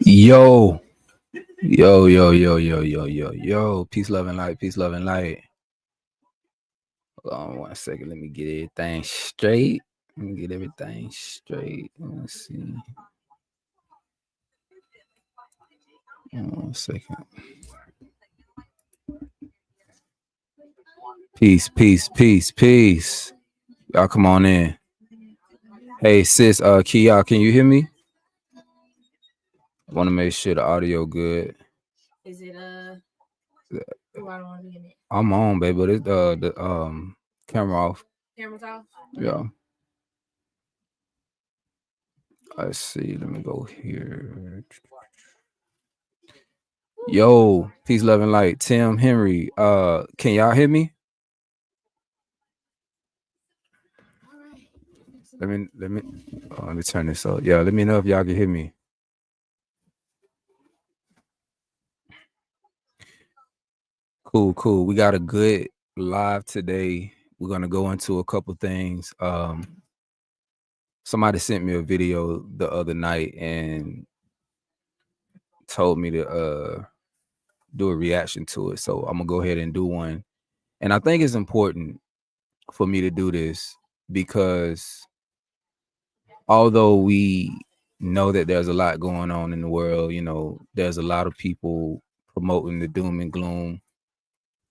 Yo, yo. Peace, love, and light. Peace, love, and light. Hold on 1 second. Let me get everything straight. Let's see. 1 second. Peace. Y'all come on in. Hey, sis, Kia, can you hear me? I want to make sure the audio good. Is it I don't want to be in it. I'm on, baby, but it's the camera off. Camera's off? Yeah. Let's see. Let me go here. Yo, peace, love, and light. Tim Henry. Can y'all hear me? Let me turn this up. Yeah, let me know if y'all can hear me. Cool. We got a good live today. We're gonna go into a couple things. Somebody sent me a video the other night and told me to do a reaction to it. So I'm gonna go ahead and do one. And I think it's important for me to do this because although we know that there's a lot going on in the world, there's a lot of people promoting the doom and gloom.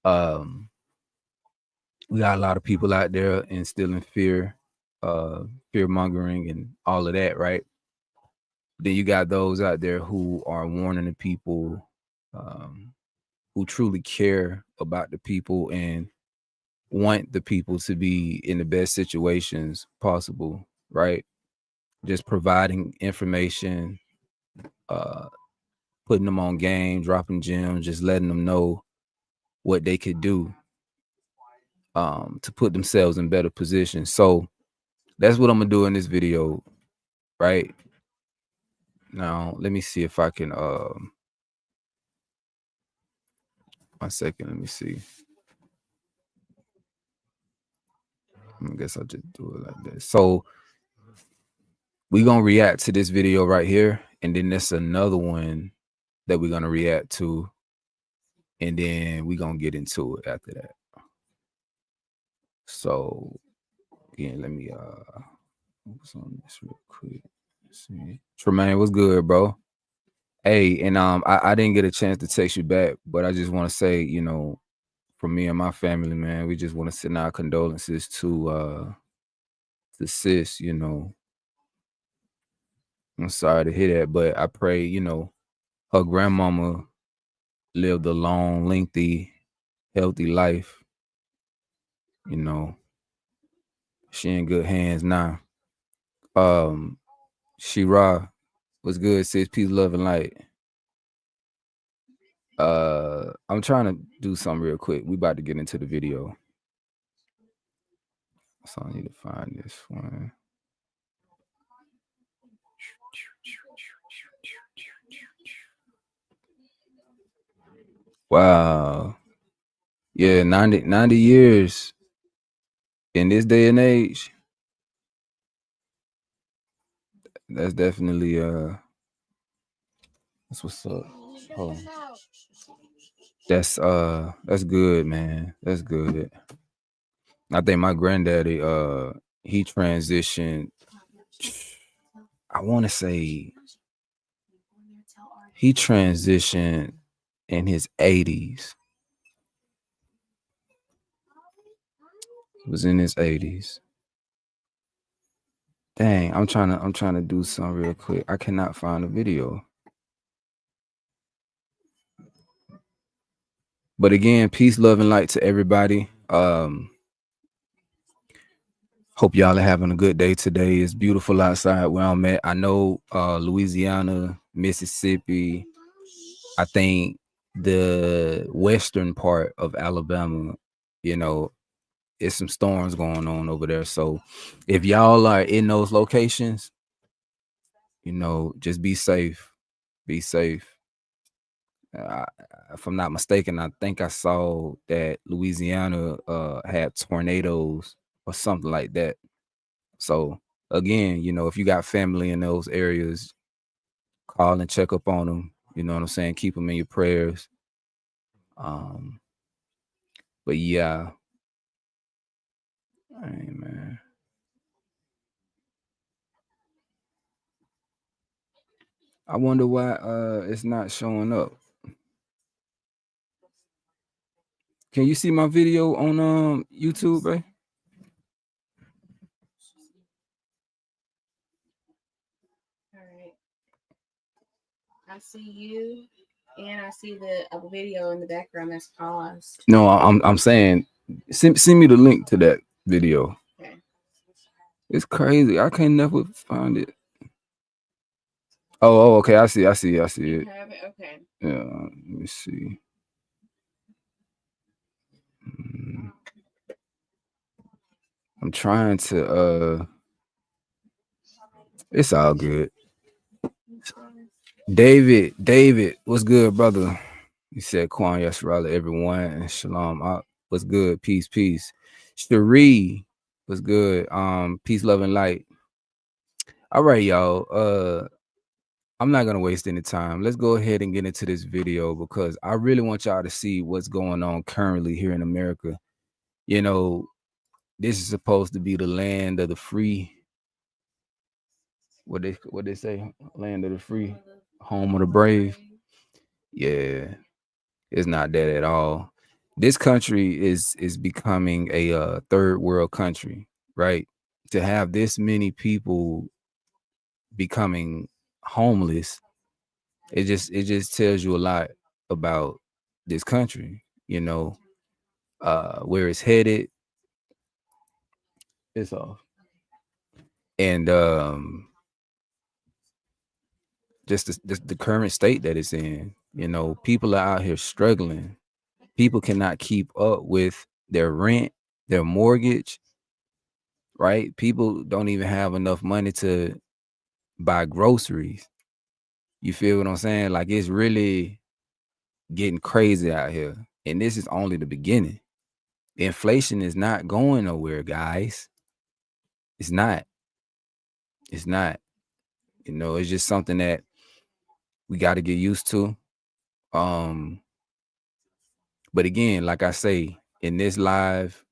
We got a lot of people out there instilling fear, fear mongering and all of that, right? Then you got those out there who are warning the people, who truly care about the people and want the people to be in the best situations possible, right? Just providing information, putting them on game, dropping gems, just letting them know what they could do to put themselves in better positions. So that's what I'm gonna do in this video, right? Now, let me see if I can 1 second, let me see. I guess I'll just do it like this. So we're gonna react to this video right here, and then there's another one that we're gonna react to, and then we're gonna get into it after that. So again, let me focus on this real quick. Let's see. Tremaine, what's good, bro? Hey, and I didn't get a chance to text you back, but I just want to say, from me and my family, man, we just want to send our condolences to sis, I'm sorry to hear that, but I pray, her grandmama lived a long, lengthy, healthy life. She in good hands now. Shira, what's good, sis? Peace, love, and light. I'm trying to do something real quick. We about to get into the video. So I need to find this one. Wow. Yeah, 90 years in this day and age. That's definitely that's what's up. Hold on. That's good, man. That's good. I think my granddaddy, he transitioned. I want to say he transitioned in his 80s. It was in his 80s. Dang, I'm trying to do something real quick. I cannot find a video. But again, peace, love, and light to everybody. Hope y'all are having a good day today. It's beautiful outside where I'm at. I know Louisiana, Mississippi, I think the western part of Alabama, it's some storms going on over there. So if y'all are in those locations, just be safe. Be safe. If I'm not mistaken, I think I saw that Louisiana had tornadoes or something like that. So again, if you got family in those areas, call and check up on them. You know what I'm saying? Keep them in your prayers. But yeah, hey, man. I wonder why it's not showing up. Can you see my video on YouTube, right? All right. I see you, and I see the video in the background that's paused. No, I'm saying send me the link to that video. Okay. It's crazy. I can never find it. Oh, okay. I see it. You have it? Okay. Yeah, let me see. I'm trying to it's all good. David, what's good, brother? He said Kwan Yasrala, everyone, and Shalom. What's good? Peace. Cherie, what's good? Peace, love, and light. All right, y'all. I'm not gonna waste any time. Let's go ahead and get into this video because I really want y'all to see what's going on currently here in America. You know, this is supposed to be the land of the free. What they say? Land of the free, home of the brave. Yeah, it's not that at all. This country is becoming a third world country, right? To have this many people becoming homeless, it just tells you a lot about this country, where it's headed. It's off. And just the current state that it's in. People are out here struggling. People cannot keep up with their rent, their mortgage, right? People don't even have enough money to buy groceries. You feel what I'm saying? Like, it's really getting crazy out here. And this is only the beginning. Inflation is not going nowhere, guys. It's not. It's not. It's just something that we got to get used to. But again, like I say, in this live,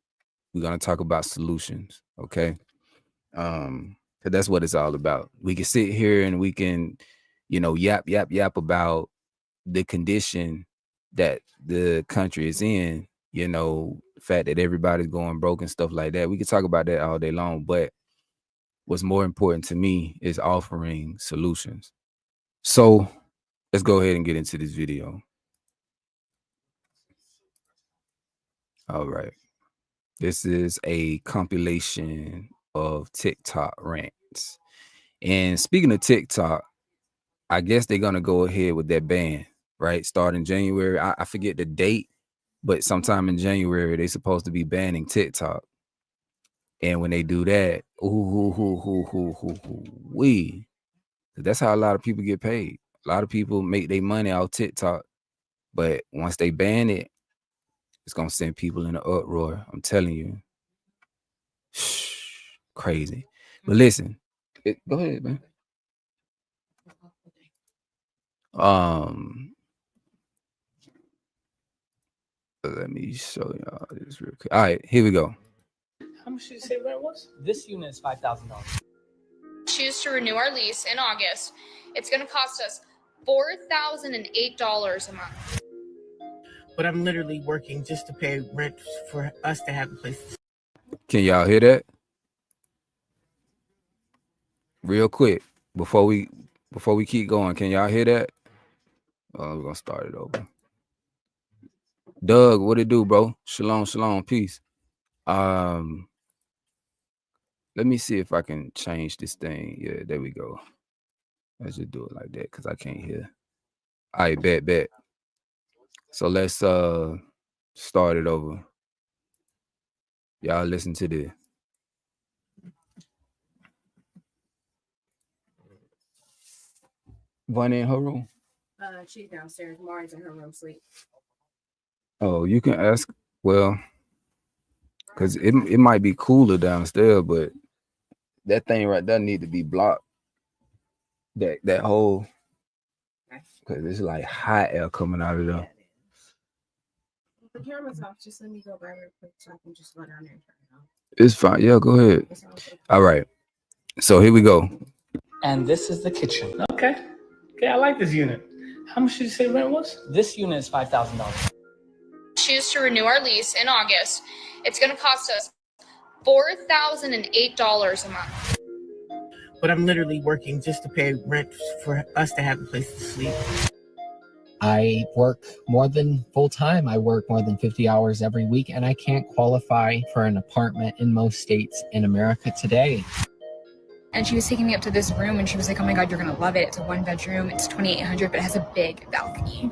we're gonna talk about solutions, okay? Cause that's what it's all about. We can sit here and we can, yap about the condition that the country is in, the fact that everybody's going broke and stuff like that. We can talk about that all day long, but what's more important to me is offering solutions. So let's go ahead and get into this video. All right. This is a compilation of TikTok rants. And speaking of TikTok, I guess they're gonna go ahead with that ban, right? Starting January. I forget the date, but sometime in January they're supposed to be banning TikTok. And when they do that, that's how a lot of people get paid. A lot of people make their money off TikTok, but once they ban it, it's gonna send people in an uproar. I'm telling you. Crazy. But listen, go ahead, man. Let me show y'all this real quick. All right, here we go. How much did you say rent was? This unit is $5,000. Choose to renew our lease in August, it's going to cost us $4,008 a month. But I'm literally working just to pay rent for us to have a place. Can y'all hear that? Real quick, before we keep going, can y'all hear that? We're gonna start it over. Doug, what it do, bro? Shalom, peace. Let me see if I can change this thing. Yeah, there we go. Let's just do it like that because I can't hear. All right, bet. So let's start it over. Y'all listen to this. One in her room? She's downstairs. Mari's in her room sleep. Oh, you can ask. Well, because it might be cooler downstairs, but that thing right there need to be blocked. That hole Okay. Because it's like hot air coming out of Yeah, there. it is. The camera's off. Just let me go by real quick so I can just go down there and turn it on. It's fine. Yeah, go ahead. It's all good. All right. So here we go. And this is the kitchen. Okay. Okay, I like this unit. How much did you say rent was? This unit is $5,000. Choose to renew our lease in August. It's going to cost us $4,008 a month. But I'm literally working just to pay rent for us to have a place to sleep. I work more than full time. I work more than 50 hours every week, and I can't qualify for an apartment in most states in America today. And she was taking me up to this room and she was like, oh my God, you're going to love it. It's a 1-bedroom. It's $2,800, but it has a big balcony.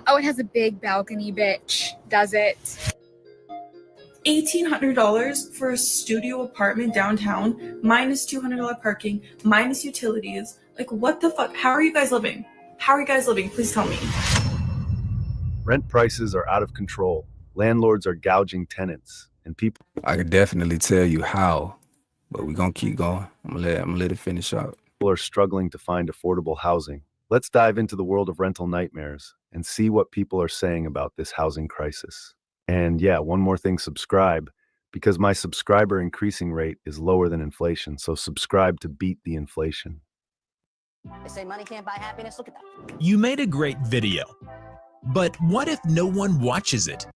Oh, it has a big balcony, bitch. Does it? $1,800 for a studio apartment downtown, minus $200 parking, minus utilities. Like, what the fuck? How are you guys living? How are you guys living? Please tell me. Rent prices are out of control. Landlords are gouging tenants, and people I can definitely tell you how, but we're gonna keep going. I'm gonna let it finish out. are struggling to find affordable housing. Let's dive into the world of rental nightmares and see what people are saying about this housing crisis. And yeah, one more thing, subscribe, because my subscriber increasing rate is lower than inflation. So subscribe to beat the inflation. They say money can't buy happiness. Look at that. You made a great video, but what if no one watches it?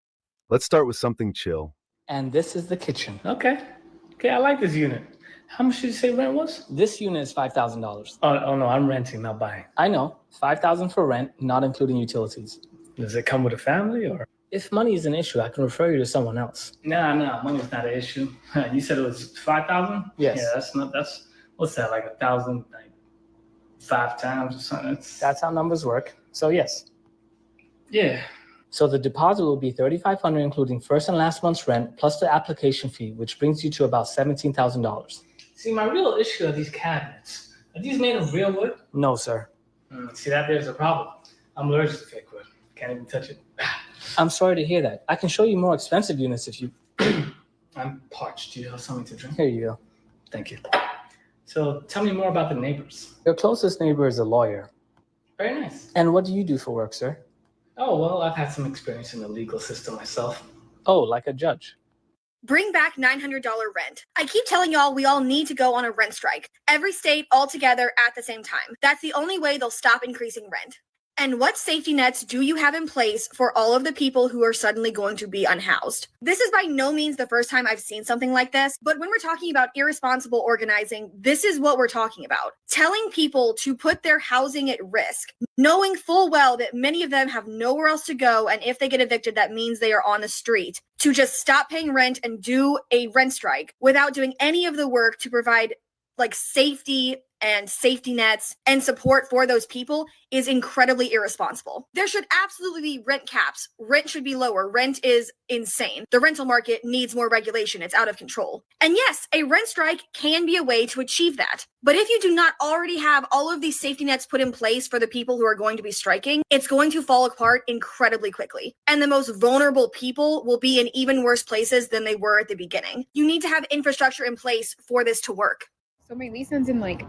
Let's start with something chill. And this is the kitchen. Okay. Okay, I like this unit. How much did you say rent was? This unit is $5,000. Oh no, I'm renting, not buying. I know. $5,000 for rent, not including utilities. Does it come with a family or? If money is an issue, I can refer you to someone else. No, money's not an issue. You said it was 5,000? Yes. Yeah, that's what's that, like 1,000, like 5 times or something? That's how numbers work. So yes. Yeah. So the deposit will be $3,500, including first and last month's rent, plus the application fee, which brings you to about $17,000. See, my real issue are these cabinets. Are these made of real wood? No, sir. See, there's a problem. I'm allergic to fake wood. Can't even touch it. I'm sorry to hear that. I can show you more expensive units if you... I'm parched. Do you have something to drink? Here you go. Thank you. So tell me more about the neighbors. Your closest neighbor is a lawyer. Very nice. And what do you do for work, sir? Oh, well, I've had some experience in the legal system myself. Oh, like a judge. Bring back $900 rent. I keep telling y'all we all need to go on a rent strike. Every state all together at the same time. That's the only way they'll stop increasing rent. And what safety nets do you have in place for all of the people who are suddenly going to be unhoused? This is by no means the first time I've seen something like this, but when we're talking about irresponsible organizing, this is what we're talking about. Telling people to put their housing at risk, knowing full well that many of them have nowhere else to go, and if they get evicted, that means they are on the street, to just stop paying rent and do a rent strike without doing any of the work to provide like safety and safety nets and support for those people is incredibly irresponsible. There should absolutely be rent caps. Rent should be lower. Rent is insane. The rental market needs more regulation. It's out of control. And yes, a rent strike can be a way to achieve that. But if you do not already have all of these safety nets put in place for the people who are going to be striking, it's going to fall apart incredibly quickly. And the most vulnerable people will be in even worse places than they were at the beginning. You need to have infrastructure in place for this to work. So my lease ends in like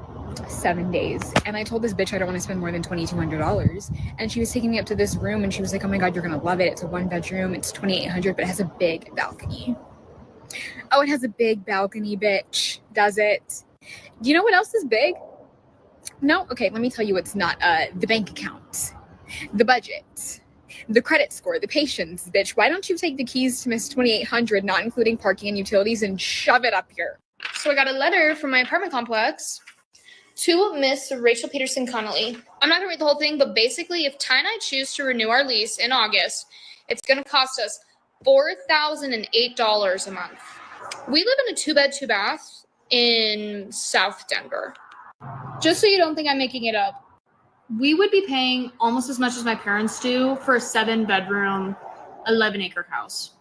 7 days, and I told this bitch I don't want to spend more than $2,200, and she was taking me up to this room and she was like, oh my God, you're gonna love it. It's a 1-bedroom. It's $2,800, but it has a big balcony. Oh, it has a big balcony, bitch. Does it? Do you know what else is big? No? Okay, let me tell you what's not. The bank account, the budget, the credit score, the patience, bitch. Why don't you take the keys to Miss 2,800, not including parking and utilities, and shove it up here? So I got a letter from my apartment complex to Miss Rachel Peterson Connolly. I'm not gonna read the whole thing, but basically if Ty and I choose to renew our lease in August, it's gonna cost us $4,008 a month. We live in a 2-bed, 2-bath in South Denver. Just so you don't think I'm making it up, we would be paying almost as much as my parents do for a 7-bedroom, 11-acre house.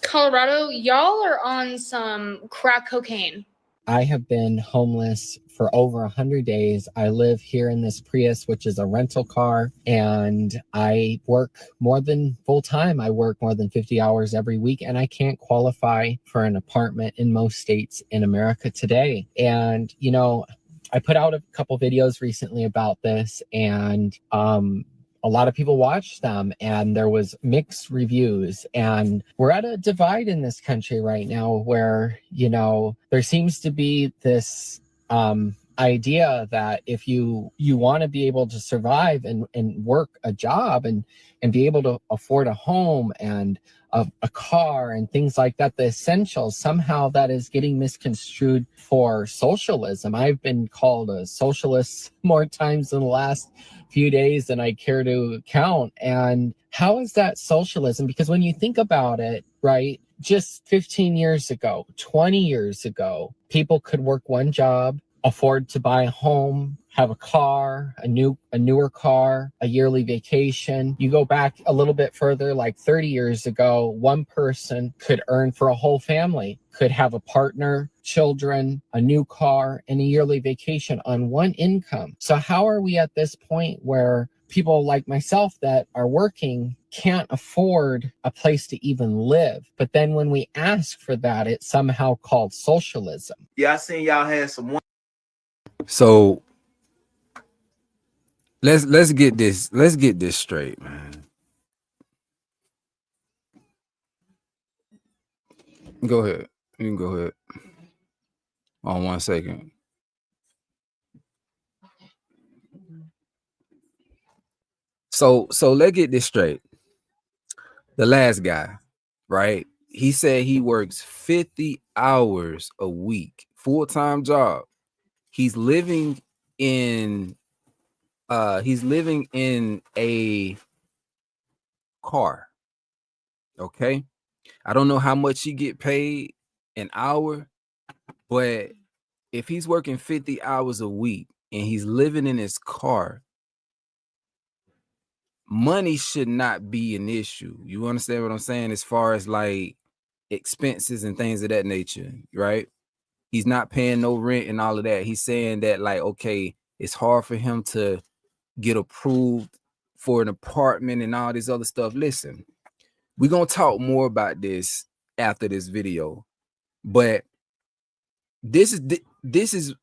Colorado, y'all are on some crack cocaine. I have been homeless for over 100 days. I live here in this Prius, which is a rental car, and I work more than full time. I work more than 50 hours every week, and I can't qualify for an apartment in most states in America today. And, you know, I put out a couple videos recently about this, and a lot of people watched them, and there was mixed reviews. And we're at a divide in this country right now where, you know, there seems to be this idea that if you want to be able to survive and work a job and be able to afford a home and a car and things like that, the essentials, somehow that is getting misconstrued for socialism. I've been called a socialist more times in the last few days than I care to count. And how is that socialism? Because when you think about it, right, just 15 years ago, 20 years ago, people could work one job, afford to buy a home, have a car, a newer car, a yearly vacation. You go back a little bit further, like 30 years ago, one person could earn for a whole family, could have a partner, children, a new car, and a yearly vacation on one income. So how are we at this point where people like myself that are working can't afford a place to even live? But then when we ask for that, it's somehow called socialism. Yeah, I seen y'all had some. So let's get this straight, man. Go ahead. You can go ahead. On 1 second. So let's get this straight. The last guy, right? He said he works 50 hours a week, full-time job. He's living in a car. Okay. I don't know how much he get paid an hour, but if he's working 50 hours a week and he's living in his car, money should not be an issue. You understand what I'm saying? As far as like expenses and things of that nature, right? He's not paying no rent and all of that. He's saying that, like, okay, it's hard for him to get approved for an apartment and all this other stuff. Listen, we're going to talk more about this after this video, but this is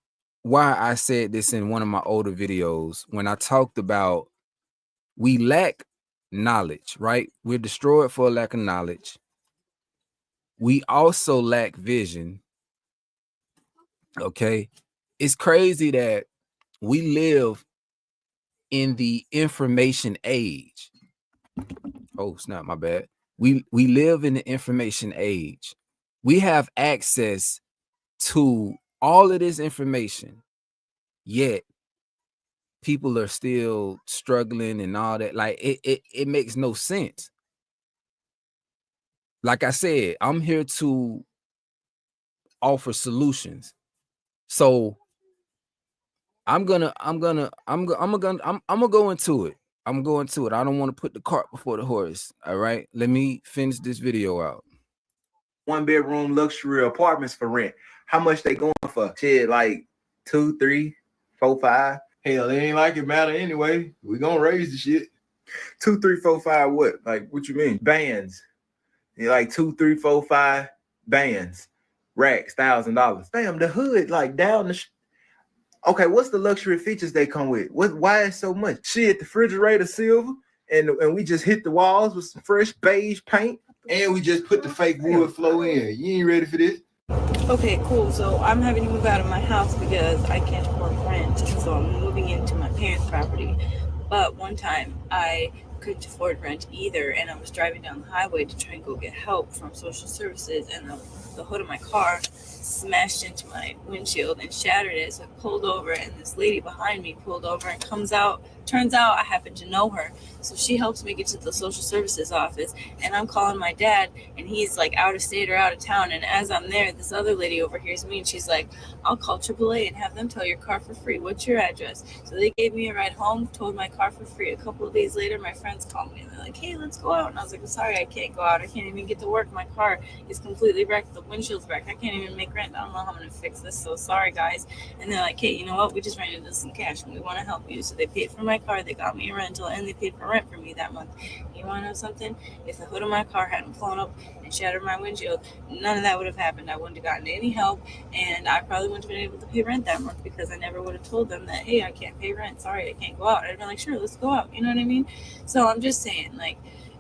why I said this in one of my older videos when I talked about we lack knowledge, right? We're destroyed for a lack of knowledge. We also lack vision. Okay. It's crazy that we live in the information age. Oh, snap, my bad. We live in the information age. We have access to all of this information, yet people are still struggling and all that. Like it makes no sense. Like I said, I'm here to offer solutions. So I'm gonna go into it. I'm going to it. I don't want to put the cart before the horse. All right. Let me finish this video out. 1-bedroom luxury apartments for rent. How much they going for? Shit, like 2, 3, 4, 5. Hell, it ain't like it matter anyway. We gonna raise the shit. 2, 3, 4, 5. What? Like, what you mean? Bands. You're like 2, 3, 4, 5 bands. Racks, $1,000. Damn, the hood, like down the. Okay, what's the luxury features they come with? Why is so much? Shit, the refrigerator silver, and we just hit the walls with some fresh beige paint, and we just put the fake wood flow in. You ain't ready for this? Okay, cool. So I'm having to move out of my house because I can't afford rent. So I'm moving into my parents' property. But one time I couldn't afford rent either, and I was driving down the highway to try and go get help from social services, and the hood of my car smashed into my windshield and shattered it. So I pulled over, and this lady behind me pulled over and turns out I happen to know her. So she helps me get to the social services office, and I'm calling my dad, and he's like out of state or out of town. And as I'm there, this other lady overhears me, and she's like, I'll call AAA and have them tow your car for free. What's your address? So they gave me a ride home, towed my car for free. A couple of days later, my friend friends called me and they're like, hey, let's go out. And I was like, I'm sorry, I can't go out. I can't even get to work. My car is completely wrecked. The windshield's wrecked. I can't even make rent. I don't know how I'm going to fix this. So sorry, guys. And they're like, hey, you know what? We just ran into some cash and we want to help you. So they paid for my car. They got me a rental and they paid for rent for me that month. You want to know something? If the hood of my car hadn't flown up and shattered my windshield, none of that would have happened. I wouldn't have gotten any help, and I probably wouldn't have been able to pay rent that month because I never would have told them that, hey, I can't pay rent. Sorry, I can't go out. I'd have been like, sure, let's go out. You know what I mean? So I'm just saying, like,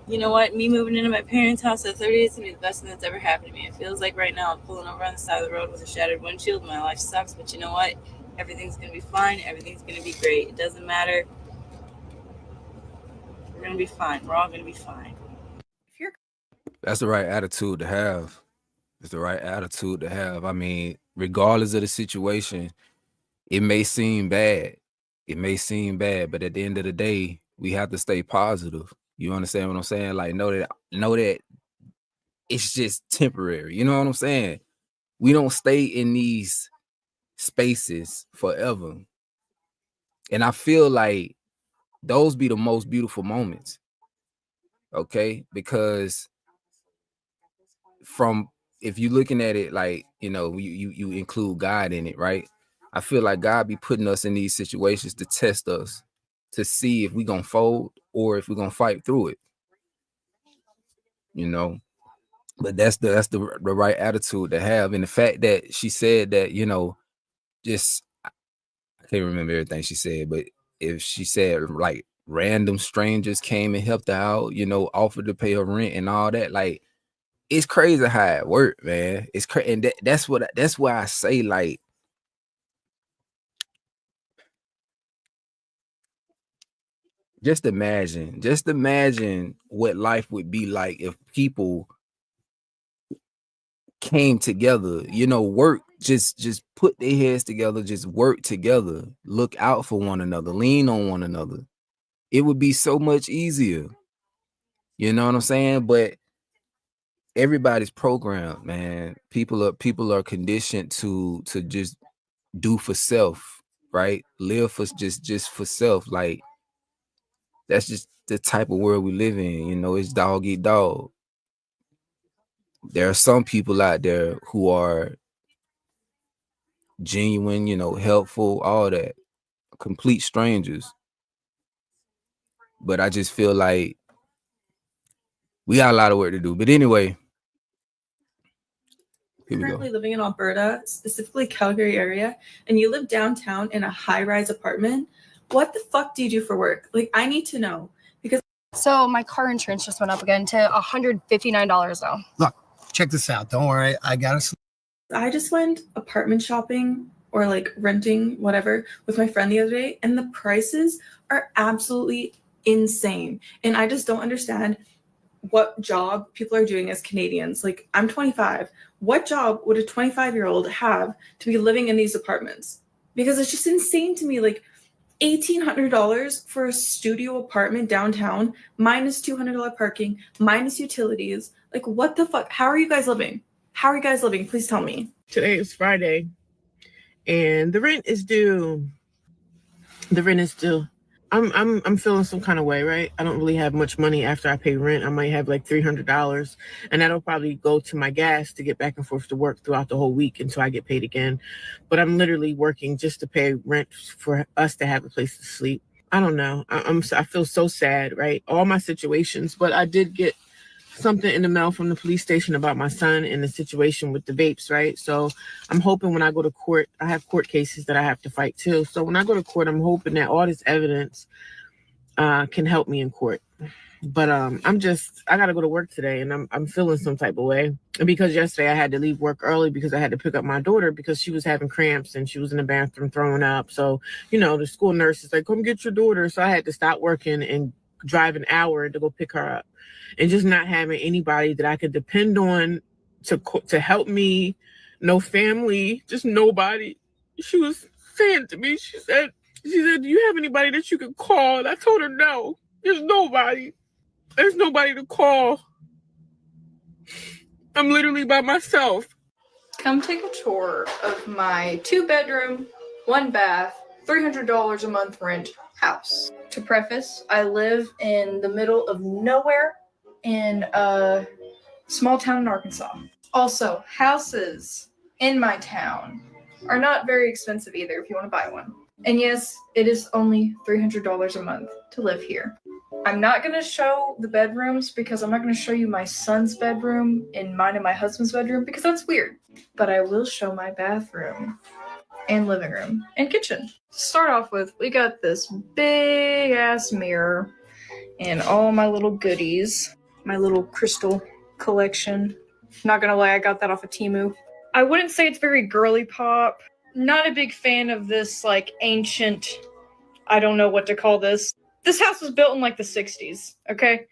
you know what? Me moving into my parents' house at 30 is going to be the best thing that's ever happened to me. It feels like right now I'm pulling over on the side of the road with a shattered windshield. My life sucks, but you know what? Everything's going to be fine. Everything's going to be great. It doesn't matter. We're going to be fine. We're all going to be fine. That's the right attitude to have. It's the right attitude to have. I mean, regardless of the situation, it may seem bad. It may seem bad, but at the end of the day, we have to stay positive. You understand what I'm saying? Like, know that it's just temporary. You know what I'm saying? We don't stay in these spaces forever. And I feel like those be the most beautiful moments. Okay? Because if you're looking at it like, you know, you include God in it, right? I feel like God be putting us in these situations to test us, to see if we gonna fold or if we're gonna fight through it. You know, but that's the right attitude to have. And the fact that she said that, you know, just I can't remember everything she said, but if she said like random strangers came and helped her out, you know, offered to pay her rent and all that, like, it's crazy how it worked, man. It's crazy, and that's why I say, like, just imagine what life would be like if people came together, you know, work, just put their heads together, just work together, look out for one another, lean on one another. It would be so much easier. You know what I'm saying? But everybody's programmed, man. People are conditioned to just do for self, right? Live for just for self. Like, that's just the type of world we live in. You know, it's dog eat dog. There are some people out there who are genuine, you know, helpful, all that, complete strangers. But I just feel like we got a lot of work to do. But anyway, here we Currently go. living in Alberta, specifically Calgary area, and you live downtown in a high-rise apartment, what the fuck do you do for work? Like, I need to know. Because So my car insurance just went up again to $159 though. Look, check this out. Don't worry. I just went apartment shopping or like renting, whatever, with my friend the other day, and the prices are absolutely insane. And I just don't understand what job people are doing as Canadians. Like, I'm 25. What job would a 25-year-old have to be living in these apartments? Because it's just insane to me. Like, $1,800 for a studio apartment downtown, minus $200 parking, minus utilities. Like, what the fuck? How are you guys living? How are you guys living? Please tell me. Today is Friday, and the rent is due. I'm feeling some kind of way, right? I don't really have much money after I pay rent. I might have like $300, and that'll probably go to my gas to get back and forth to work throughout the whole week until I get paid again. But I'm literally working just to pay rent for us to have a place to sleep. I don't know. I feel so sad, right? All my situations, but I did get something in the mail from the police station about my son and the situation with the vapes, right? So I'm hoping when I go to court, I have court cases that I have to fight too. So when I go to court, I'm hoping that all this evidence can help me in court. But I gotta go to work today, and I'm feeling some type of way. And because yesterday I had to leave work early because I had to pick up my daughter because she was having cramps and she was in the bathroom throwing up. So, you know, the school nurse is like, come get your daughter. So I had to stop working and drive an hour to go pick her up. And just not having anybody that I could depend on to help me, no family, just nobody. She was saying to me, she said, do you have anybody that you could call? And I told her, no, there's nobody. There's nobody to call. I'm literally by myself. Come take a tour of my 2-bedroom, 1-bath, $300 a month rent house. To preface, I live in the middle of nowhere in a small town in Arkansas. Also, houses in my town are not very expensive either if you want to buy one. And yes, it is only $300 a month to live here. I'm not going to show the bedrooms because I'm not going to show you my son's bedroom and mine and my husband's bedroom because that's weird. But I will show my bathroom and living room and kitchen. To start off with, we got this big ass mirror and all my little goodies, my little crystal collection. Not gonna lie, I got that off of Temu. I wouldn't say it's very girly pop. Not a big fan of this like ancient, I don't know what to call this. This house was built in like the 60s, okay?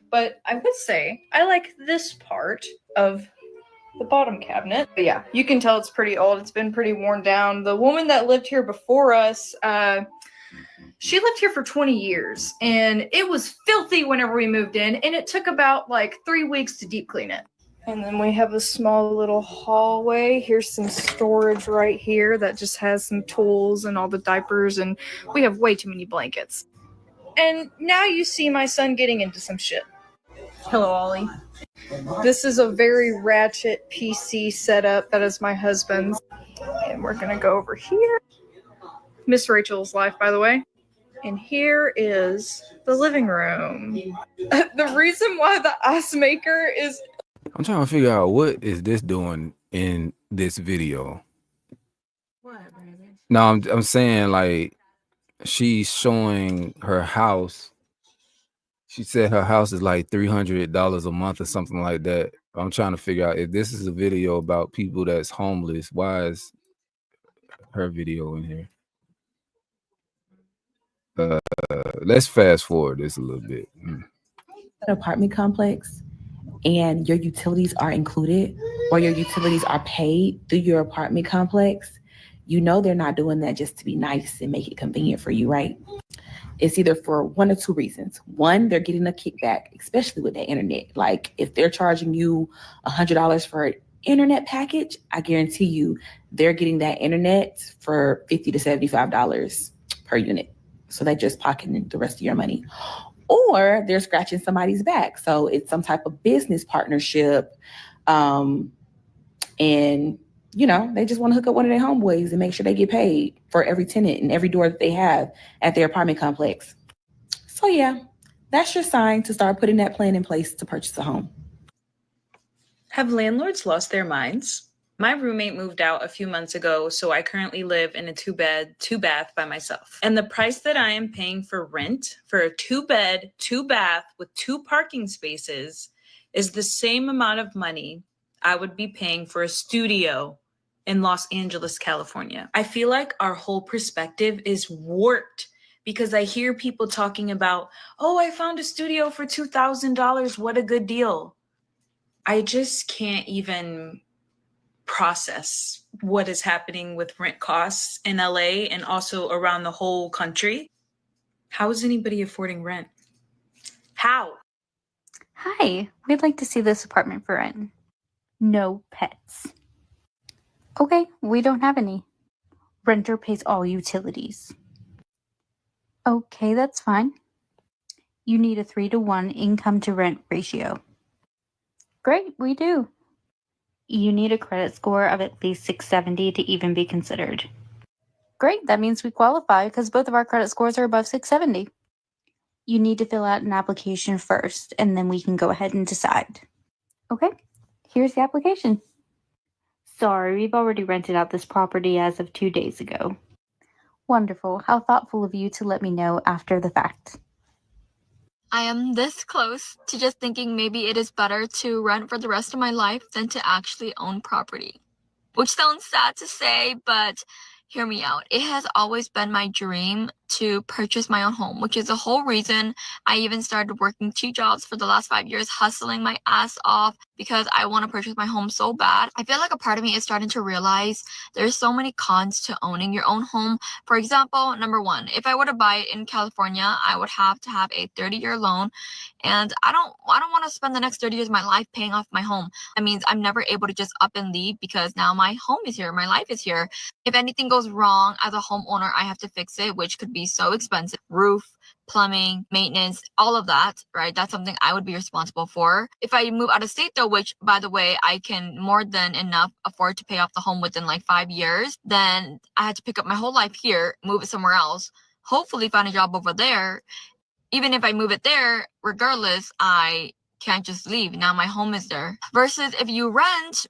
But I would say I like this part of the bottom cabinet. But yeah, you can tell it's pretty old. It's been pretty worn down. The woman that lived here before us, she lived here for 20 years and it was filthy whenever we moved in, and it took about like 3 weeks to deep clean it. And then we have a small little hallway. Here's some storage right here that just has some tools and all the diapers, and we have way too many blankets. And now you see my son getting into some shit. Hello, Ollie. This is a very ratchet PC setup that is my husband's. And we're gonna go over here. Miss Rachel's life, by the way. And here is the living room. The reason why the ice maker is... I'm trying to figure out what is this doing in this video. What, baby? No, I'm saying like she's showing her house. She said her house is like $300 a month or something like that. I'm trying to figure out if this is a video about people that's homeless. Why is her video in here? Let's fast forward this a little bit. An apartment complex and your utilities are included or your utilities are paid through your apartment complex, you know they're not doing that just to be nice and make it convenient for you, right? It's either for one or two reasons. One, they're getting a kickback, especially with the internet. Like if they're charging you $100 for an internet package, I guarantee you they're getting that internet for $50 to $75 per unit. So they're just pocketing the rest of your money. Or they're scratching somebody's back. So it's some type of business partnership. And, you know, they just want to hook up one of their homeboys and make sure they get paid for every tenant and every door that they have at their apartment complex. So yeah, that's your sign to start putting that plan in place to purchase a home. Have landlords lost their minds? My roommate moved out a few months ago, so I currently live in a 2-bed, 2-bath by myself. And the price that I am paying for rent for a 2-bed, 2-bath with 2 parking spaces is the same amount of money I would be paying for a studio in Los Angeles, California. I feel like our whole perspective is warped because I hear people talking about, oh, I found a studio for $2,000. What a good deal. I just can't even process what is happening with rent costs in LA and also around the whole country. How is anybody affording rent? How? Hi, we'd like to see this apartment for rent. No pets. Okay, we don't have any. Renter pays all utilities. Okay, that's fine. You need a 3-to-1 income to rent ratio. Great, we do. You need a credit score of at least 670 to even be considered. Great, that means we qualify because both of our credit scores are above 670. You need to fill out an application first, and then we can go ahead and decide. Okay, here's the application. Sorry, we've already rented out this property as of 2 days ago. Wonderful. How thoughtful of you to let me know after the fact. I am this close to just thinking maybe it is better to rent for the rest of my life than to actually own property. Which sounds sad to say, but hear me out. It has always been my dream to purchase my own home, which is the whole reason I even started working 2 jobs for the last 5 years, hustling my ass off because I want to purchase my home so bad. I feel like a part of me is starting to realize there's so many cons to owning your own home. For example, number one, if I were to buy it in California, I would have to have a 30-year loan, and I don't want to spend the next 30 years of my life paying off my home. That means I'm never able to just up and leave because now my home is here, my life is here. If anything goes wrong as a homeowner, I have to fix it, which could be so expensive. Roof, plumbing, maintenance, all of that, right? That's something I would be responsible for. If I move out of state though, which by the way, I can more than enough afford to pay off the home within like 5 years, then I had to pick up my whole life here, move it somewhere else, hopefully find a job over there. Even if I move it there, regardless, I can't just leave. Now my home is there. Versus if you rent,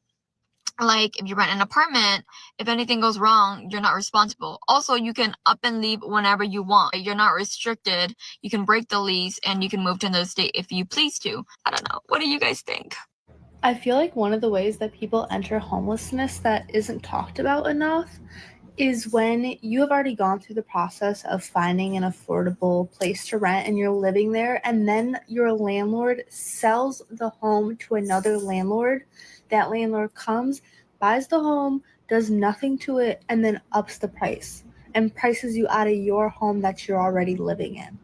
like if you rent an apartment, if anything goes wrong, you're not responsible. Also, you can up and leave whenever you want. You're not restricted. You can break the lease and you can move to another state if you please to. I don't know. What do you guys think? I feel like one of the ways that people enter homelessness that isn't talked about enough is when you have already gone through the process of finding an affordable place to rent and you're living there, and then your landlord sells the home to another landlord. That landlord comes, buys the home, does nothing to it, and then ups the price and prices you out of your home that you're already living in.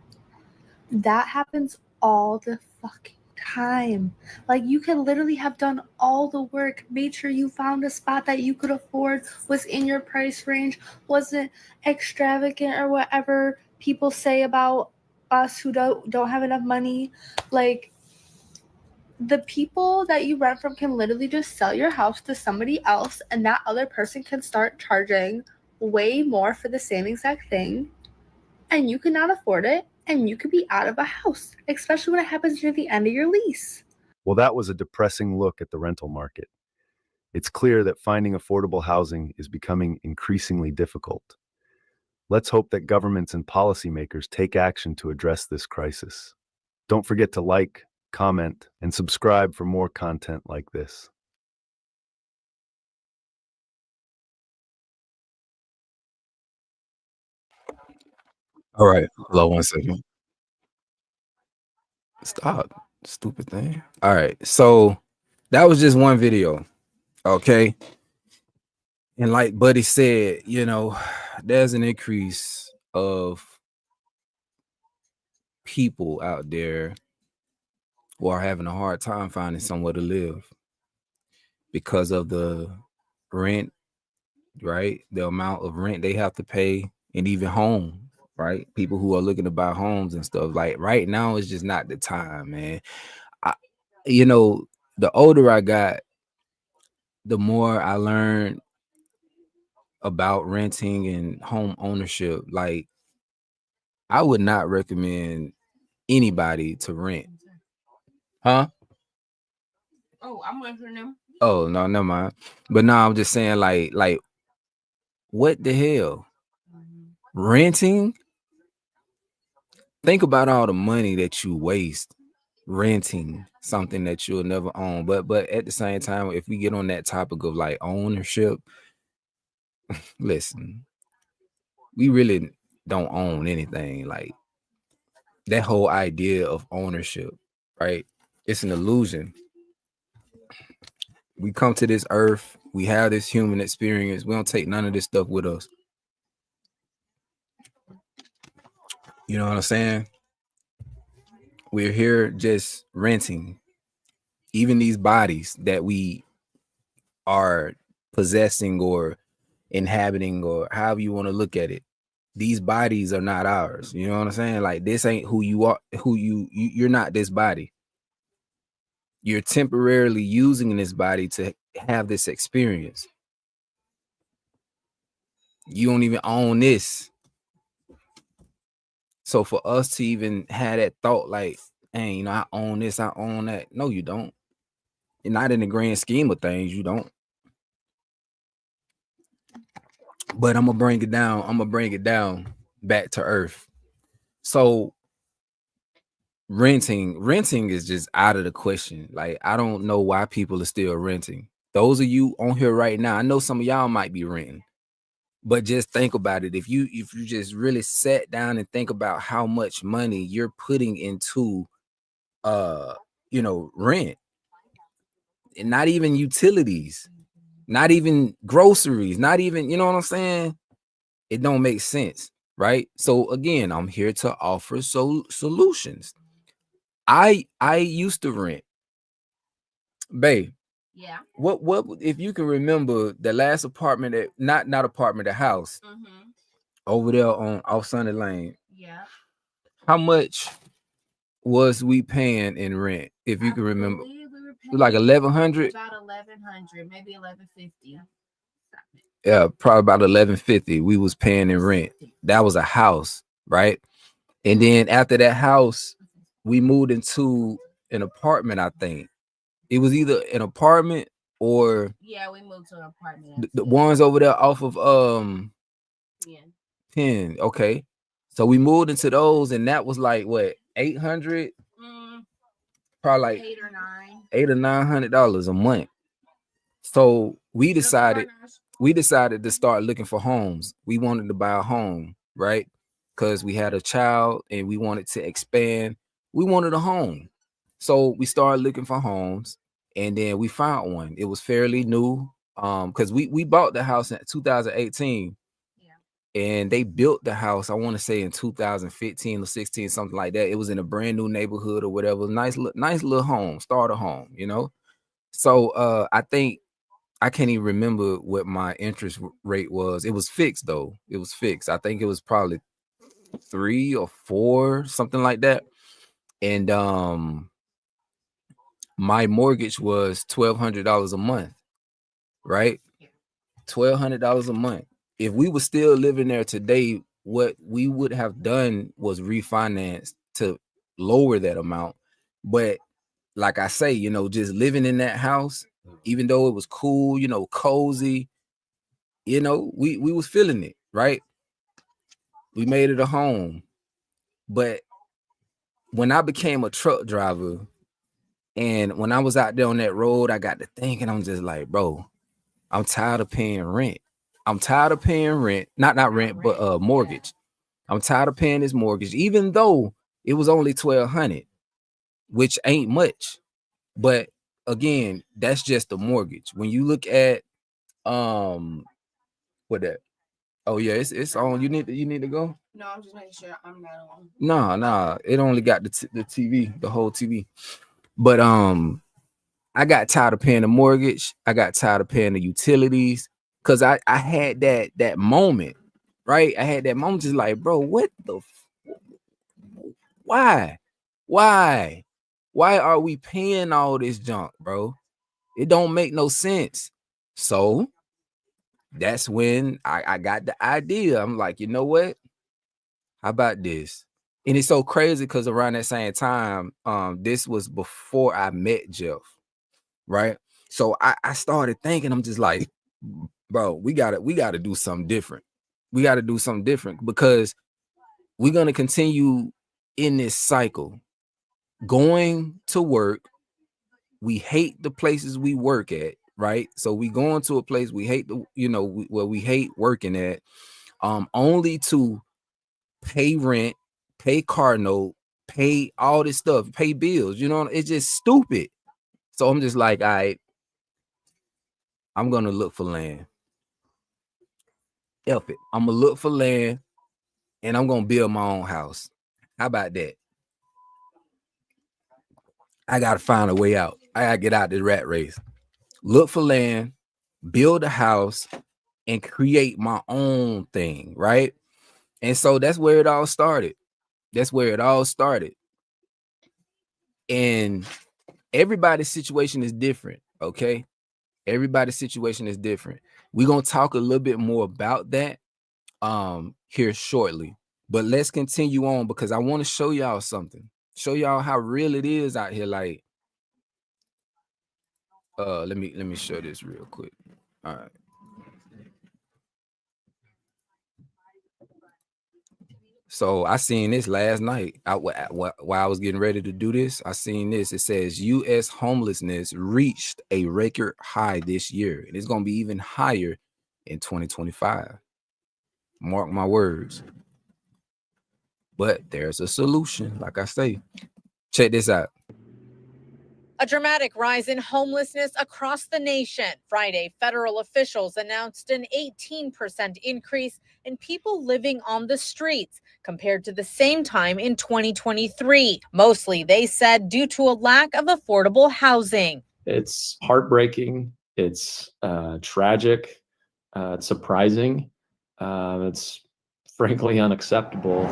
That happens all the fucking time. Like, you can literally have done all the work, made sure you found a spot that you could afford, was in your price range, wasn't extravagant or whatever people say about us who don't have enough money. Like, the people that you rent from can literally just sell your house to somebody else, and that other person can start charging way more for the same exact thing, and you cannot afford it, and you could be out of a house, especially when it happens near the end of your lease. Well, that was a depressing look at the rental market. It's clear that finding affordable housing is becoming increasingly difficult. Let's hope that governments and policymakers take action to address this crisis. Don't forget to like, comment, and subscribe for more content like this. All right. Hello, 1 second. Stop. Stupid thing. All right. So that was just one video. Okay. And like Buddy said, there's an increase of people out there who are having a hard time finding somewhere to live because of the rent, right? The amount of rent they have to pay, and even home, right? People who are looking to buy homes and stuff. Like right now is just not the time, man. The older I got, the more I learned about renting and home ownership. Like, I would not recommend anybody to rent. Huh? Oh, I'm waiting for them. Oh, no, never mind. But no, I'm just saying, like, what the hell? Renting? Think about all the money that you waste renting something that you'll never own. But at the same time, if we get on that topic of like ownership, listen, we really don't own anything. Like, that whole idea of ownership, right? It's an illusion. We come to this earth, we have this human experience. We don't take none of this stuff with us. You know what I'm saying? We're here just renting. Even these bodies that we are possessing or inhabiting, or however you want to look at it, these bodies are not ours. You know what I'm saying? Like, this ain't who you are. You're not this body. You're temporarily using this body to have this experience. You don't even own this. So for us to even have that thought, like, hey, I own this, I own that. No, you don't. And not in the grand scheme of things, you don't. But I'm gonna bring it down back to earth. So renting is just out of the question. Like, I don't know why people are still renting. Those of you on here right now, I know some of y'all might be renting. But just think about it. If you just really sat down and think about how much money you're putting into rent, and not even utilities, not even groceries, not even, you know what I'm saying? It don't make sense, right? So again, I'm here to offer solutions. I used to rent. Babe, Yeah. what if you can remember the last apartment that not apartment, the house over there on off Sunny Lane? Yeah. How much was we paying in rent? If you can remember, We were like 1,100. About 1,100, maybe 1,150. Yeah, probably about 1,150 we was paying in rent. That was a house, right? And then after that house, we moved into an apartment. I think it was either an apartment or Yeah, we moved to an apartment. the ones over there off of Penn. Okay, so we moved into those, and that was like what, 800, probably like $800 or $900 a month. So we decided to start looking for homes. We wanted to buy a home, right? Because we had a child and we wanted to expand. We wanted a home. So we started looking for homes, and then we found one. It was fairly new. Because we bought the house in 2018. And they built the house, I want to say in 2015 or 16, something like that. It was in a brand new neighborhood or whatever. Nice little home, starter home, you know. So I think I can't even remember what my interest rate was. It was fixed though. It was fixed. I think it was probably 3 or 4, something like that. And my mortgage was $1,200 a month, right? $1,200 a month. If we were still living there today, what we would have done was refinance to lower that amount. But like I say, just living in that house, even though it was cool, cozy, we was feeling it, right? We made it a home. But when I became a truck driver and when I was out there on that road, I got to thinking, I'm just like, bro, I'm tired of paying rent. I'm tired of paying rent, not rent, but mortgage. I'm tired of paying this mortgage, even though it was only $1,200, which ain't much. But again, that's just the mortgage. When you look at what that? Oh yeah, it's on. You need to go. No, I'm just making sure I'm not on. Nah, it only got the TV, the whole TV. But I got tired of paying the mortgage. I got tired of paying the utilities because I had that moment, right? I had that moment, just like, bro, what the why are we paying all this junk, bro? It don't make no sense. So that's when I got the idea. I'm like, you know what? How about this? And it's so crazy because around that same time, this was before I met Jeff, right? So I started thinking, I'm just like, bro, we gotta do something different. We gotta do something different because we're gonna continue in this cycle. Going to work, we hate the places we work at, right? So we go into a place we hate we hate working at, only to pay rent, pay car note, pay all this stuff, pay bills. It's just stupid. So I'm just like, all right, I'm gonna look for land. Help it. I'm gonna look for land and I'm gonna build my own house. How about that? I gotta find a way out. I gotta get out this rat race. Look for land, build a house, and create my own thing, right? And so that's where it all started. And everybody's situation is different, okay? Everybody's situation is different. We're gonna talk a little bit more about that here shortly. But let's continue on because I want to show y'all something. Show y'all how real it is out here. Like, let me show this real quick. All right. So I seen this last night while I was getting ready to do this. I seen this. It says U.S. homelessness reached a record high this year, and it's gonna be even higher in 2025. Mark my words. But there's a solution. Like I say, check this out. A dramatic rise in homelessness across the nation. Friday, federal officials announced an 18% increase in people living on the streets compared to the same time in 2023. Mostly, they said, due to a lack of affordable housing. It's heartbreaking. It's tragic. It's surprising. It's frankly unacceptable.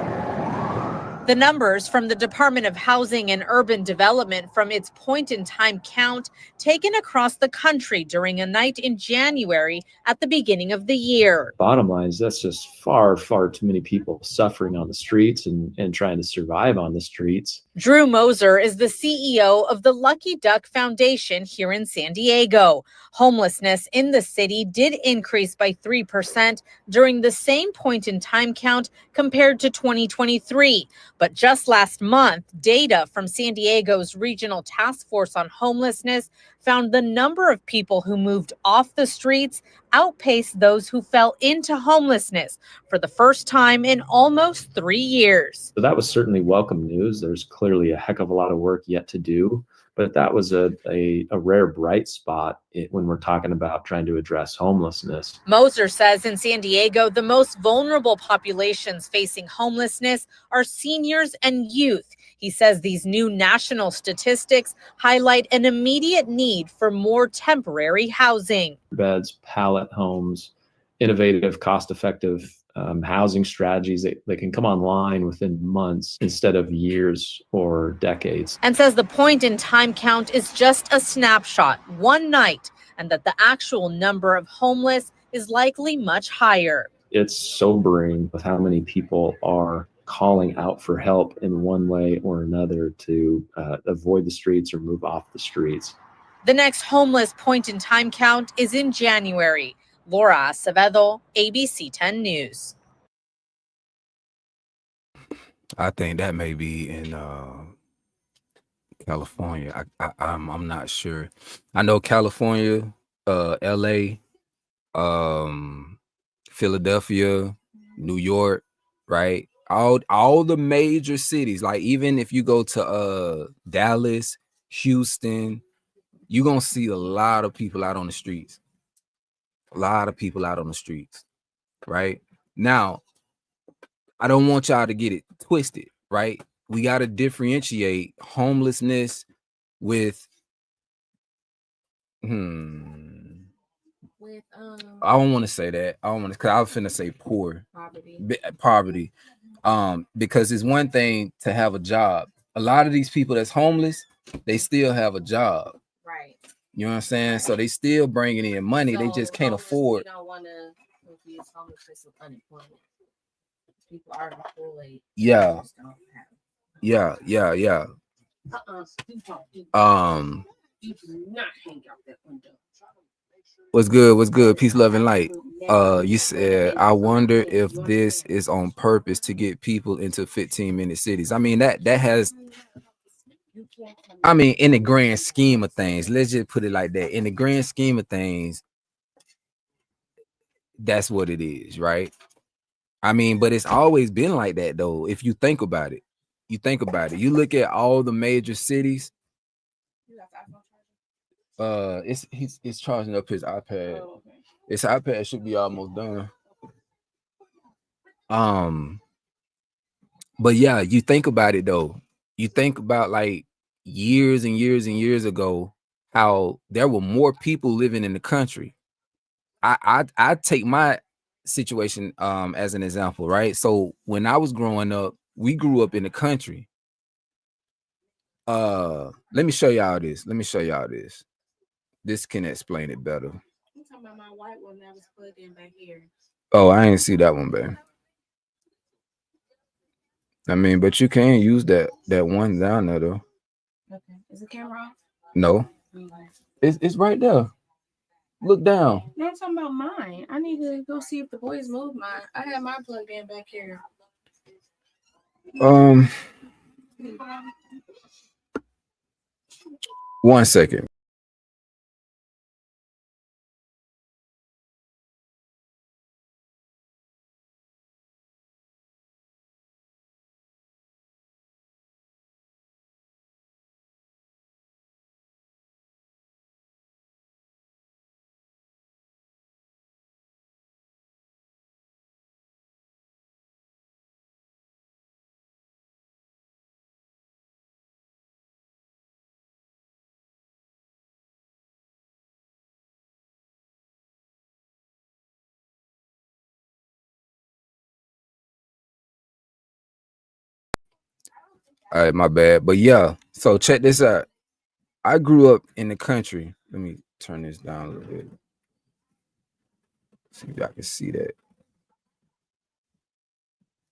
The numbers from the Department of Housing and Urban Development from its point-in-time count taken across the country during a night in January at the beginning of the year. Bottom line is that's just far, far too many people suffering on the streets and trying to survive on the streets. Drew Moser is the CEO of the Lucky Duck Foundation here in San Diego. Homelessness in the city did increase by 3% during the same point-in-time count compared to 2023. But just last month, data from San Diego's Regional Task Force on Homelessness found the number of people who moved off the streets outpaced those who fell into homelessness for the first time in almost 3 years. So that was certainly welcome news. There's clearly a heck of a lot of work yet to do, but that was a rare bright spot when we're talking about trying to address homelessness. Moser says in San Diego, the most vulnerable populations facing homelessness are seniors and youth. He says these new national statistics highlight an immediate need for more temporary housing. Beds, pallet homes, innovative, cost-effective housing strategies that can come online within months instead of years or decades. And says the point-in-time count is just a snapshot, one night, and that the actual number of homeless is likely much higher. It's sobering with how many people are calling out for help in one way or another to avoid the streets or move off the streets. The next homeless point-in-time count is in January. Laura Acevedo, ABC 10 News. I think that may be in California. I'm not sure. I know California, LA, Philadelphia, New York, right? All the major cities, like even if you go to Dallas, Houston, you're gonna see a lot of people out on the streets. A lot of people out on the streets, right? Now, I don't want y'all to get it twisted, right? We got to differentiate homelessness with I don't want to say that. I don't want to, because I was finna say poor poverty. Because it's one thing to have a job. A lot of these people that's homeless, they still have a job. Right. You know what I'm saying? Right. So they still bringing in money. So they just can't afford. We don't want to confuse homelessness with unemployment. People are employed. Yeah. Yeah. You do not hang out that window. What's good? What's good? Peace, love, and light. You said, I wonder if this is on purpose to get people into 15-minute cities. I mean, that has, I mean, in the grand scheme of things, let's just put it like that. In the grand scheme of things, that's what it is, right? I mean, but it's always been like that, though. If you think about it, you look at all the major cities. He's charging up his iPad. Oh, okay. His iPad should be almost done. But yeah, you think about it though. You think about like years and years and years ago, how there were more people living in the country. I take my situation as an example, right? So when I was growing up, we grew up in the country. Let me show y'all this. This can explain it better. I'm talking about my white one that was plugged in back here. Oh, I ain't see that one, babe. I mean, but you can use that one down there though. Okay. Is the camera off? No. It's right there. Look down. No, I'm talking about mine. I need to go see if the boys moved mine. I had mine plugged in back here. 1 second. All right, my bad. But yeah, so check this out. I grew up in the country. Let me turn this down a little bit. See if y'all can see that.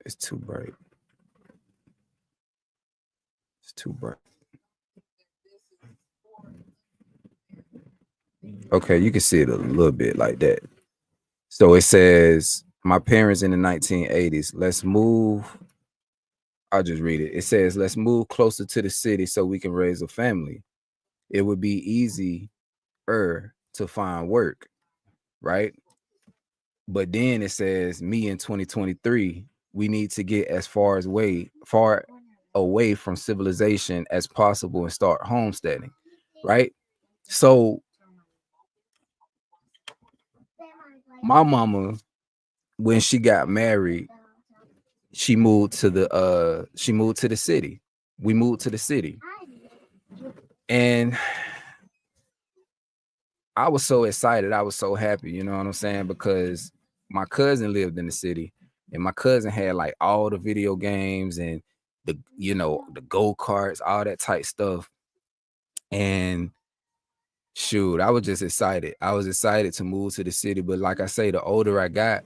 It's too bright. It's too bright. Okay, you can see it a little bit like that. So it says, my parents in the 1980s, let's move. I'll just read it. It says, let's move closer to the city so we can raise a family. It would be easier to find work, right? But then it says, me in 2023, we need to get as far away from civilization as possible and start homesteading, right? So my mama, when she got married, she moved to the city. We moved to the city. And I was so excited. I was so happy, you know what I'm saying? Because my cousin lived in the city and my cousin had like all the video games and the go-karts, all that type stuff. And shoot, I was just excited. I was excited to move to the city. But like I say, the older I got,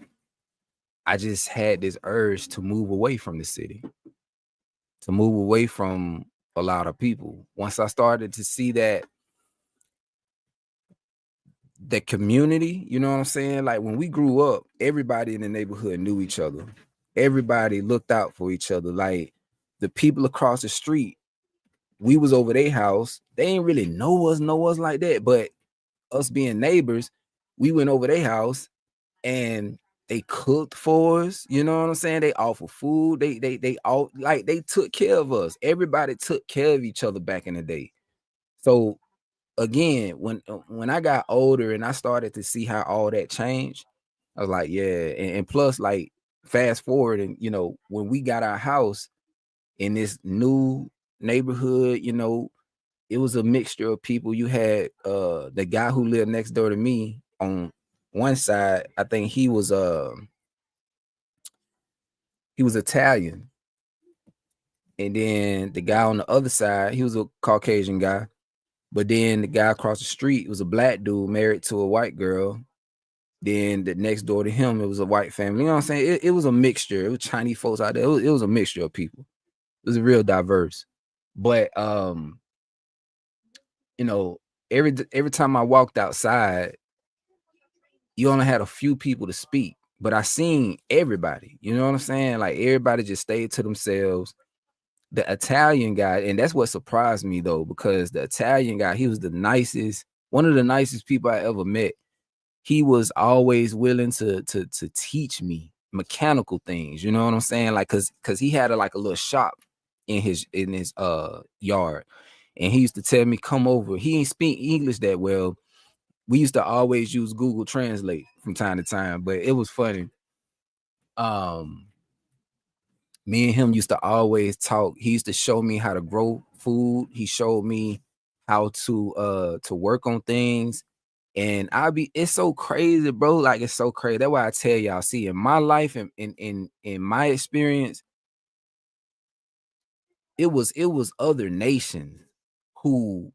I just had this urge to move away from the city, to move away from a lot of people. Once I started to see that the community, you know what I'm saying? Like when we grew up, everybody in the neighborhood knew each other. Everybody looked out for each other. Like the people across the street, we was over their house. They ain't really know us like that. But us being neighbors, we went over their house and they cooked for us. You know what I'm saying? They offered food. They all like they took care of us. Everybody took care of each other back in the day. So again, when I got older and I started to see how all that changed, I was like, yeah. And plus, like, fast forward, and when we got our house in this new neighborhood, it was a mixture of people. You had the guy who lived next door to me on one side. I think he was Italian. And then the guy on the other side, he was a Caucasian guy. But then the guy across the street was a black dude married to a white girl. Then the next door to him, it was a white family. You know what I'm saying? It was a mixture. It was Chinese folks out there. It was a mixture of people. It was real diverse. But every time I walked outside, you only had a few people to speak. But I seen everybody. You know what I'm saying? Like everybody just stayed to themselves. The Italian guy, and that's what surprised me though, because the Italian guy, he was one of the nicest people I ever met. He was always willing to teach me mechanical things, you know what I'm saying? Like cause he had a little shop in his yard. And he used to tell me, come over. He ain't speak English that well. We used to always use Google Translate from time to time, but it was funny. Me and him used to always talk. He used to show me how to grow food. He showed me how to work on things. And it's so crazy, bro. Like it's so crazy. That's why I tell y'all, see, in my life and in my experience, it was other nations who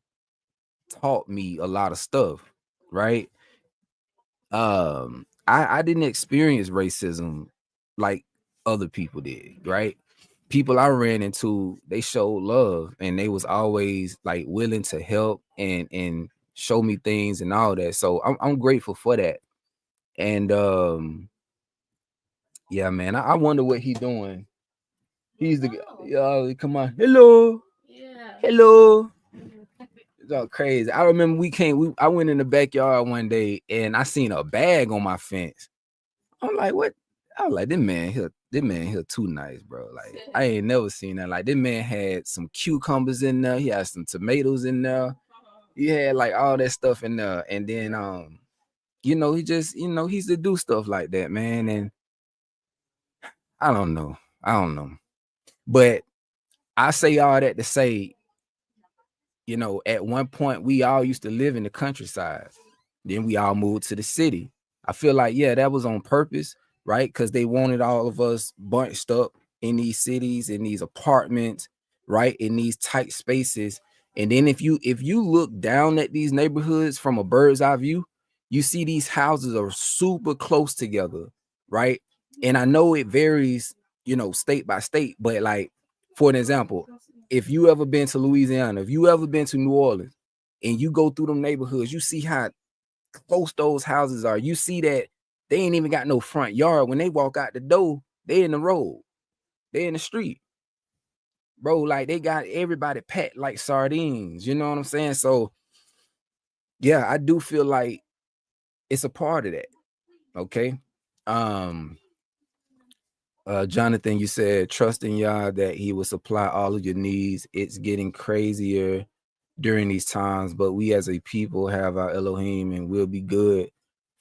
taught me a lot of stuff, right? I didn't experience racism like other people did, right? People I ran into, they showed love and they was always like willing to help and show me things and all that. So I'm grateful for that. And yeah, man, I wonder what he's doing. He's the come on, hello, hello. It's all crazy. I remember I went in the backyard one day and I seen a bag on my fence. I'm like, what? I was like, this man here too nice, bro. Like, I ain't never seen that. Like, this man had some cucumbers in there. He had some tomatoes in there. He had like all that stuff in there. And then he just, he's to do stuff like that, man. And I don't know. But I say all that to say, at one point we all used to live in the countryside. Then we all moved to the city. I feel like, yeah, that was on purpose, right? Because they wanted all of us bunched up in these cities, in these apartments, right, in these tight spaces. And then if you look down at these neighborhoods from a bird's eye view, you see these houses are super close together, right? And I know it varies, state by state, but like, for an example, if you ever been to Louisiana, if you ever been to New Orleans, and you go through them neighborhoods, you see how close those houses are. You see that they ain't even got no front yard. When they walk out the door, they in the road, they in the street, bro. Like, they got everybody packed like sardines. You know what I'm saying? So yeah, I do feel like it's a part of that. Okay. Jonathan, you said trust in Yah that he will supply all of your needs. It's getting crazier during these times, but we as a people have our Elohim and we'll be good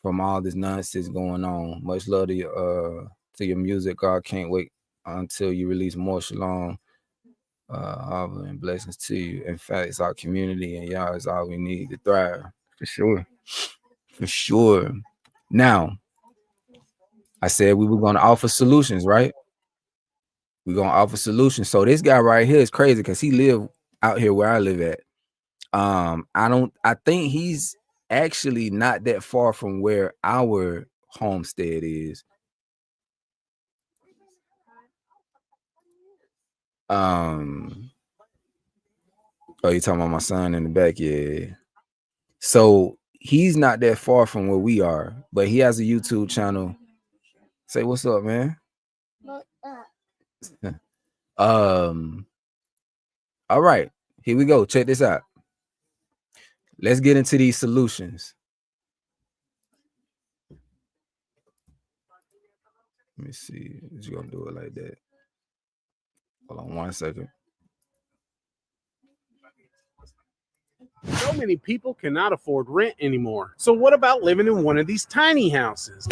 from all this nonsense going on. Much love to your music. God, can't wait until you release more. Shalom. And blessings to you. In fact, it's our community, and y'all is all we need to thrive. For sure. For sure. Now, I said we were going to offer solutions, right? We're going to offer solutions. So this guy right here is crazy because he live out here where I live at. I think he's actually not that far from where our homestead is. Oh, you talking about my son in the back? Yeah. So he's not that far from where we are, but he has a YouTube channel. Say what's up, man. All right, here we go. Check this out. Let's get into these solutions. Let me see. Is you gonna do it like that? Hold on 1 second. So many people cannot afford rent anymore. So what about living in one of these tiny houses?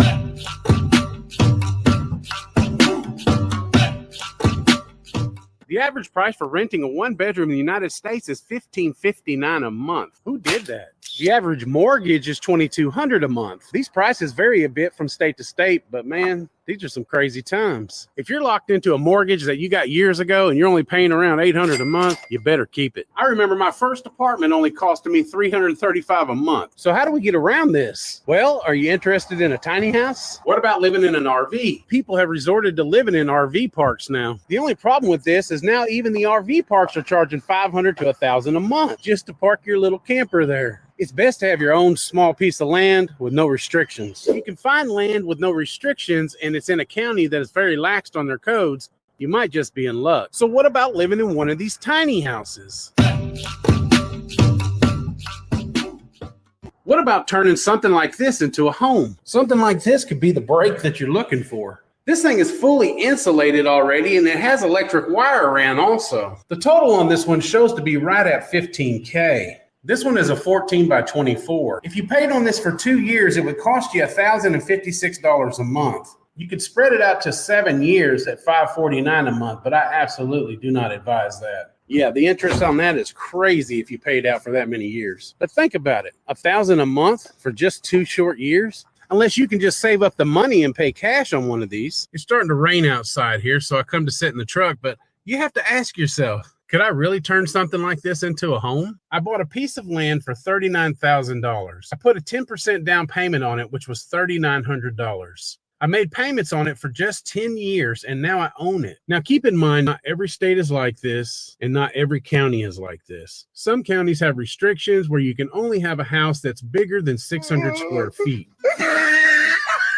The average price for renting a one-bedroom in the United States is $1,559 a month. Who did that? The average mortgage is $2,200 a month. These prices vary a bit from state to state, but man, these are some crazy times. If you're locked into a mortgage that you got years ago and you're only paying around $800 a month, you better keep it. I remember my first apartment only costed me $335 a month. So how do we get around this? Well, are you interested in a tiny house? What about living in an RV? People have resorted to living in RV parks now. The only problem with this is now even the RV parks are charging $500 to $1,000 a month just to park your little camper there. It's best to have your own small piece of land with no restrictions. If you can find land with no restrictions and it's in a county that is very laxed on their codes, you might just be in luck. So what about living in one of these tiny houses? What about turning something like this into a home? Something like this could be the break that you're looking for. This thing is fully insulated already, and it has electric wire around also. The total on this one shows to be right at $15K. This one is a 14 by 24. If you paid on this for 2 years, it would cost you $1,056 a month. You could spread it out to 7 years at $549 a month, but I absolutely do not advise that. Yeah, the interest on that is crazy if you paid out for that many years. But think about it, $1,000 a month for just 2 short years? Unless you can just save up the money and pay cash on one of these. It's starting to rain outside here, so I come to sit in the truck, but you have to ask yourself, could I really turn something like this into a home? I bought a piece of land for $39,000. I put a 10% down payment on it, which was $3,900. I made payments on it for just 10 years, and now I own it. Now, keep in mind, not every state is like this, and not every county is like this. Some counties have restrictions where you can only have a house that's bigger than 600 square feet.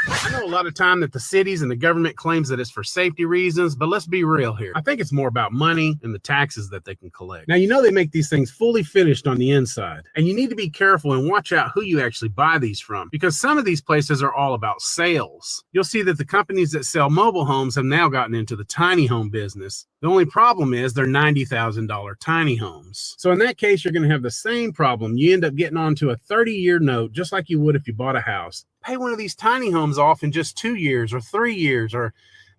I know a lot of time that the cities and the government claims that it's for safety reasons, but let's be real here. I think it's more about money and the taxes that they can collect. Now, you know they make these things fully finished on the inside, and you need to be careful and watch out who you actually buy these from, because some of these places are all about sales. You'll see that the companies that sell mobile homes have now gotten into the tiny home business. The only problem is they're $90,000 tiny homes. So in that case, you're going to have the same problem. You end up getting onto a 30-year note, just like you would if you bought a house. Pay one of these tiny homes off in just 2 years or 3 years, or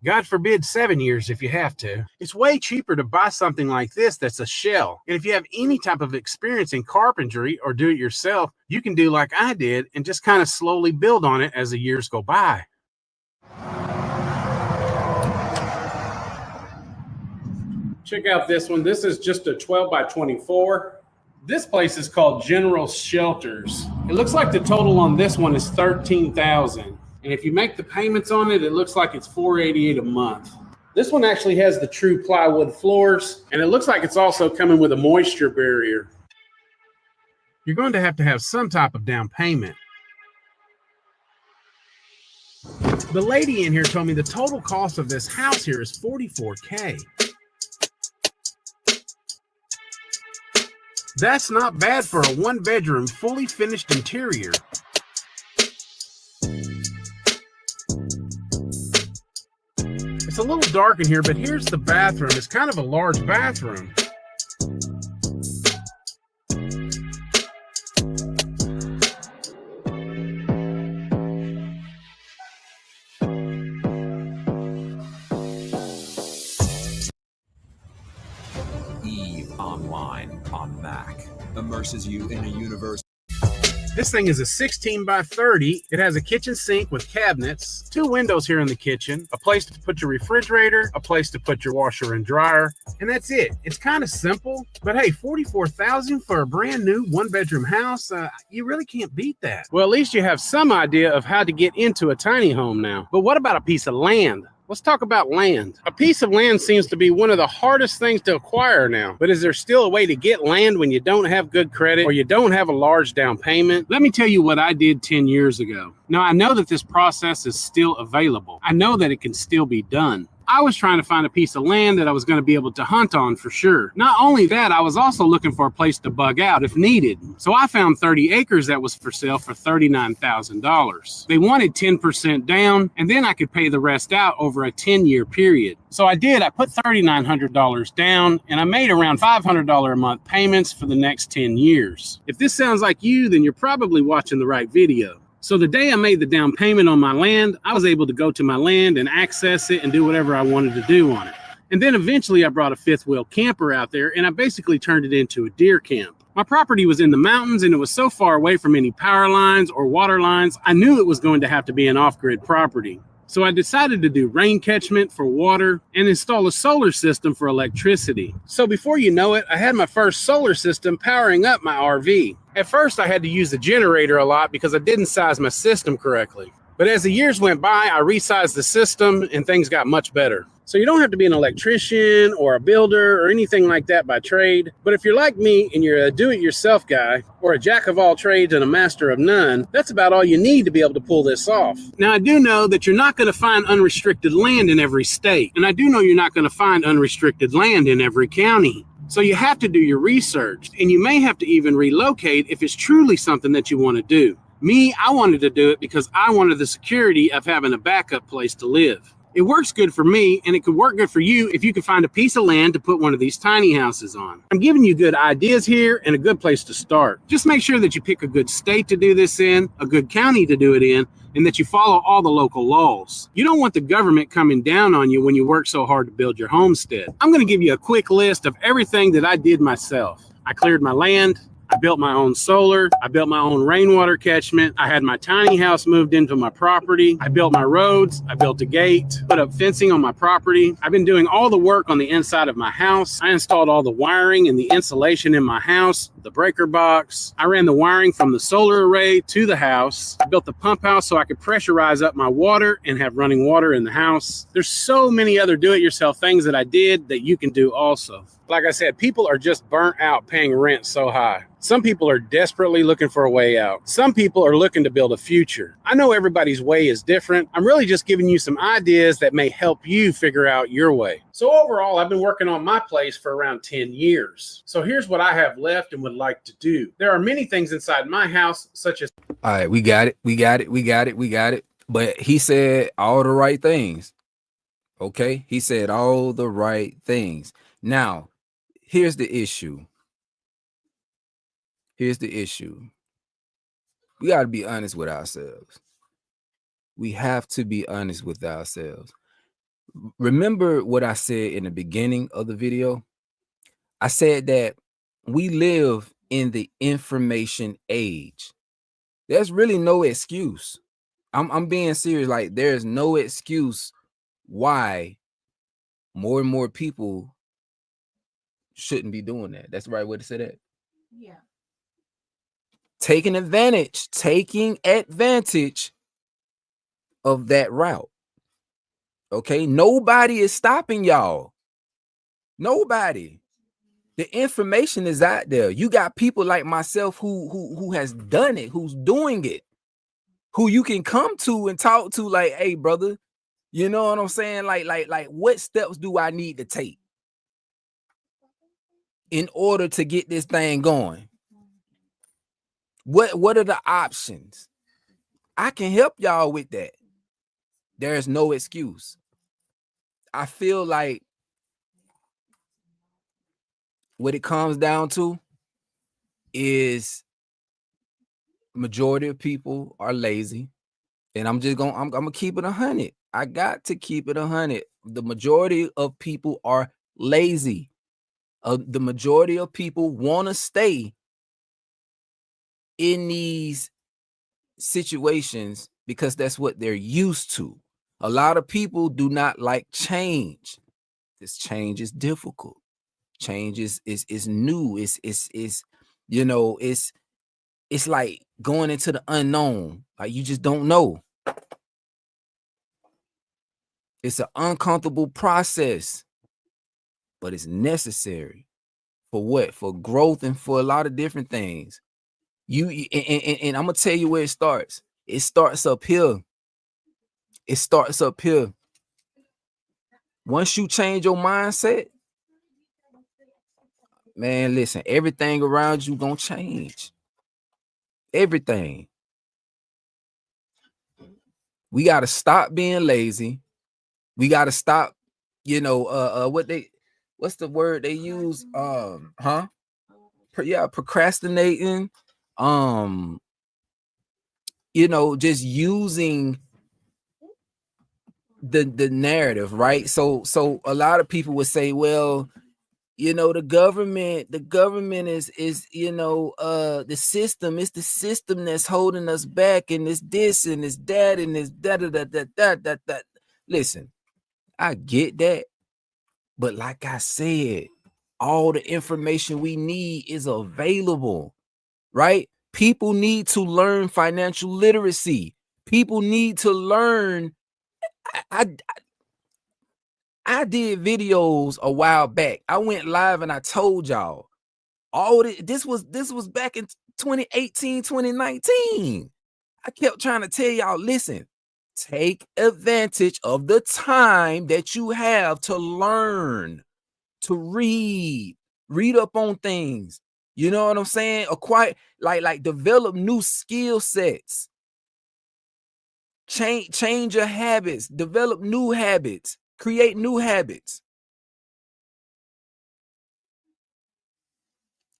God forbid 7 years if you have to. It's way cheaper to buy something like this that's a shell. And if you have any type of experience in carpentry or do it yourself, you can do like I did and just kind of slowly build on it as the years go by. Check out this one. This is just a 12 by 24. This place is called General Shelters. It looks like the total on this one is $13,000. And if you make the payments on it, it looks like it's $488 a month. This one actually has the true plywood floors, and it looks like it's also coming with a moisture barrier. You're going to have some type of down payment. The lady in here told me the total cost of this house here is $44K. That's not bad for a one-bedroom, fully finished interior. It's a little dark in here, but here's the bathroom. It's kind of a large bathroom. EVE Online on Mac immerses you in a universe. This thing is a 16 by 30. It has a kitchen sink with cabinets, 2 windows here in the kitchen, a place to put your refrigerator, a place to put your washer and dryer, and that's it. It's kind of simple, but hey, $44,000 for a brand new one-bedroom house, you really can't beat that. Well, at least you have some idea of how to get into a tiny home now. But what about a piece of land? Let's talk about land. A piece of land seems to be one of the hardest things to acquire now. But is there still a way to get land when you don't have good credit or you don't have a large down payment? Let me tell you what I did 10 years ago. Now, I know that this process is still available. I know that it can still be done. I was trying to find a piece of land that I was going to be able to hunt on for sure. Not only that, I was also looking for a place to bug out if needed. So I found 30 acres that was for sale for $39,000. They wanted 10% down, and then I could pay the rest out over a 10-year period. So I did. I put $3,900 down, and I made around $500 a month payments for the next 10 years. If this sounds like you, then you're probably watching the right video. So the day I made the down payment on my land, I was able to go to my land and access it and do whatever I wanted to do on it. And then eventually I brought a fifth wheel camper out there and I basically turned it into a deer camp. My property was in the mountains and it was so far away from any power lines or water lines, I knew it was going to have to be an off-grid property. So I decided to do rain catchment for water and install a solar system for electricity. So before you know it, I had my first solar system powering up my RV. At first, I had to use the generator a lot because I didn't size my system correctly. But as the years went by, I resized the system and things got much better. So you don't have to be an electrician or a builder or anything like that by trade. But if you're like me and you're a do-it-yourself guy or a jack of all trades and a master of none, that's about all you need to be able to pull this off. Now, I do know that you're not going to find unrestricted land in every state. And I do know you're not going to find unrestricted land in every county. So you have to do your research, and you may have to even relocate if it's truly something that you want to do. Me, I wanted to do it because I wanted the security of having a backup place to live. It works good for me, and it could work good for you if you can find a piece of land to put one of these tiny houses on. I'm giving you good ideas here and a good place to start. Just make sure that you pick a good state to do this in, a good county to do it in, and that you follow all the local laws. You don't want the government coming down on you when you work so hard to build your homestead. I'm going to give you a quick list of everything that I did myself. I cleared my land. I built my own solar. I built my own rainwater catchment. I had my tiny house moved into my property. I built my roads. I built a gate, put up fencing on my property. I've been doing all the work on the inside of my house. I installed all the wiring and the insulation in my house, the breaker box. I ran the wiring from the solar array to the house. I built the pump house so I could pressurize up my water and have running water in the house. There's so many other do-it-yourself things that I did that you can do also. Like I said, people are just burnt out paying rent so high. Some people are desperately looking for a way out. Some people are looking to build a future. I know everybody's way is different. I'm really just giving you some ideas that may help you figure out your way. So overall, I've been working on my place for around 10 years. So here's what I have left and would like to do. There are many things inside my house, such as... All right, we got it. But he said all the right things. Okay? He said all the right things. Now, here's the issue. We got to be honest with ourselves. We have to be honest with ourselves. Remember what I said in the beginning of the video? I said that we live in the information age. There's really no excuse. I'm being serious. Like, there's no excuse why more and more people shouldn't be doing that. That's the right way to say that. Yeah. Taking advantage of that route. Okay, nobody is stopping y'all. Nobody. The information is out there. You got people like myself who has done it, who's doing it, who you can come to and talk to, like, hey, brother, you know what I'm saying? Like, what steps do I need to take in order to get this thing going? What are the options? I can help y'all with that. There's no excuse. I feel like what it comes down to is majority of people are lazy. And I'm gonna keep it 100. I got to keep it 100. The majority of people are lazy. The majority of people want to stay in these situations because that's what they're used to. A lot of people do not like change. This change is difficult. Change is new. It's you know, it's like going into the unknown. Like, you just don't know. It's an uncomfortable process, but it's necessary. For what? For growth and for a lot of different things. And I'm gonna tell you where it starts. It starts up here. It starts up here. Once you change your mindset, man, listen, everything around you gonna change. Everything. We gotta stop being lazy. We gotta stop, what's the word they use? Procrastinating. Just using the narrative, right? So a lot of people would say, well, the government is the system. It's the system that's holding us back, and it's this and it's that and it's that. Listen, I get that, but like I said, all the information we need is available, right? People need to learn financial literacy. People need to learn. I did videos a while back. I went live and I told y'all all this was back in 2018, 2019. I kept trying to tell y'all, listen, take advantage of the time that you have to learn, to read up on things. You know what I'm saying? Acquire, like develop new skill sets. Change your habits, develop new habits, create new habits.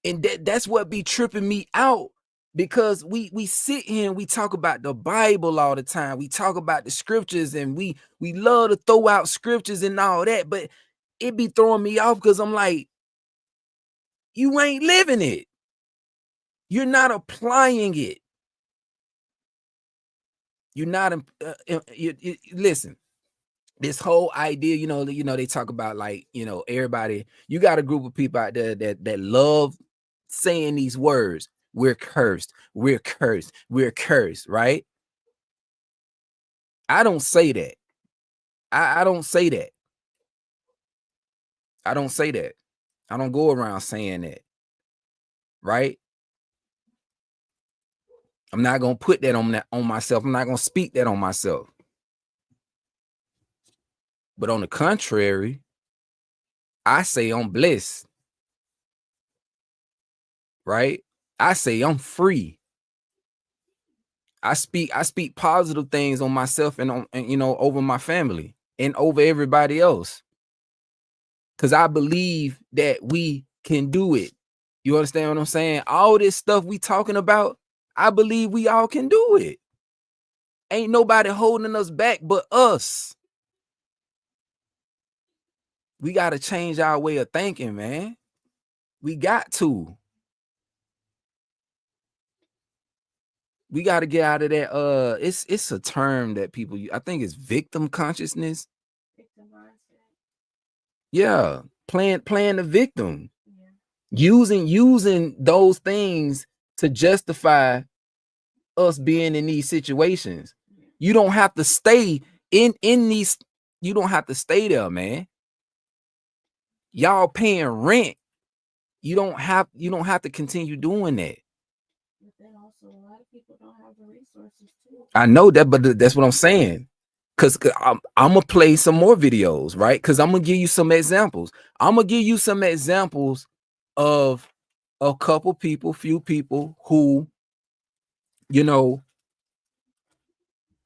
And that's what be tripping me out, because we sit here and we talk about the Bible all the time. We talk about the scriptures, and we love to throw out scriptures and all that, but it be throwing me off because I'm like, you ain't living it. You're not applying it. You're not. Listen. This whole idea, they talk about, like, everybody. You got a group of people out there that love saying these words. We're cursed. We're cursed. We're cursed. Right? I don't say that. I don't say that. I don't say that. I don't go around saying that. Right? I'm not gonna put that on myself. I'm not gonna speak that on myself. But on the contrary, I say I'm blessed. Right? I say I'm free. I speak positive things on myself and over my family and over everybody else. Cause I believe that we can do it. You understand what I'm saying? All this stuff we talking about, I believe we all can do it. Ain't nobody holding us back but us. We got to change our way of thinking, man. We got to. We got to get out of that. It's a term that people use. I think it's victim consciousness. Yeah, playing the victim. using those things to justify us being in these situations. You don't have to stay in these, you don't have to stay there, man. Y'all paying rent. You don't have to continue doing that. But then also a lot of people don't have the resources too. I know that, but that's what I'm saying. Cause I'm gonna play some more videos, right? Cause I'm gonna give you some examples. I'm gonna give you some examples of a couple people, few people who, you know,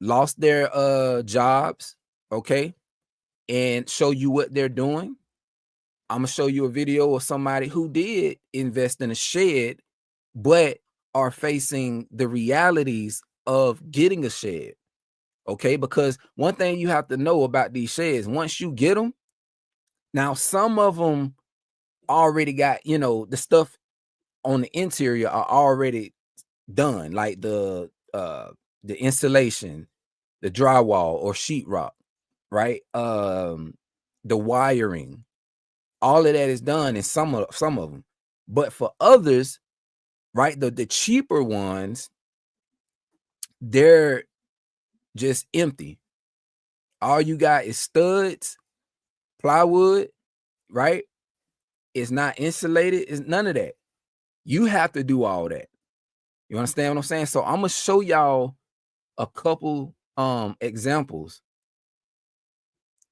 lost their jobs, okay, and show you what they're doing. I'm gonna show you a video of somebody who did invest in a shed, but are facing the realities of getting a shed. Okay, because one thing you have to know about these sheds, once you get them, now some of them already got, you know, the stuff on the interior are already done, like the insulation, the drywall or sheetrock, right? The wiring, all of that is done in some of them. But for others, right, the cheaper ones, they're just empty. All you got is studs, plywood, right? It's not insulated. It's none of that. You have to do all that. You understand what I'm saying? So I'm gonna show y'all a couple examples.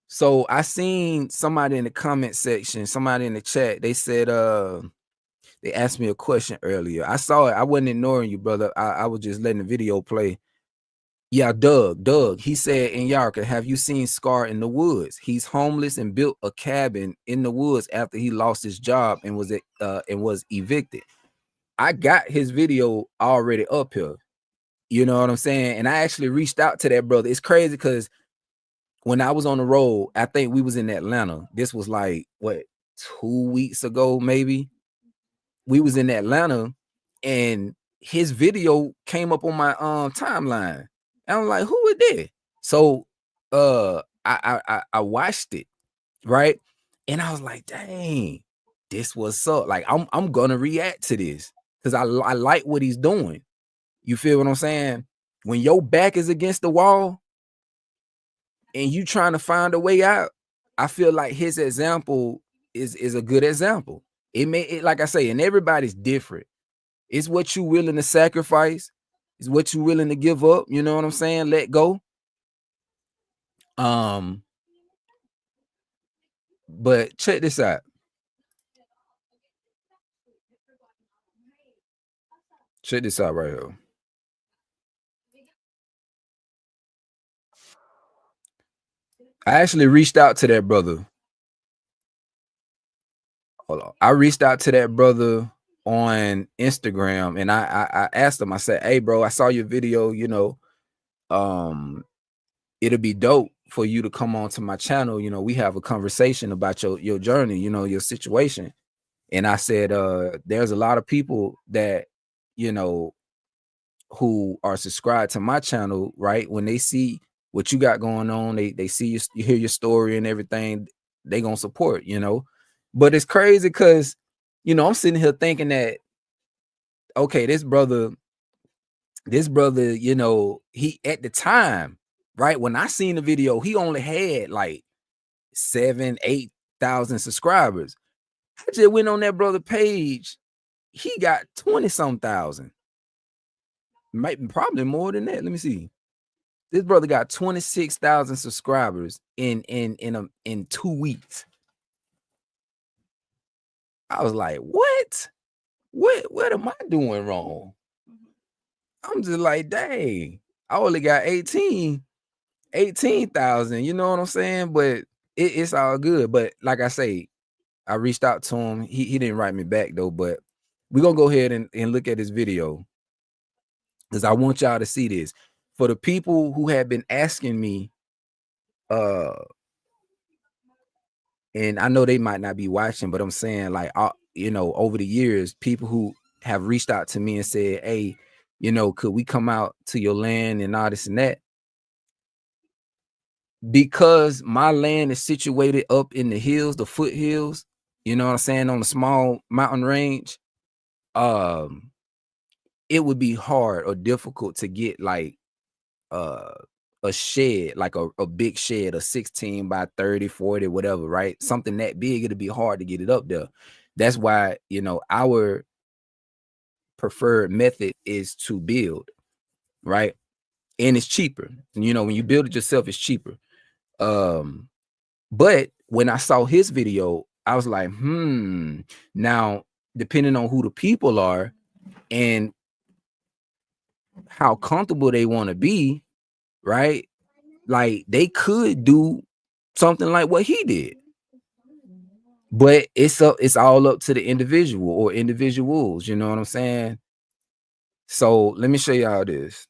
So I seen somebody in the comment section, somebody in the chat, they said they asked me a question earlier. I saw it. I wasn't ignoring you, brother. I was just letting the video play. Yeah, Doug, he said, in Yarka, have you seen Scar in the woods? He's homeless and built a cabin in the woods after he lost his job and was evicted. I got his video already up here. You know what I'm saying? And I actually reached out to that brother. It's crazy because when I was on the road, I think we was in Atlanta. This was like, what, 2 weeks ago, maybe? We was in Atlanta and his video came up on my timeline. And I'm like, who is that? So I watched it, right? And I was like, dang, this what's up. Like, I'm gonna react to this because I like what he's doing. You feel what I'm saying? When your back is against the wall and you trying to find a way out, I feel like his example is a good example. It like I say, and everybody's different. It's what you willing to sacrifice. It's what you willing to give up. You know what I'm saying? Let go. But check this out. Check this out right here. I actually reached out to that brother. Hold on. I reached out to that brother on Instagram and I asked him, I said, hey bro, I saw your video, you know, it'll be dope for you to come on to my channel. You know, we have a conversation about your journey, you know, your situation. And I said, there's a lot of people that, you know, who are subscribed to my channel, right? When they see what you got going on, they see you hear your story and everything, they gonna support, you know. But it's crazy because, you know, I'm sitting here thinking that, okay, this brother, you know, he at the time, right? When I seen the video, he only had like 7,000-8,000 subscribers. I just went on that brother page. He got 20-some thousand. Might probably more than that. Let me see. This brother got 26,000 subscribers in 2 weeks. I was like, what? What am I doing wrong? I'm just like, dang, I only got 18,000. You know what I'm saying? But it's all good. But like I say, I reached out to him. He didn't write me back though. But we're gonna go ahead and look at this video because I want y'all to see this. For the people who have been asking me, and I know they might not be watching, but I'm saying, like, you know, over the years, people who have reached out to me and said, hey, you know, could we come out to your land and all this and that? Because my land is situated up in the hills, the foothills, you know what I'm saying, on a small mountain range, it would be hard or difficult to get like a shed, like a big shed, a 16 by 30, 40, whatever, right? Something that big, it'd be hard to get it up there. That's why, our preferred method is to build, right? And it's cheaper. When you build it yourself, it's cheaper. But when I saw his video, I was like, now depending on who the people are and how comfortable they want to be, right? Like they could do something like what he did. But it's all up to the individual or individuals, you know what I'm saying? So let me show y'all this.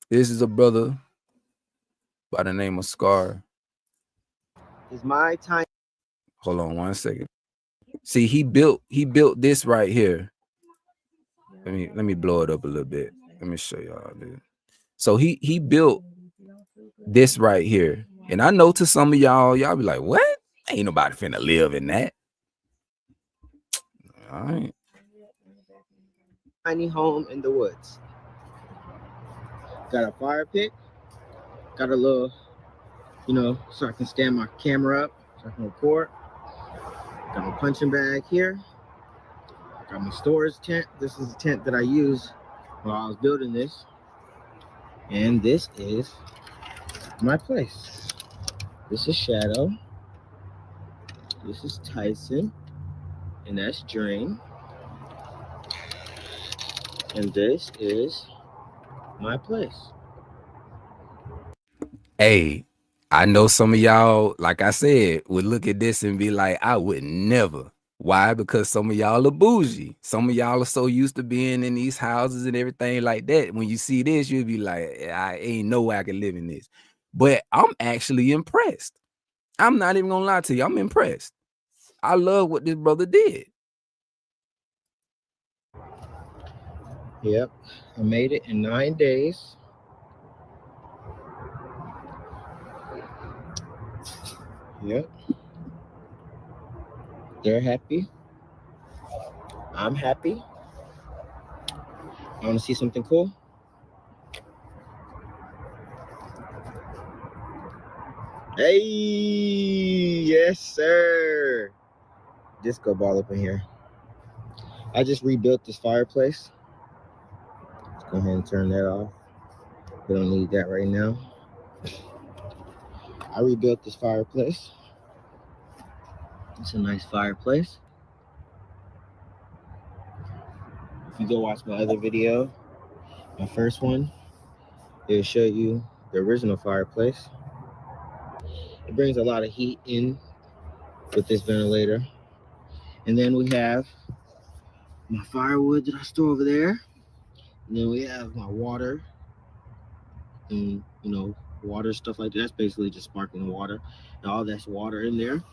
This is a brother by the name of Scar. Is my time. Hold on 1 second. See, he built this right here. Let me blow it up a little bit. Let me show y'all this. So he built this right here. And I know to some of y'all be like, what? Ain't nobody finna live in that. All right. Tiny home in the woods. Got a fire pit. Got a little, so I can stand my camera up, so I can record. Got my punching bag here. Got my storage tent. This is the tent that I used while I was building this. And this is my place. This is Shadow. This is Tyson. And that's Drain. And this is my place. Hey, I know some of y'all, like I said, would look at this and be like, I would never. Why? Because some of y'all are bougie. Some of y'all are so used to being in these houses and everything like that. When you see this, you'll be like, I ain't no way I can live in this. But I'm actually impressed. I'm not even gonna lie to you. I'm impressed. I love what this brother did. Yep, I made it in 9 days. Yep. They're happy. I'm happy. I want to see something cool. Hey, yes, sir. Disco ball up in here. I just rebuilt this fireplace. Let's go ahead and turn that off. We don't need that right now. I rebuilt this fireplace. It's a nice fireplace. If you go watch my other video, my first one, it'll show you the original fireplace. It brings a lot of heat in with this ventilator. And then we have my firewood that I store over there. And then we have my water and, water, stuff like that. That's basically just sparkling water. And all that's water in there.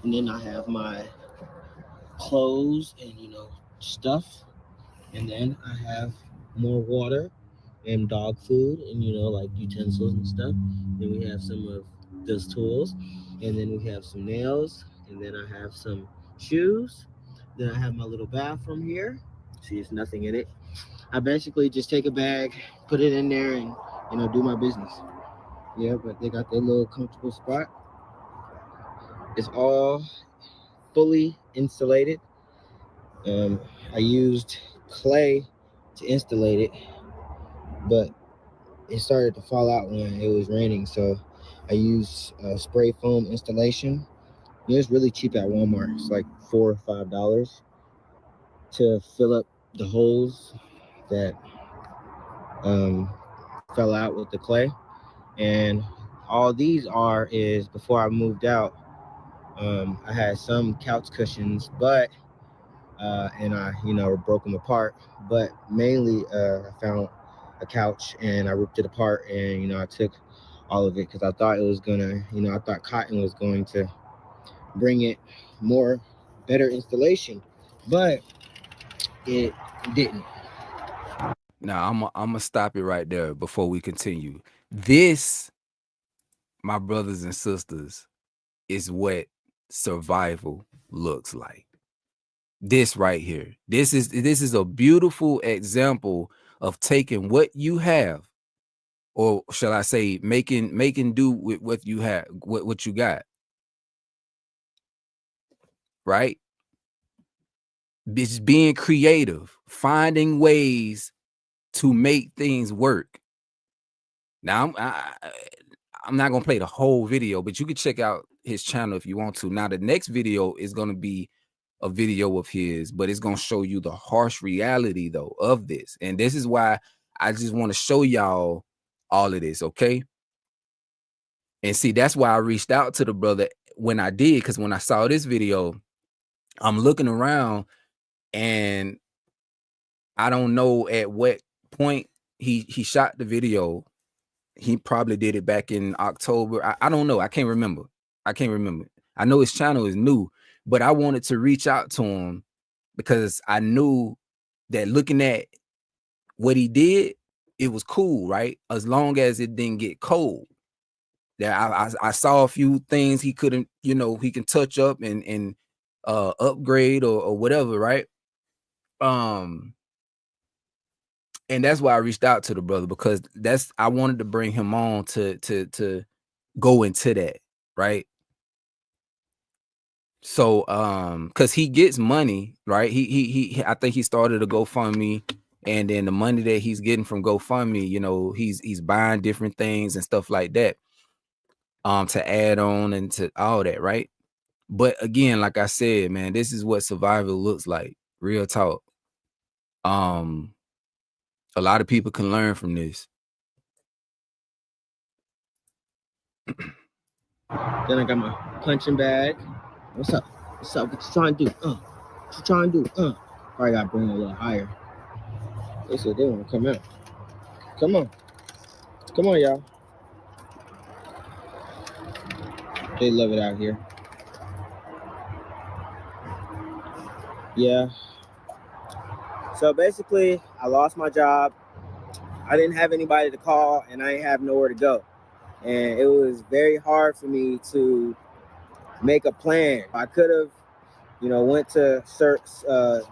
And then I have my clothes and, stuff. And then I have more water and dog food and, like utensils and stuff. Then we have some of those tools. And then we have some nails. And then I have some shoes. Then I have my little bathroom here. See, there's nothing in it. I basically just take a bag, put it in there, and do my business. Yeah, but they got their little comfortable spot. It's all fully insulated. I used clay to insulate it, but it started to fall out when it was raining, so I used spray foam installation. It's really cheap at Walmart. It's like $4 or $5 to fill up the holes that fell out with the clay. And all these is before I moved out, I had some couch cushions, but and I broke them apart, but mainly I found a couch and I ripped it apart, and I took all of it because I thought it was gonna, I thought cotton was going to bring it better installation, but it didn't. Now I'm gonna stop it right there before we continue. This, my brothers and sisters, is what survival looks like. This right here. This is a beautiful example of taking what you have, or shall I say making do with what you have, what you got. Right? It's being creative, finding ways to make things work. Now, I'm not gonna play the whole video, but you can check out his channel if you want to. Now, the next video is gonna be a video of his, but it's gonna show you the harsh reality though of this. And this is why I just want to show y'all all of this, okay? And see, that's why I reached out to the brother when I did, because when I saw this video, I'm looking around and I don't know at what point he shot the video. He probably did it back in October. I don't know. I can't remember. I know his channel is new, but I wanted to reach out to him because I knew that looking at what he did, it was cool, right? As long as it didn't get cold. That I saw a few things he couldn't, he can touch up and upgrade or whatever, right? And that's why I reached out to the brother, because I wanted to bring him on to go into that, right? So because he gets money, right? He I think he started a GoFundMe, and then the money that he's getting from GoFundMe, he's buying different things and stuff like that, to add on and to all that, right? But again, like I said, man, this is what survival looks like. Real talk. A lot of people can learn from this. Then I got my punching bag. What's up? What's up? What you trying to do? What you trying to do? Probably got to bring it a little higher. They said they want to come out. Come on. Come on, y'all. They love it out here. Yeah. So basically, I lost my job. I didn't have anybody to call, and I didn't have nowhere to go. And it was very hard for me to make a plan. I could have, went to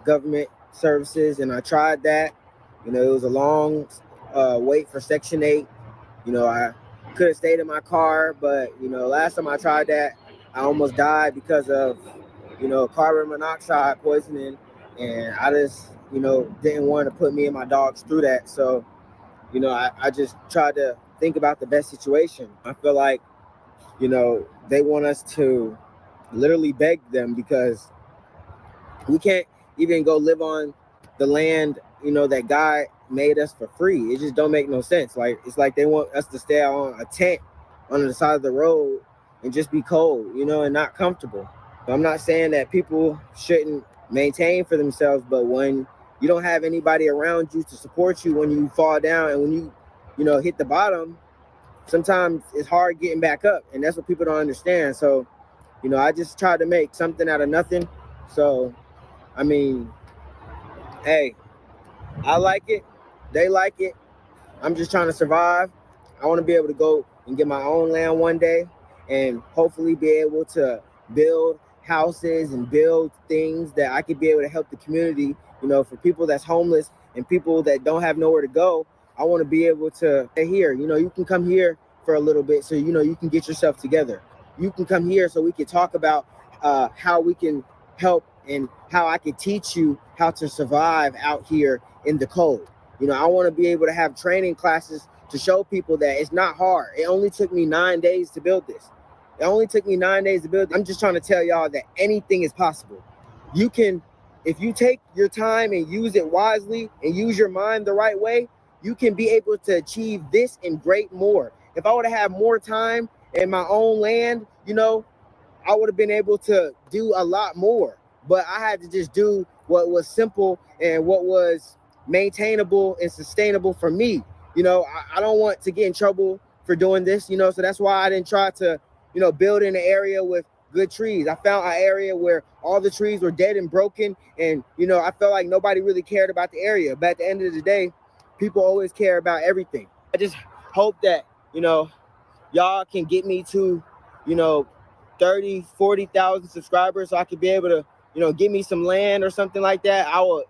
government services, and I tried that. It was a long wait for Section 8. I could have stayed in my car, but, last time I tried that, I almost died because of, carbon monoxide poisoning. And I just, didn't want to put me and my dogs through that. So, I just tried to think about the best situation. I feel like, they want us to literally beg them, because we can't even go live on the land, that God made us for free. It just don't make no sense. Like, it's like they want us to stay on a tent on the side of the road and just be cold, and not comfortable. I'm not saying that people shouldn't maintain for themselves, but when you don't have anybody around you to support you when you fall down and when you hit the bottom, sometimes it's hard getting back up, and that's what people don't understand. So, I just tried to make something out of nothing. So, I mean, hey, I like it. They like it. I'm just trying to survive. I want to be able to go and get my own land one day and hopefully be able to build houses and build things that I could be able to help the community, for people that's homeless and people that don't have nowhere to go. I want to be able to stay here. You can come here for a little bit so, you can get yourself together. You can come here so we can talk about how we can help and how I can teach you how to survive out here in the cold. I want to be able to have training classes to show people that it's not hard. It only took me 9 days to build this. I'm just trying to tell y'all that anything is possible. You can, if you take your time and use it wisely and use your mind the right way, you can be able to achieve this and great more. If I would have had more time in my own land, I would have been able to do a lot more. But I had to just do what was simple and what was maintainable and sustainable for me. I don't want to get in trouble for doing this, so that's why I didn't try to, build in an area with good trees. I found an area where all the trees were dead and broken, and, I felt like nobody really cared about the area. But at the end of the day, people always care about everything. I just hope that, y'all can get me to, 30, 40,000 subscribers so I could be able to, give me some land or something like that, I would,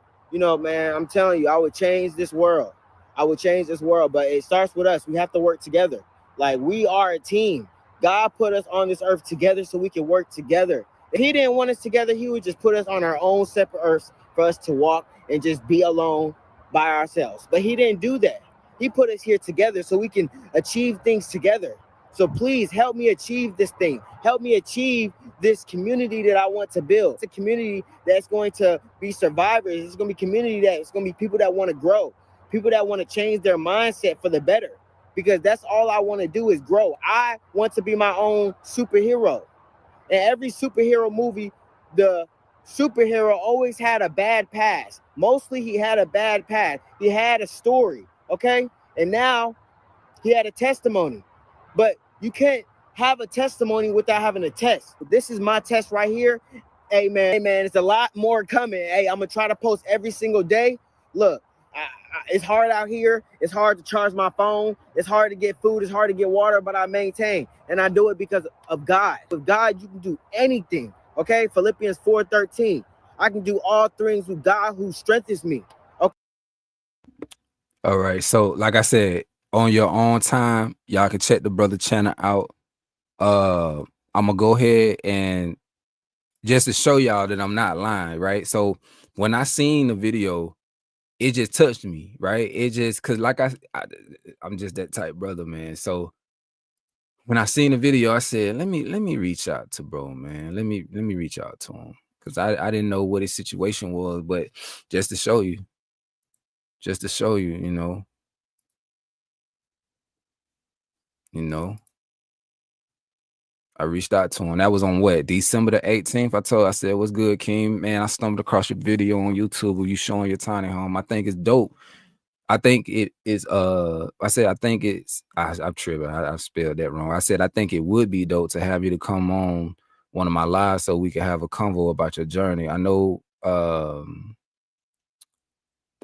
man, I'm telling you, I would change this world. I would change this world, but it starts with us. We have to work together. Like, we are a team. God put us on this earth together so we can work together. If he didn't want us together, he would just put us on our own separate earths for us to walk and just be alone by ourselves. But he didn't do that. He put us here together so we can achieve things together. So please help me achieve this thing. Help me achieve this community that I want to build. It's a community that's going to be survivors. It's going to be a community that's going to be people that want to grow, people that want to change their mindset for the better, because that's all I want to do is grow. I want to be my own superhero. In every superhero movie, the superhero always had a bad past. Mostly he had a bad past. He had a story, okay? And now he had a testimony. But you can't have a testimony without having a test. This is my test right here. Hey man, it's a lot more coming. Hey, I'm gonna try to post every single day. Look, it's hard out here. It's hard to charge my phone. It's hard to get food. It's hard to get water, but I maintain. And I do it because of God. With God, you can do anything. Okay? Philippians 4:13. I can do all things with God who strengthens me. Okay. All right. So, like I said, on your own time, y'all can check the brother channel out. I'm gonna go ahead and just to show y'all that I'm not lying, right? So when I seen the video, it just touched me, right? It just cause like I'm just that type brother, man. So when I seen the video, I said, let me reach out to bro, man. Let me reach out to him. Cause I didn't know what his situation was, but just to show you, you know, I reached out to him. That was on what? December the 18th. I said, what's good, King? Man, I stumbled across your video on YouTube where you showing your tiny home. I think it's dope. I think it is, I'm tripping. I spelled that wrong. I said, I think it would be dope to have you to come on one of my lives so we can have a convo about your journey. I know,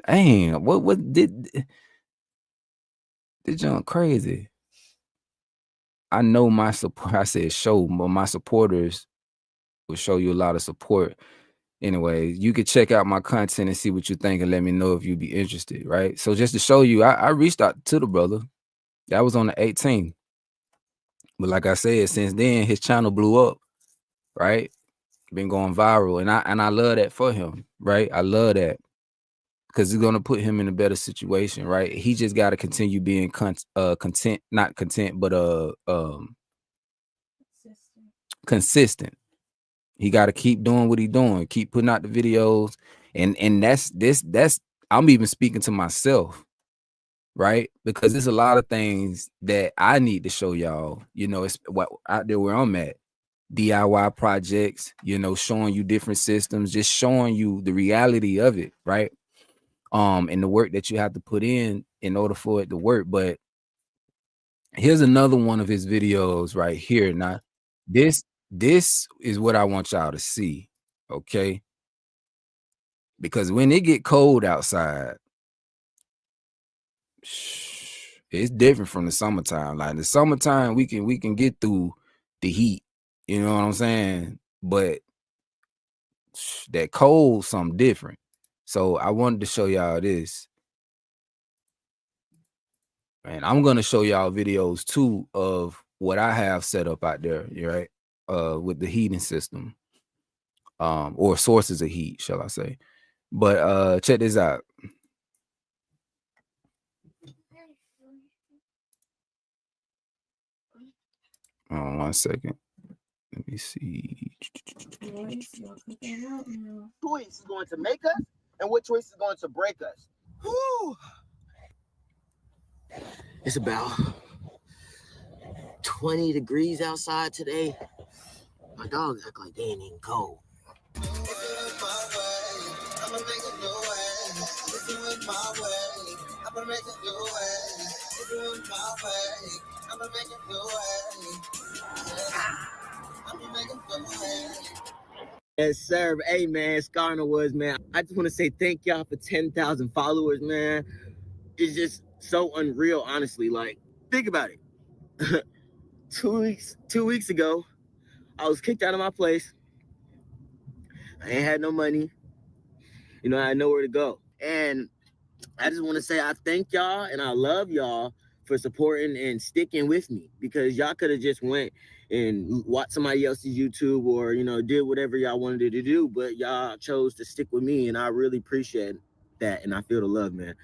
dang, what did jump crazy? I know my support. I said show, but my supporters will show you a lot of support. Anyway, you could check out my content and see what you think and let me know if you'd be interested, right? So just to show you, I reached out to the brother. That was on the 18th. But like I said, since then, his channel blew up, right? Been going viral. And I love that for him, right? I love that. Because it's gonna put him in a better situation, right? He just gotta continue being consistent. He gotta keep doing what he's doing, keep putting out the videos. And that's I'm even speaking to myself, right? Because there's a lot of things that I need to show y'all, it's what out there where I'm at. DIY projects, showing you different systems, just showing you the reality of it, right? And the work that you have to put in order for it to work. But here's another one of his videos right here. Now, this is what I want y'all to see, okay? Because when it get cold outside, it's different from the summertime. Like in the summertime, we can get through the heat, you know what I'm saying? But that cold, something different. So I wanted to show y'all this. And I'm gonna show y'all videos too of what I have set up out there, right? With the heating system. Or sources of heat, shall I say. But check this out. One second. Let me see. Choice is going to make us and what choice is going to break us. Whew. It's about 20 degrees outside today. My dogs act like they ain't even cold. Yes, sir. Hey, man, Scarno Woods, man. I just want to say thank y'all for 10,000 followers, man. It's just so unreal, honestly. Like, think about it. 2 weeks ago, I was kicked out of my place. I ain't had no money. You know, I had nowhere to go. And I just want to say I thank y'all and I love y'all for supporting and sticking with me, because y'all could have just went and watched somebody else's YouTube or, you know, did whatever y'all wanted to do, but y'all chose to stick with me, and I really appreciate that, and I feel the love, man.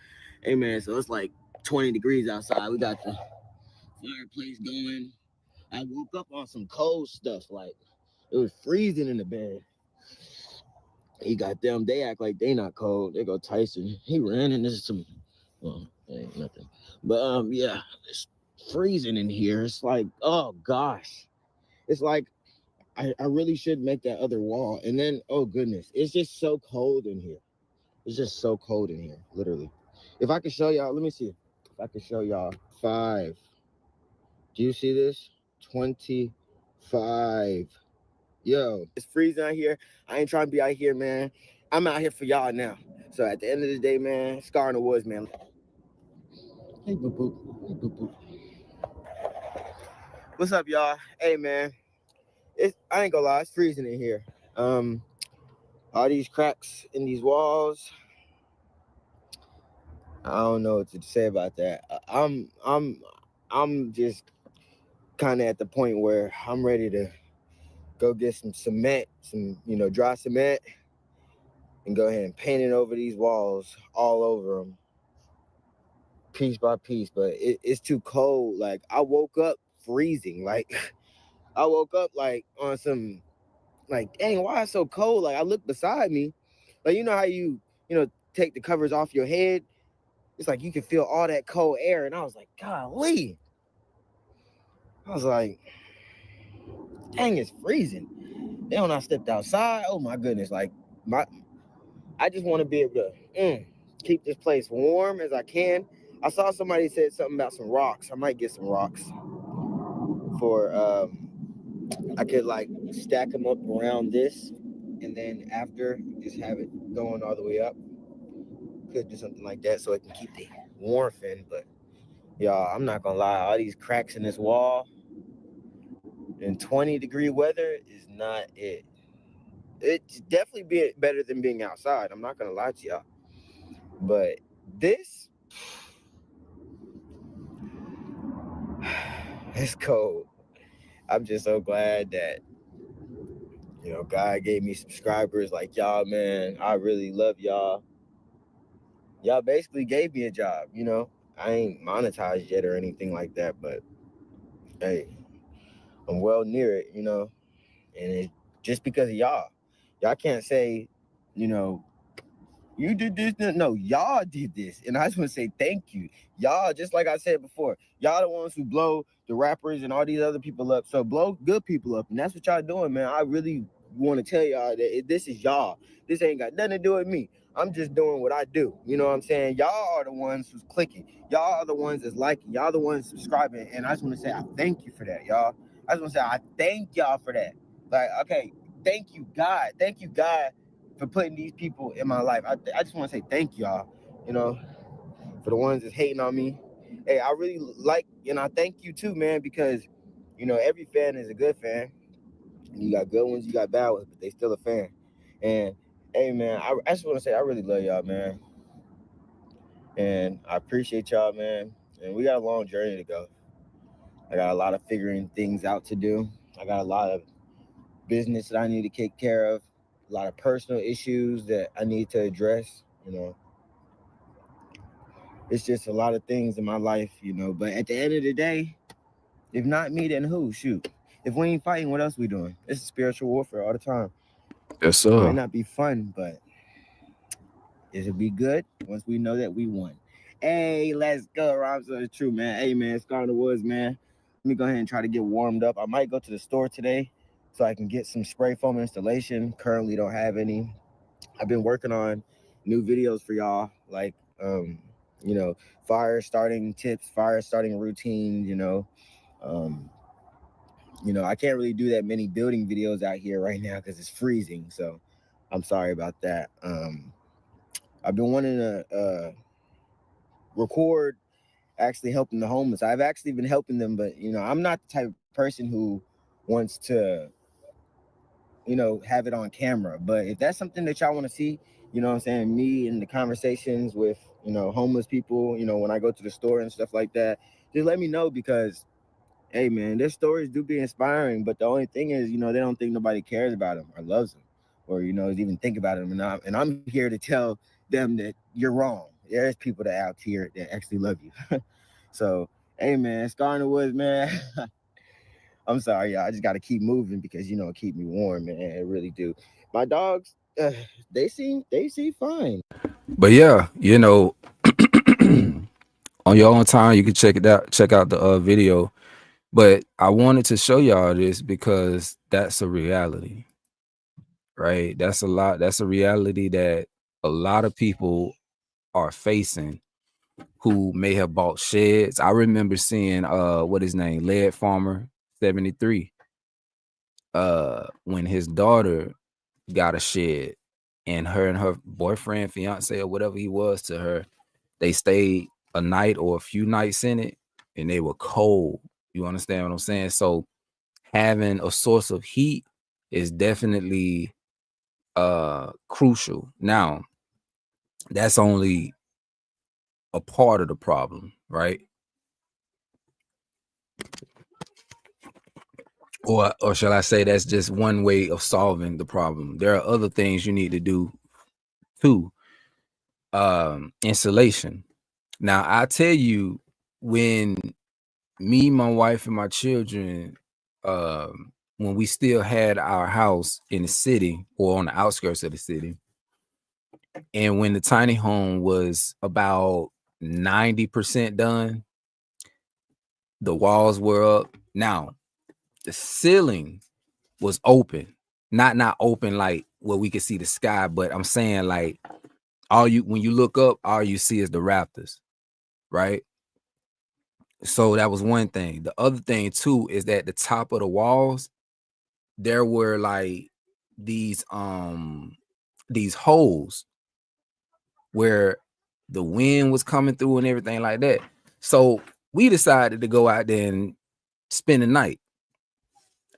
Hey, man, so it's like 20 degrees outside. We got the fireplace going. I woke up on some cold stuff, like it was freezing in the bed. He got them, they act like they not cold. They go Tyson. He ran into some, well, ain't nothing. But yeah, it's freezing in here. It's like, oh gosh. It's like I really should make that other wall. And then, oh goodness, it's just so cold in here. It's just so cold in here, literally. If I could show y'all, let me see. If I could show y'all 5. Do you see this? 25. Yo, it's freezing out here. I ain't trying to be out here, man. I'm out here for y'all now. So at the end of the day, man, Scar in the Woods, man. Hey, boo boo. Hey, boo boo. What's up, y'all? Hey, man. I ain't gonna lie, it's freezing in here. All these cracks in these walls. I don't know what to say about that. I'm just kind of at the point where I'm ready to go get some cement, some, you know, dry cement, and go ahead and paint it over these walls, all over them, piece by piece. But it's too cold. Like, I woke up freezing. Like, I woke up like on some, like, dang, why it's so cold? Like, I look beside me, like, you know how you know, take the covers off your head? It's like you can feel all that cold air. And I was like, golly. I was like, dang, it's freezing. Then when I stepped outside, oh my goodness, like, I just want to be able to keep this place warm as I can. I saw somebody said something about some rocks. I might get some rocks for, I could like stack them up around this, and then after just have it going all the way up. Could do something like that so it can keep the warmth in. But y'all, I'm not gonna lie, all these cracks in this wall in 20-degree weather is not it. It's definitely better than being outside. I'm not gonna lie to y'all. But this, it's cold. I'm just so glad that, you know, God gave me subscribers like y'all, man. I really love y'all. Y'all basically gave me a job, you know. I ain't monetized yet or anything like that, but hey, I'm well near it, you know. And it's just because of y'all. Y'all can't say, you know, you did this. No, y'all did this. And I just want to say thank you. Y'all, just like I said before, y'all the ones who blow the rappers and all these other people up. So blow good people up. And that's what y'all doing, man. I really want to tell y'all that this is y'all. This ain't got nothing to do with me. I'm just doing what I do. You know what I'm saying? Y'all are the ones who's clicking. Y'all are the ones that's liking. Y'all the ones subscribing. And I just want to say I thank you for that, y'all. I just want to say I thank y'all for that. Like, okay, thank you, God. Thank you, God, for putting these people in my life. I just want to say thank y'all, you know, for the ones that's hating on me. Hey, I really like, and I thank you too, man, because, you know, every fan is a good fan. You got good ones, you got bad ones, but they still a fan. And hey, man, I just want to say I really love y'all, man. And I appreciate y'all, man. And we got a long journey to go. I got a lot of figuring things out to do. I got a lot of business that I need to take care of. A lot of personal issues that I need to address, you know. It's just a lot of things in my life, you know. But at the end of the day, if not me, then who? Shoot. If we ain't fighting, what else we doing? It's spiritual warfare all the time. Yes, It might sir. not be fun, but it'll be good once we know that we won. Hey, let's go. Rhymes are true, man. Hey, man, Scar in the Woods, man. Let me go ahead and try to get warmed up. I might go to the store today so I can get some spray foam installation. Currently don't have any. I've been working on new videos for y'all, like, you know, fire starting tips, fire starting routines, you know. You know, I can't really do that many building videos out here right now because it's freezing. So I'm sorry about that. I've been wanting to record actually helping the homeless. I've actually been helping them, but, you know, I'm not the type of person who wants to have it on camera. But if that's something that y'all want to see, you know what I'm saying, me in the conversations with, homeless people, when I go to the store and stuff like that, just let me know, because hey man, their stories do be inspiring, but the only thing is, they don't think nobody cares about them or loves them, or even think about them. And I'm here to tell them that you're wrong. There's people that out here that actually love you. So hey man, Scar in the Woods, man. I'm sorry, y'all. I just got to keep moving because it keep me warm, man. It really do. My dogs, they seem fine. But yeah, on your own time, you can check out the video. But I wanted to show y'all this because that's a reality, right? That's a reality that a lot of people are facing who may have bought sheds. I remember seeing what his name, Lead Farmer 73, when his daughter got a shed, and her boyfriend, fiance, or whatever he was to her, they stayed a night or a few nights in it, and they were cold. You understand what I'm saying? So having a source of heat is definitely crucial. Now, that's only a part of the problem, right? Or shall I say that's just one way of solving the problem. There are other things you need to do too. Insulation. Now, I tell you, when me, my wife, and my children, when we still had our house in the city or on the outskirts of the city, and when the tiny home was about 90% done, the walls were up. Now, the ceiling was open, not open like where we could see the sky, but I'm saying like when you look up, all you see is the rafters, right? So that was one thing. The other thing too is that the top of the walls, there were like these holes where the wind was coming through and everything like that. So we decided to go out there and spend the night,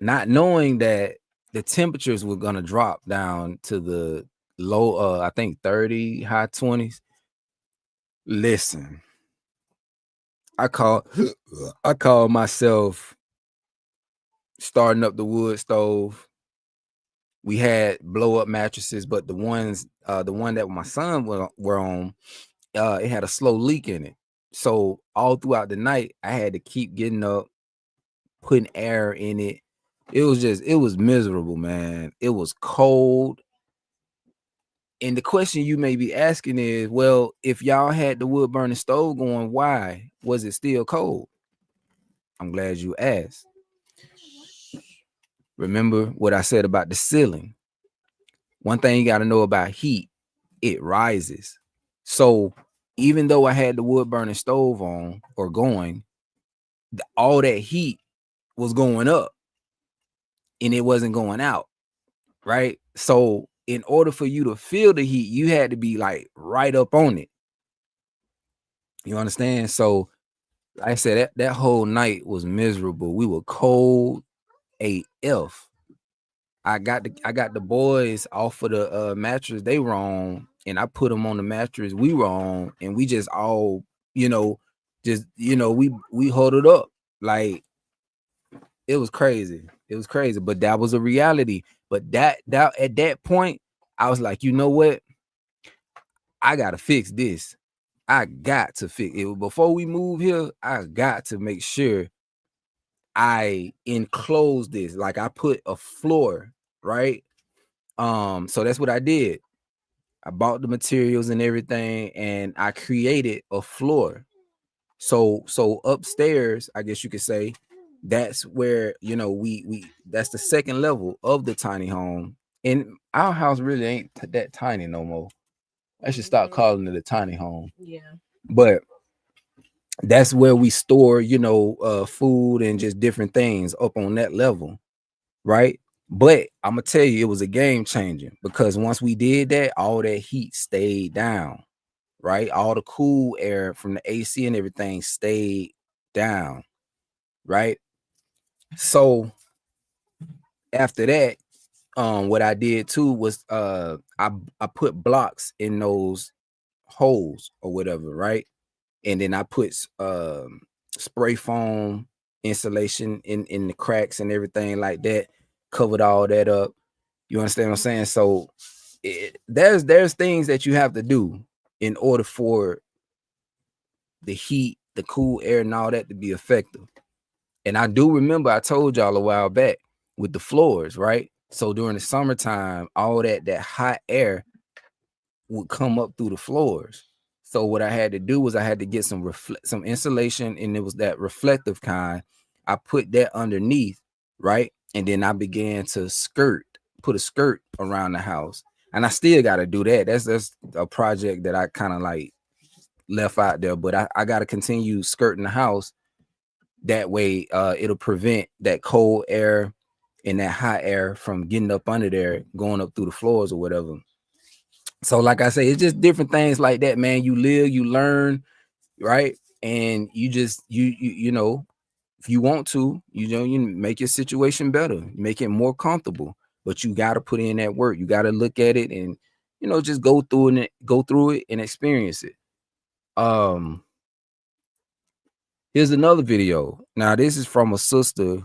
not knowing that the temperatures were going to drop down to the low, I think 30, high 20s. Listen, I call myself starting up the wood stove. We had blow up mattresses, but the one that my son were on, it had a slow leak in it. So all throughout the night, I had to keep getting up, putting air in it. It was miserable, man. It was cold. And the question you may be asking is, well, if y'all had the wood burning stove going, why was it still cold? I'm glad you asked. Remember what I said about the ceiling. One thing you got to know about heat, it rises. So even though I had the wood burning stove on or going, all that heat was going up and it wasn't going out, right? So in order for you to feel the heat, you had to be like right up on it. You understand? So like I said, that whole night was miserable. We were cold AF. I got the boys off of the mattress they were on, and I put them on the mattress we were on, and we just all, we huddled up. Like it was crazy. It was crazy, but that was a reality. But that at that point, I was like, you know what? I gotta fix this. I got to fix it before we move here. I got to make sure I enclose this. Like I put a floor, right? So that's what I did. I bought the materials and everything, and I created a floor. So upstairs, I guess you could say, that's where we that's the second level of the tiny home. And our house really ain't that tiny no more. I should stop calling it a tiny home. Yeah. But that's where we store, food and just different things up on that level, right? But I'm gonna tell you, it was a game changer because once we did that, all that heat stayed down, right? All the cool air from the AC and everything stayed down, right? So after that, what I did too was I put blocks in those holes or whatever, right? And then I put spray foam insulation in the cracks and everything like that, covered all that up. You understand what I'm saying? So there's things that you have to do in order for the heat, the cool air, and all that to be effective. And I do remember I told y'all a while back with the floors, right? So during the summertime, all that hot air would come up through the floors. So what I had to do was I had to get some insulation, and it was that reflective kind. I put that underneath, right? And then I began to put a skirt around the house. And I still got to do that. That's a project that I kind of like left out there, but I got to continue skirting the house. That way it'll prevent that cold air and that hot air from getting up under there, going up through the floors or whatever. So like I say, it's just different things like that, man. You live, you learn, right? And you just you know, if you want to, you make your situation better, make it more comfortable, but you got to put in that work. You got to look at it and just go through it and experience it. Here's another video. Now this is from a sister.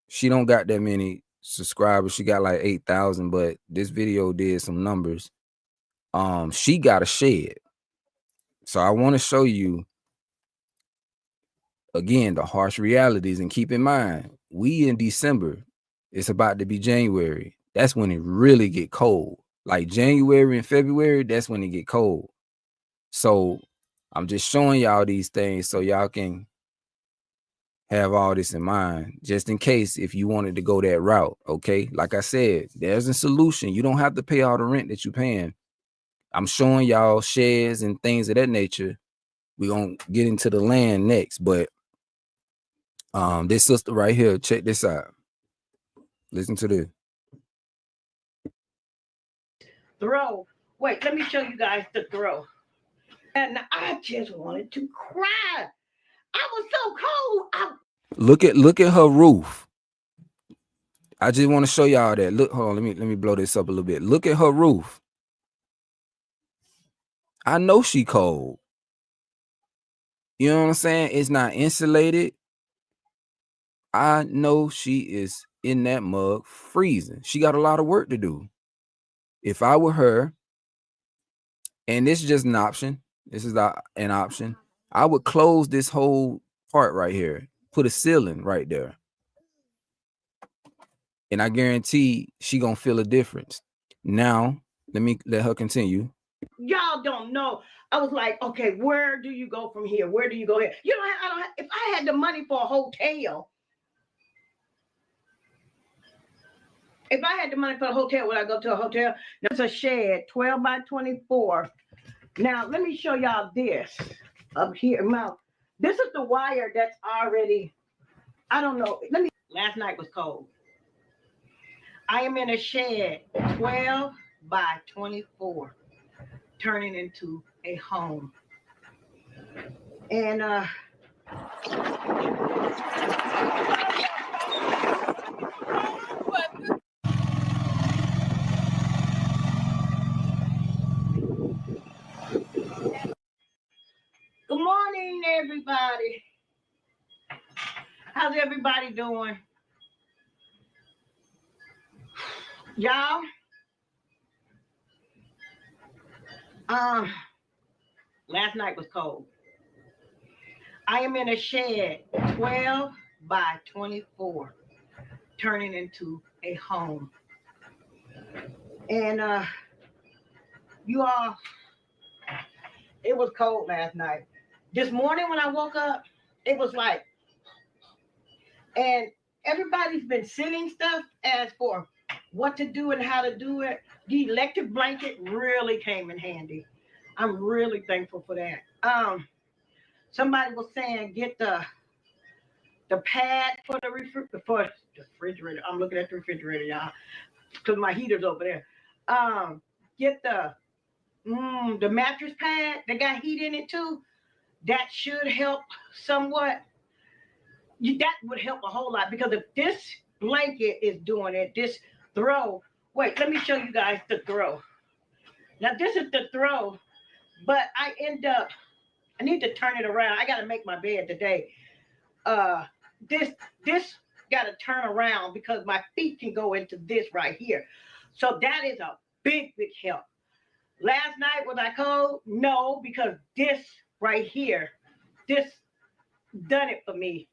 She don't got that many subscribers. She got like 8,000, but this video did some numbers. She got a shed. So I want to show you again the harsh realities, and keep in mind, we in December, it's about to be January. That's when it really get cold. Like January and February, that's when it get cold. So I'm just showing y'all these things so y'all can have all this in mind, just in case if you wanted to go that route. Okay, like I said, there's a solution. You don't have to pay all the rent that you're paying. I'm showing y'all sheds and things of that nature. We're gonna get into the land next, but this sister right here, check this out. Listen to this. Throw. Wait, let me show you guys the throw. And I just wanted to cry. I was so cold. Look at her roof. I just want to show y'all that. Look, hold on, let me blow this up a little bit. Look at her roof. I know she cold. You know what I'm saying? It's not insulated. I know she is in that mug freezing. She got a lot of work to do. If I were her, and this is just an option, this is an option, I would close this whole part right here, put a ceiling right there. And I guarantee she gonna feel a difference. Now, let her continue. Y'all don't know. I was like, okay, where do you go from here? Where do you go here? You know, I don't have, if I had the money for a hotel, would I go to a hotel? That's a shed, 12 by 24. Now, let me show y'all this up here. Now, this is the wire that's already, I don't know. Last night was cold. I am in a shed, 12 by 24, turning into a home. And good morning, everybody. How's everybody doing? Y'all? Last night was cold. I am in a shed, 12 by 24, turning into a home. And you all, it was cold last night. This morning when I woke up, it was like, and everybody's been sending stuff as for what to do and how to do it. The electric blanket really came in handy. I'm really thankful for that. Somebody was saying get the pad for the refrigerator. I'm looking at the refrigerator, y'all, because my heater's over there. Get the mattress pad that got heat in it too. That should help somewhat. That would help a whole lot, because if this blanket is doing it, this throw Wait, let me show you guys the throw. Now this is the throw, but I need to turn it around. I got to make my bed today. This got to turn around because my feet can go into this right here. So that is a big help. Last night was I cold? No, because this right here, this done it for me.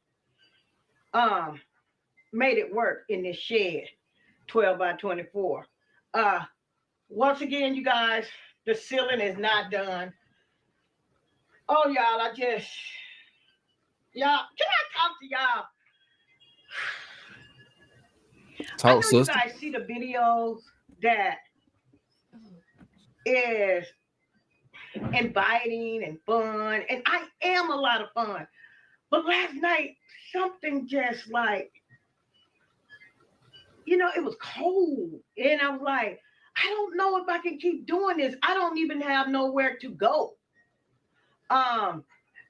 Made it work in this shed, 12 by 24. Once again, you guys, the ceiling is not done. Oh, y'all, y'all, can I talk to y'all? Talk, I know sister. you guys see the videos that is inviting and fun, and I am a lot of fun. But last night, something just like, it was cold, and I was like, I don't know if I can keep doing this. I don't even have nowhere to go.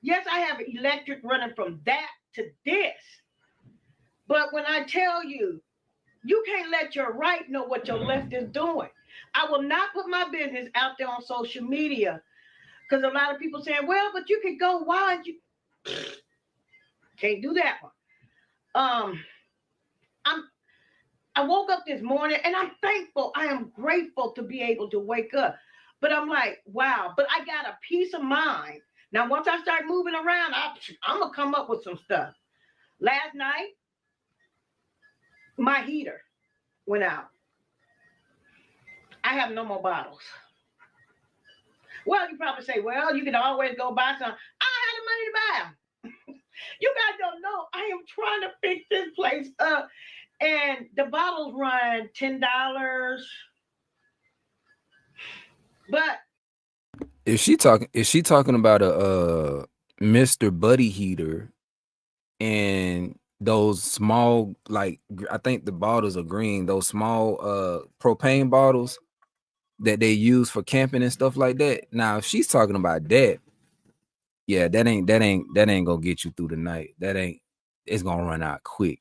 Yes, I have electric running from that to this. But when I tell you, you can't let your right know what your left is doing. I will not put my business out there on social media because a lot of people saying, well, but you can go, why don't you? Can't do that one. I woke up this morning and I'm thankful. I am grateful to be able to wake up. But I'm like, wow, but I got a peace of mind. Now, once I start moving around, I'm going to come up with some stuff. Last night, my heater went out. I have no more bottles. Well, you probably say, well, you can always go buy some. I don't have the money to buy them. You guys don't know. I am trying to fix this place up. And the bottles run $10. But If she talking about a Mr. Buddy heater and those small, like, I think the bottles are green, those small propane bottles that they use for camping and stuff like that. Now, if she's talking about that, yeah, that ain't gonna get you through the night. It's gonna run out quick.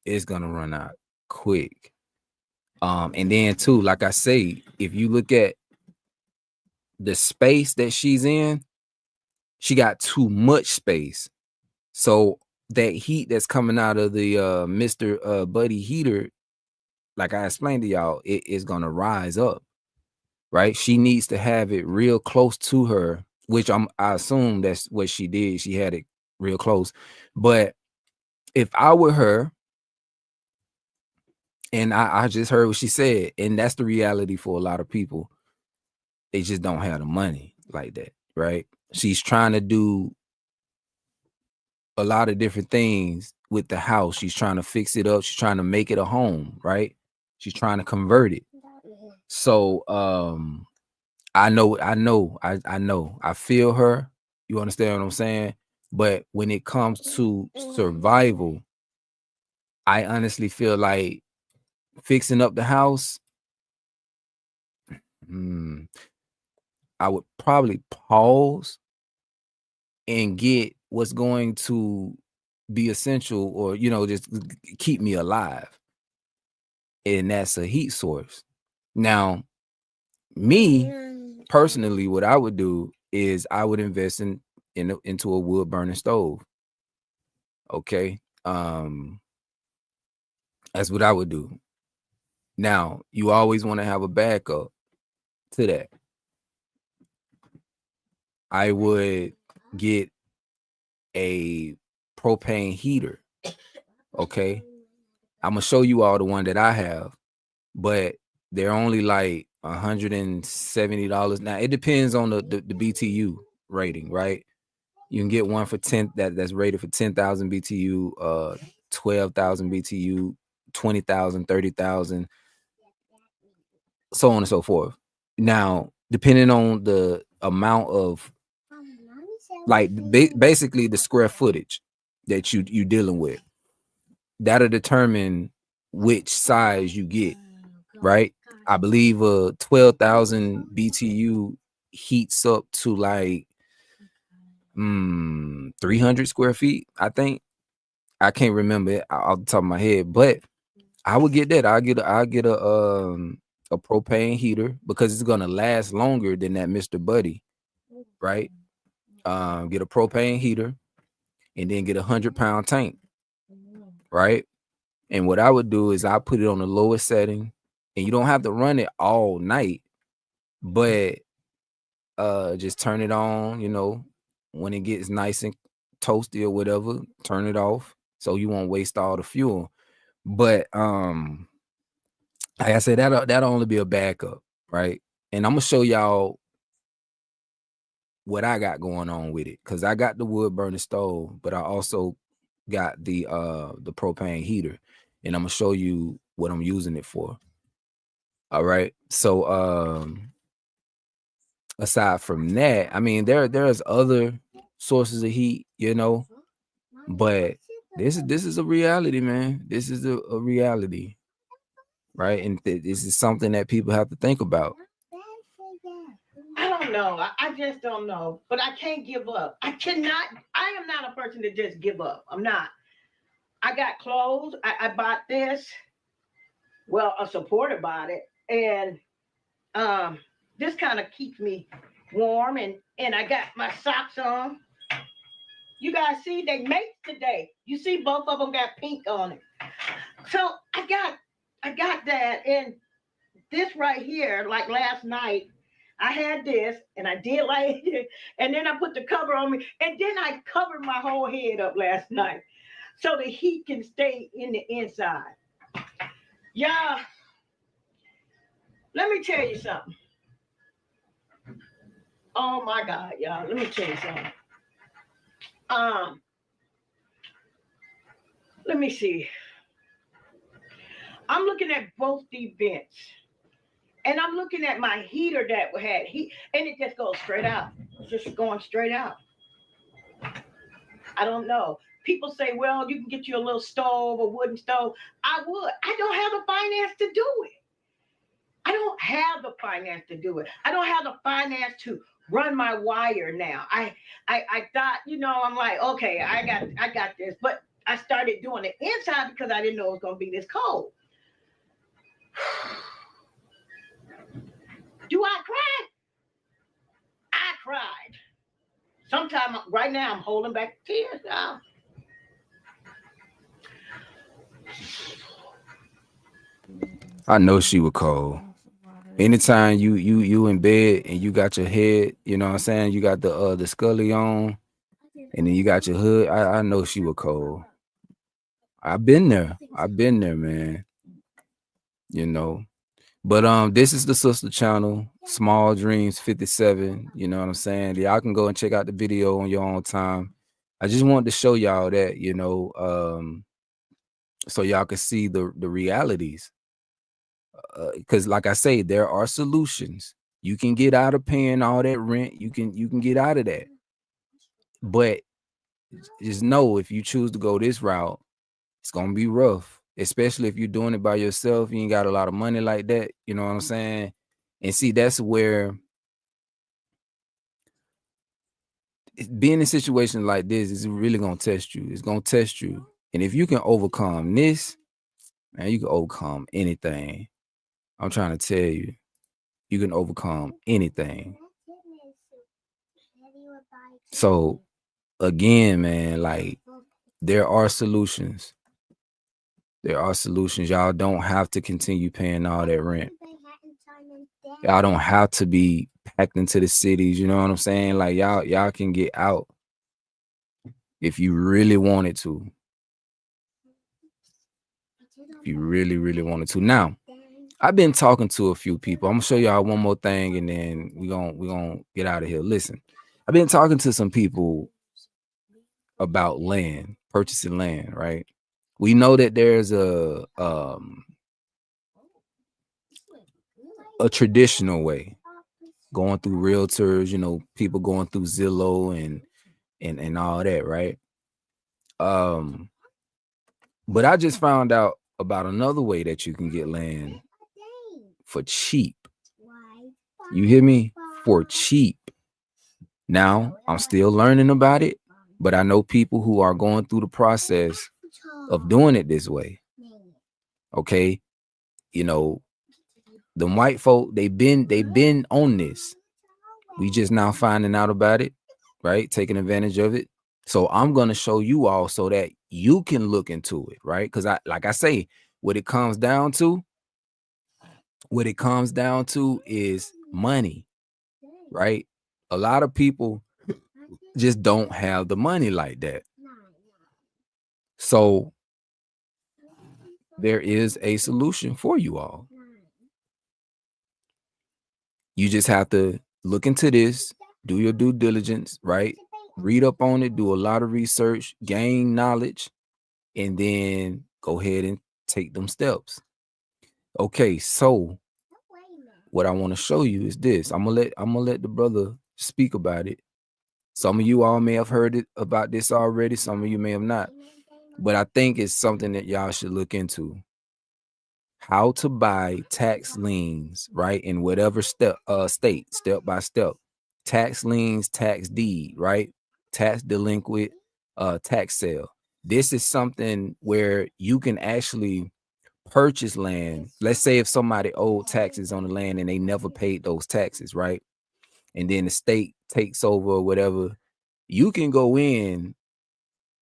It's gonna run out quick. And then too, like I say, if you look at the space that she's in, she got too much space. So that heat that's coming out of the Mr. Buddy heater, like I explained to y'all, it is gonna rise up, right? She needs to have it real close to her, which I assume that's what she did. She had it real close. But if I were her, and I just heard what she said, and that's the reality for a lot of people, they just don't have the money like that, right? She's trying to do a lot of different things with the house. She's trying to fix it up. She's trying to make it a home, right? She's trying to convert it. So I know. I feel her. You understand what I'm saying? But when it comes to survival, I honestly feel like fixing up the house, I would probably pause and get what's going to be essential, or just keep me alive, and that's a heat source. Now, me personally, what I would do is I would invest into a wood burning stove. Okay, that's what I would do. Now, you always want to have a backup to that. I would get a propane heater. Okay, I'm gonna show you all the one that I have, but they're only like $170. Now it depends on the BTU rating, right? You can get one for 10 that's rated for 10,000 BTU, 12,000 BTU, 20,000, 30,000, so on and so forth. Now, depending on the amount of, like, basically the square footage that you dealing with, that'll determine which size you get, right? I believe 12,000 BTU heats up to like 300 square feet. I think, I can't remember it off the top of my head, but I would get that. I'll get a propane heater because it's gonna last longer than that Mr. Buddy, right? Get a propane heater and then get 100-pound tank, right? And what I would do is I put it on the lowest setting, and you don't have to run it all night, but just turn it on, you know, when it gets nice and toasty or whatever, turn it off so you won't waste all the fuel. But like I said, that'll only be a backup, right? And I'm gonna show y'all what I got going on with it, because I got the wood burning stove, but I also got the propane heater, and I'm gonna show you what I'm using it for. All right. So aside from that, I mean, there's other sources of heat, you know, but this is a reality, man. This is a reality, right? And this is something that people have to think about. I don't know. I just don't know. But I can't give up. I am not a person to just give up. I'm not. I got clothes. I bought this. Well, a supporter bought it. And this kind of keeps me warm. And I got my socks on. You guys see, they make today. You see both of them got pink on it. So I got that. And this right here, like last night, I had this and I did like it, and then I put the cover on me, and then I covered my whole head up last night so the heat can stay in the inside. Yeah, let me tell you something. Oh my God, y'all, let me tell you something. Let me see. I'm looking at both the vents. And I'm looking at my heater that had heat, and it just goes straight out. It's just going straight out. I don't know. People say, well, you can get you a little stove, a wooden stove. I would. I don't have the finance to do it. I don't have the finance to do it. I don't have the finance to run my wire now. I thought, you know, I'm like, okay, I got this. But I started doing the inside because I didn't know it was going to be this cold. Do I cry? I cried. Sometimes, right now, I'm holding back tears now. I know she was cold. Anytime you in bed and you got your head, you know what I'm saying, you got the scully on, and then you got your hood. I know she was cold. I've been there, man. You know. But this is the sister channel, Small Dreams 57. You know what I'm saying? Y'all can go and check out the video on your own time. I just wanted to show y'all that, you know, so y'all can see the realities. Because like I say, there are solutions. You can get out of paying all that rent. You can get out of that. But just know, if you choose to go this route, it's gonna be rough, especially if you're doing it by yourself. You ain't got a lot of money like that. You know what I'm saying? And see, that's where being in a situation like this is really gonna test you. It's gonna test you. And if you can overcome this, man, you can overcome anything. I'm trying to tell you, you can overcome anything. So again, man, like, there are solutions. There are solutions. Y'all don't have to continue paying all that rent. Y'all don't have to be packed into the cities. You know what I'm saying? Like, y'all can get out if you really wanted to. If you really, really wanted to. Now, I've been talking to a few people. I'm gonna show y'all one more thing, and then we're gonna get out of here. Listen, I've been talking to some people about land, purchasing land, right? We know that there's a traditional way, going through realtors, you know, people going through Zillow and all that, right? But I just found out about another way that you can get land for cheap. You hear me? For cheap. Now, I'm still learning about it, but I know people who are going through the process of doing it this way. Okay, you know, the white folk, they've been on this. We just now finding out about it, right? Taking advantage of it. So I'm gonna show you all so that you can look into it, right? Because like I say, what it comes down to is money, right? A lot of people just don't have the money like that. So there is a solution for you all. You just have to look into this, do your due diligence, right? Read up on it, do a lot of research, gain knowledge, and then go ahead and take them steps. Okay, so what I want to show you is this. I'm gonna let the brother speak about it. Some of you all may have heard it about this already, some of you may have not. But I think it's something that y'all should look into. How to buy tax liens, right? In whatever state, step by step. Tax liens, tax deed, right? Tax delinquent, tax sale. This is something where you can actually purchase land. Let's say if somebody owed taxes on the land and they never paid those taxes, right? And then the state takes over or whatever, you can go in,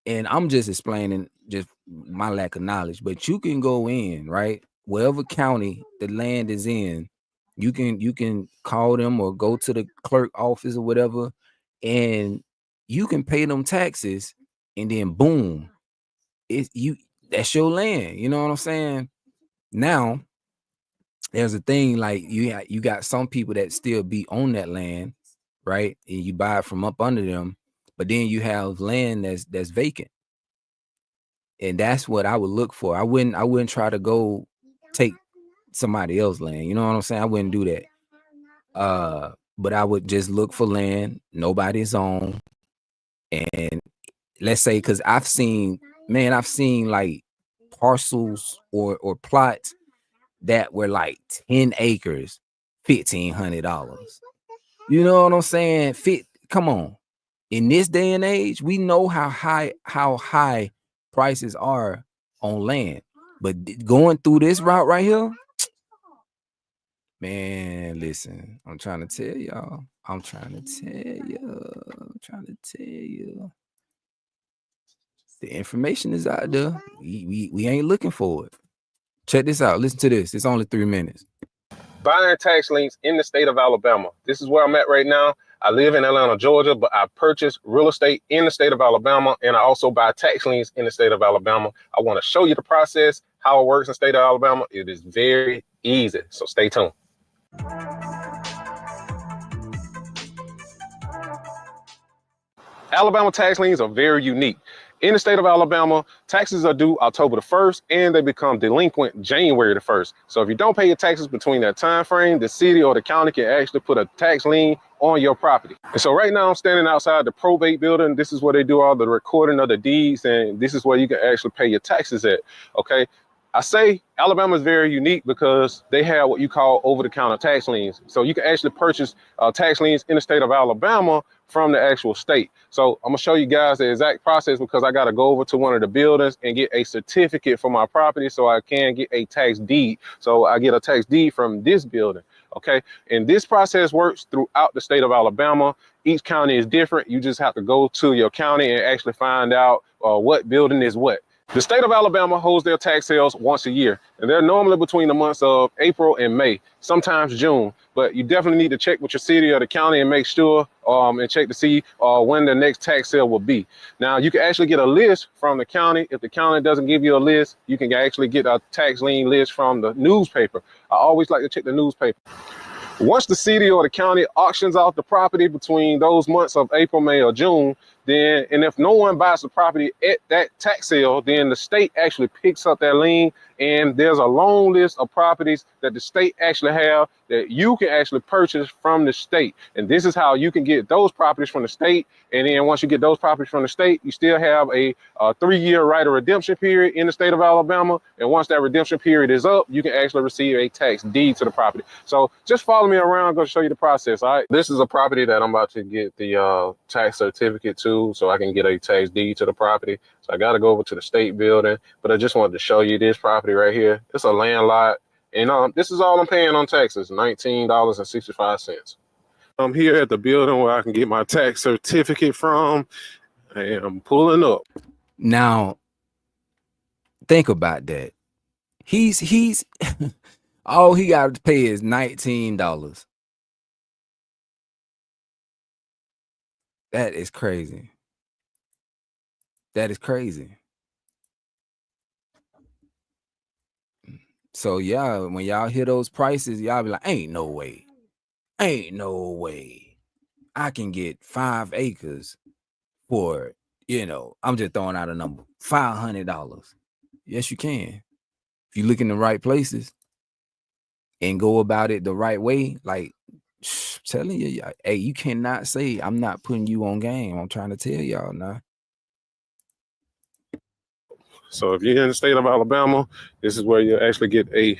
and I'm just explaining just my lack of knowledge, but you can go in, right? Wherever county the land is in, you can call them or go to the clerk office or whatever, and you can pay them taxes, and then boom, that's your land. You know what I'm saying? Now, there's a thing like you got some people that still be on that land, right? And you buy it from up under them, but then you have land that's vacant. And that's what I would look for. I wouldn't try to go take somebody else's land. You know what I'm saying? I wouldn't do that. But I would just look for land nobody's on. And let's say, because I've seen like parcels or plots that were like 10 acres, $1,500. You know what I'm saying? Come on. In this day and age, we know how high prices are on land. But going through this route right here, man, listen, I'm trying to tell y'all. The information is out there. We ain't looking for it. Check this out. Listen to this. It's only 3 minutes. Buying tax liens in the state of Alabama. This is where I'm at right now. I live in Atlanta, Georgia, but I purchase real estate in the state of Alabama, and I also buy tax liens in the state of Alabama. I want to show you the process, how it works in the state of Alabama. It is very easy, so stay tuned. Alabama tax liens are very unique. In the state of Alabama, taxes are due October the 1st, and they become delinquent January the 1st. So if you don't pay your taxes between that time frame, the city or the county can actually put a tax lien on your property. And so right now I'm standing outside the probate building. This is where they do all the recording of the deeds, and this is where you can actually pay your taxes at, okay? I say Alabama is very unique because they have what you call over-the-counter tax liens. So you can actually purchase tax liens in the state of Alabama from the actual state. So I'm gonna show you guys the exact process because I gotta go over to one of the buildings and get a certificate for my property so I can get a tax deed. So I get a tax deed from this building, okay? And this process works throughout the state of Alabama. Each county is different. You just have to go to your county and actually find out what building is what. The state of Alabama holds their tax sales once a year, and they're normally between the months of April and May, sometimes June, but you definitely need to check with your city or the county and make sure and check to see when the next tax sale will be. Now, you can actually get a list from the county. If the county doesn't give you a list, you can actually get a tax lien list from the newspaper. I always like to check the newspaper. Once the city or the county auctions off the property between those months of April, May, or June, then, and if no one buys the property at that tax sale, then the state actually picks up that lien, and there's a long list of properties that the state actually have that you can actually purchase from the state. And this is how you can get those properties from the state. And then once you get those properties from the state, you still have a 3-year right of redemption period in the state of Alabama. And once that redemption period is up, you can actually receive a tax deed to the property. So just follow me around. I'm going to show you the process. All right. This is a property that I'm about to get the tax certificate to, so I can get a tax deed to the property. So I got to go over to the state building, but I just wanted to show you this property right here. It's a land lot, and this is all I'm paying on taxes, $19.65. I'm here at the building where I can get my tax certificate from, and I'm pulling up. Now, think about that. He's all he got to pay is $19. That is crazy. That is crazy. So yeah, when y'all hear those prices, y'all be like, ain't no way. Ain't no way I can get 5 acres for, I'm just throwing out a number, $500. Yes, you can. If you look in the right places and go about it the right way, like telling you, hey, you cannot say I'm not putting you on game. I'm trying to tell y'all now. So if you're in the state of Alabama, this is where you actually get a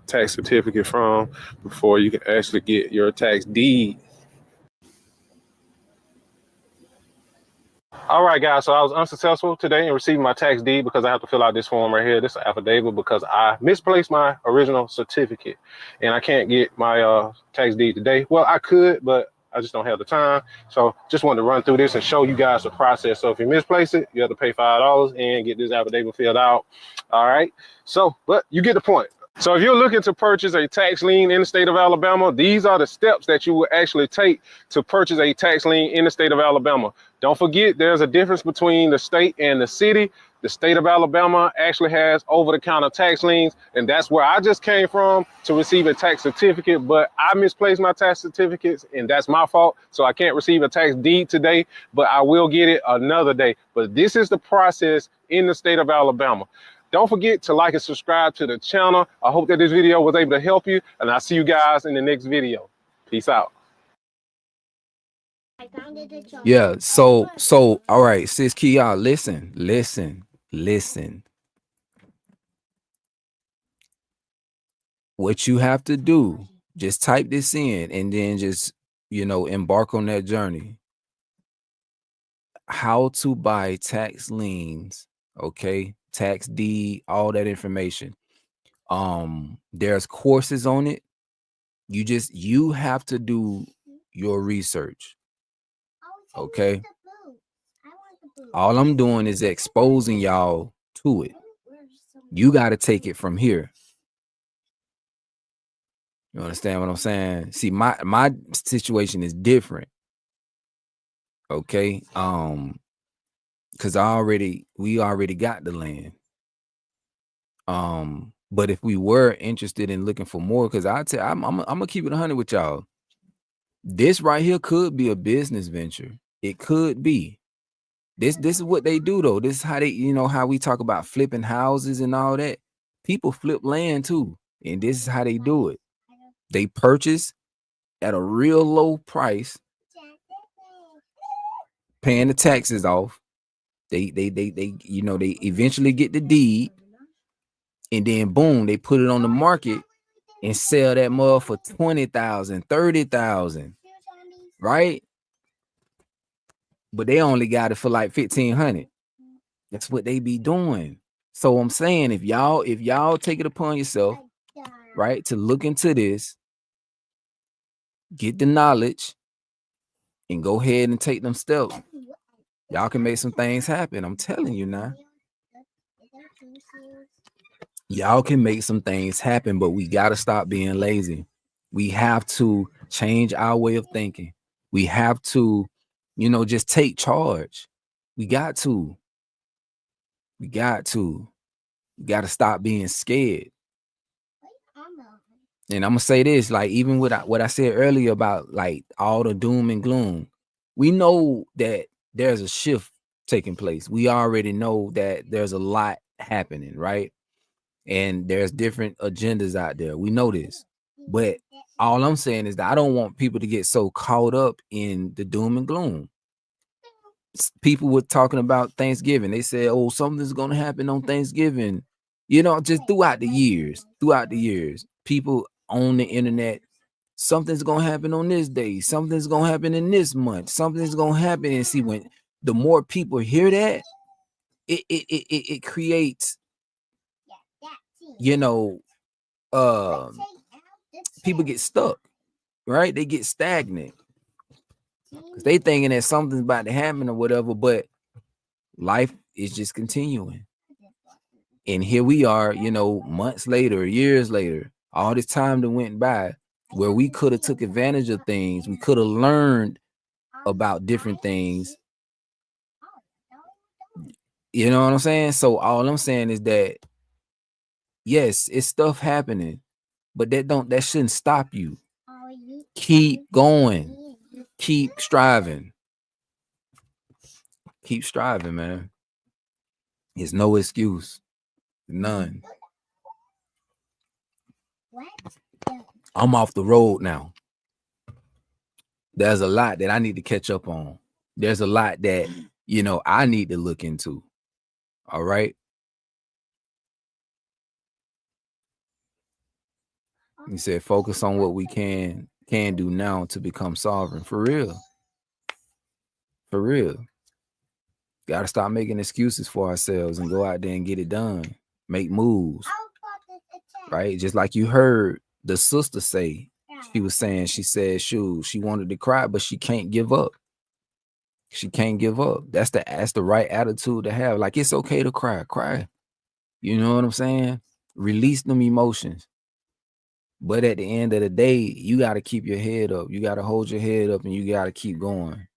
tax certificate from before you can actually get your tax deed. All right, guys, so I was unsuccessful today in receiving my tax deed because I have to fill out this form right here. This is affidavit because I misplaced my original certificate and I can't get my tax deed today. Well, I could, but I just don't have the time. So just wanted to run through this and show you guys the process. So if you misplace it, you have to pay $5 and get this affidavit filled out. All right. So, but you get the point. So if you're looking to purchase a tax lien in the state of Alabama, these are the steps that you will actually take to purchase a tax lien in the state of Alabama. Don't forget, there's a difference between the state and the city. The state of Alabama actually has over-the-counter tax liens, and that's where I just came from to receive a tax certificate, but I misplaced my tax certificates, and that's my fault. So I can't receive a tax deed today, but I will get it another day. But this is the process in the state of Alabama. Don't forget to like and subscribe to the channel. I hope that this video was able to help you, and I'll see you guys in the next video. Peace out. Yeah, so all right, sis Kia, listen. What you have to do, just type this in and then just, embark on that journey. How to buy tax liens, okay? Tax deed, all that information. There's courses on it. You have to do your research. Okay? All I'm doing is exposing y'all to it. You got to take it from here. You understand what I'm saying? See, my situation is different. Okay? Because we already got the land. But if we were interested in looking for more, because I'm gonna keep it 100 with y'all. This right here could be a business venture. It could be. This is what they do though. This is how they, how we talk about flipping houses and all that. People flip land too, and this is how they do it. They purchase at a real low price, paying the taxes off. They eventually get the deed, and then boom, they put it on the market and sell that mug for 20,000, 30,000, right? But they only got it for like 1,500. That's what they be doing. So I'm saying, if y'all take it upon yourself, right, to look into this, get the knowledge, and go ahead and take them steps, y'all can make some things happen. I'm telling you now. Y'all can make some things happen, but we got to stop being lazy. We have to change our way of thinking. We have to, just take charge. We got to. We got to stop being scared. And I'm gonna say this, like, even with what I said earlier about like all the doom and gloom, we know that there's a shift taking place. We already know that there's a lot happening, right? And there's different agendas out there. We know this. But all I'm saying is that I don't want people to get so caught up in the doom and gloom. People were talking about Thanksgiving. They said, oh, something's going to happen on Thanksgiving. You know, just throughout the years, people on the internet, something's going to happen on this day. Something's going to happen in this month. Something's going to happen. And see, when the more people hear that, it creates, you know, people get stuck, right? They get stagnant because they thinking that something's about to happen or whatever, but life is just continuing. And here we are, you know, months later, years later, all this time that went by where we could have took advantage of things. We could have learned about different things. You know what I'm saying? So all I'm saying is that, yes, it's stuff happening, but that shouldn't stop you. Keep going. Keep striving. Keep striving, man. There's no excuse. None. I'm off the road now. There's a lot that I need to catch up on. There's a lot that, you know, I need to look into. All right. He said, focus on what we can do now to become sovereign. For real. For real. Got to stop making excuses for ourselves and go out there and get it done. Make moves. Right? Just like you heard the sister say, she said, shoot, she wanted to cry, but she can't give up. She can't give up. That's the right attitude to have. Like, it's okay to cry. You know what I'm saying? Release them emotions. But at the end of the day, you got to keep your head up. You got to hold your head up and you got to keep going.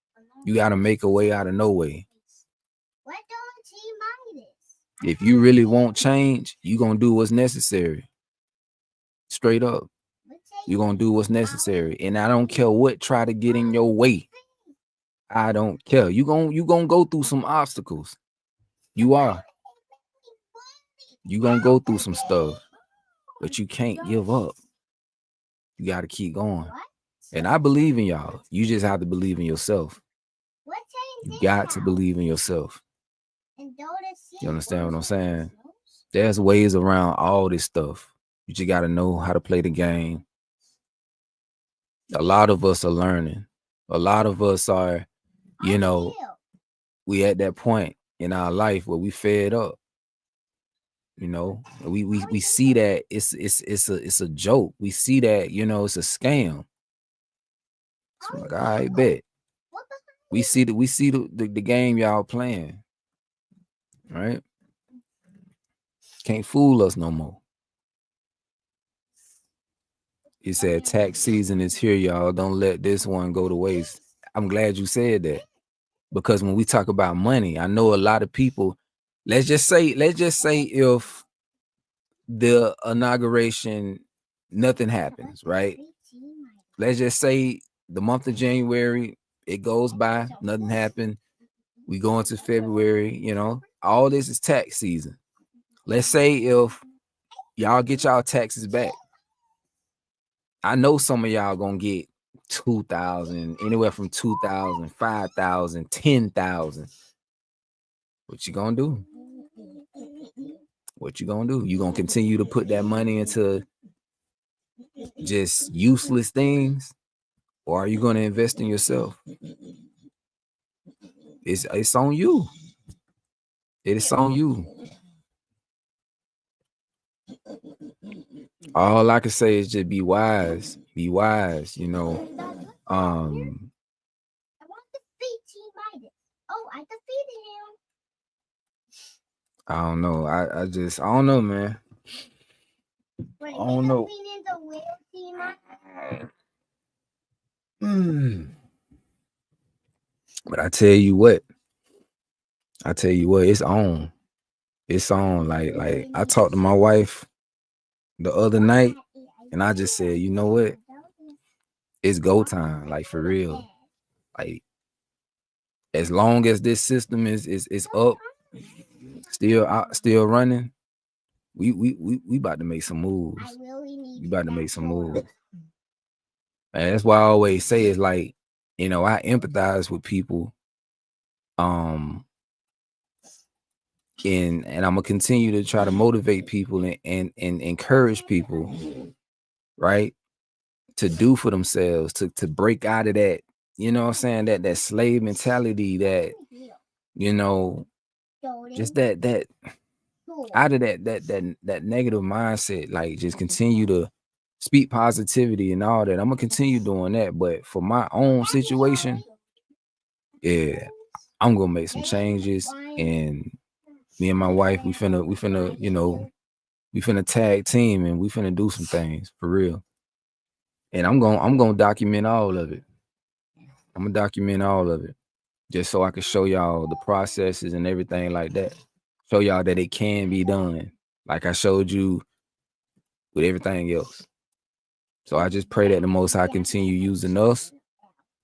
You got to make a way out of no way. If you really want change, you're going to do what's necessary. Straight up. You're going to do what's necessary. And I don't care what try to get in your way. I don't care. You're going to go through some obstacles. You are. You're going to go through some stuff. But you can't give up. You got to keep going. And I believe in y'all. You just have to believe in yourself. You got to believe in yourself. You understand what I'm saying? There's ways around all this stuff. You just got to know how to play the game. A lot of us are learning. A lot of us are, you know, we at that point in our life where we fed up. You know, we see that it's a joke. We see that, you know, it's a scam. So I'm like, all right, bet. We see the game y'all playing. Right? Can't fool us no more. He said tax season is here, y'all. Don't let this one go to waste. I'm glad you said that. Because when we talk about money, I know a lot of people, let's just say if the inauguration, nothing happens, right? Let's just say the month of January, it goes by, nothing happened. We go into February, you know, all this is tax season. Let's say if y'all get y'all taxes back, I know some of y'all gonna get 2,000, anywhere from 2,000, 5,000, 10,000. What you gonna do? What you gonna do? You gonna continue to put that money into just useless things, or are you gonna invest in yourself? It's on you. It is on you. All I can say is just be wise. Be wise, you know. I don't know. I don't know, man. I don't know. But I tell you what, it's on. It's on. Like I talked to my wife the other night, and I just said, you know what? It's go time, like for real. Like as long as this system is up, still running, we about to make some moves. We about to make some moves. And that's why I always say is like, you know, I empathize with people. And I'm gonna continue to try to motivate people and encourage people, right, to do for themselves, to break out of that, you know what I'm saying, that slave mentality, that, you know, just that out of that negative mindset, like just continue to speak positivity and all that. I'm gonna continue doing that. But for my own situation, yeah, I'm gonna make some changes. And me and my wife, we finna, you know, we finna tag team and we finna do some things for real. And I'm gonna document all of it. I'm gonna document all of it just so I can show y'all the processes and everything like that. Show y'all that it can be done, like I showed you with everything else. So I just pray that the Most High continue using us,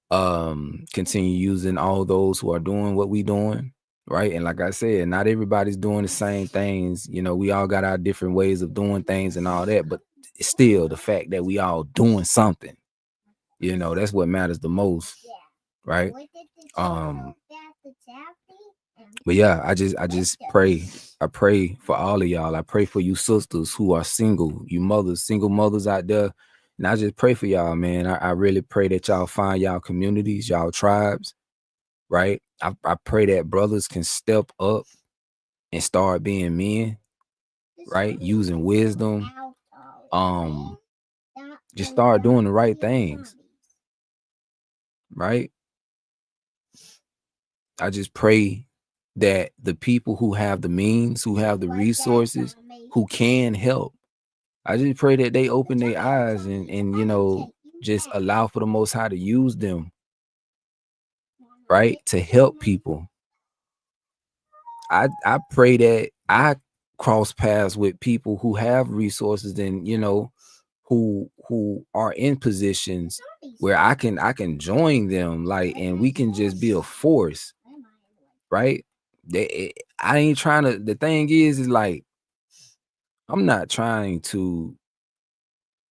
continue using all those who are doing what we doing, right? And like I said, not everybody's doing the same things. You know, we all got our different ways of doing things and all that, but still the fact that we all doing something, you know, that's what matters the most, right? But yeah, I just pray. I pray for all of y'all. I pray for you sisters who are single, you mothers, single mothers out there. And I just pray for y'all, man. I really pray that y'all find y'all communities, y'all tribes, right? I pray that brothers can step up and start being men, right? Using wisdom. Just start doing the right things, right? I just pray that the people who have the means, who have the resources, who can help, I just pray that they open their eyes and you know, just allow for the Most High to use them, right, to help people. I pray that I cross paths with people who have resources and, you know, who are in positions where I can join them, like, and we can just be a force, right? I ain't trying to. The thing is like, I'm not trying to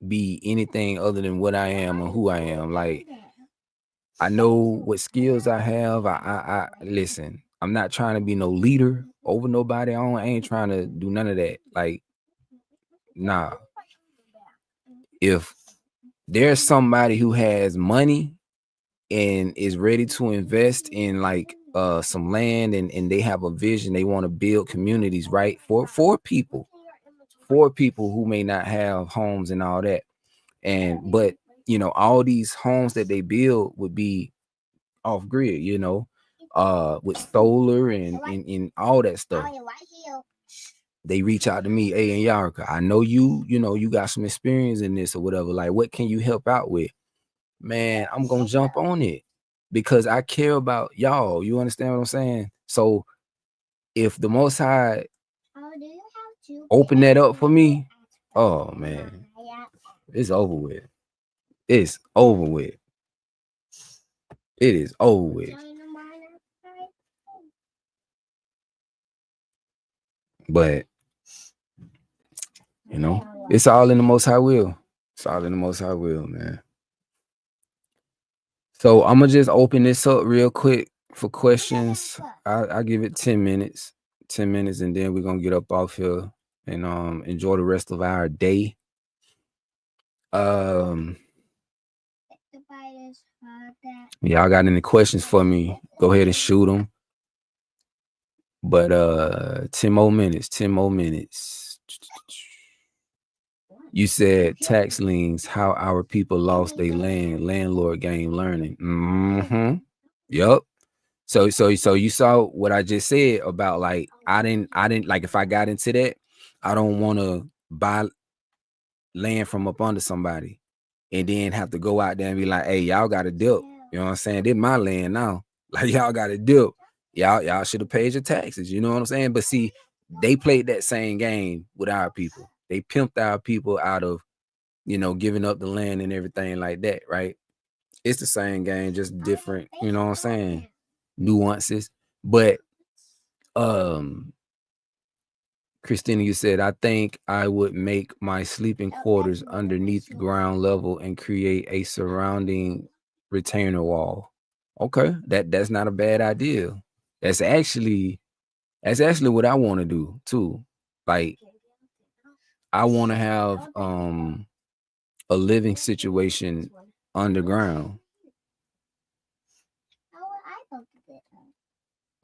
be anything other than what I am or who I am. Like, I know what skills I have. I listen. I'm not trying to be no leader over nobody. I ain't trying to do none of that. Like, nah. If there's somebody who has money and is ready to invest in like some land and they have a vision, they want to build communities, right, for people who may not have homes and all that. And but you know, all these homes that they build would be off grid, you know, with solar and all that stuff. They reach out to me, hey, and Yarika, I know you know, you got some experience in this or whatever. Like, what can you help out with? Man, I'm gonna jump on it because I care about y'all. You understand what I'm saying? So if the Most High open that up for me, oh man, it's over with. It's over with. It is over with. But you know, it's all in the Most High will. It's all in the Most High will, man. So I'm gonna just open this up real quick for questions. I give it 10 minutes. 10 minutes, and then we're gonna get up off here and enjoy the rest of our day. Y'all got any questions for me? Go ahead and shoot them. But 10 more minutes. 10 more minutes. You said tax liens, how our people lost their land, landlord gained learning. Yep. So you saw what I just said about, like, I didn't like, if I got into that, I don't want to buy land from up under somebody and then have to go out there and be like, hey, y'all got to dip. You know what I'm saying? This my land now. Like, y'all got to dip. Y'all should have paid your taxes. You know what I'm saying? But see, they played that same game with our people. They pimped our people out of, you know, giving up the land and everything like that, right? It's the same game, just different, you know what I'm saying, nuances. But Christina, you said, I think I would make my sleeping quarters underneath ground level and create a surrounding retainer wall. Okay, that's not a bad idea. That's actually what I want to do too. Like, I want to have a living situation underground.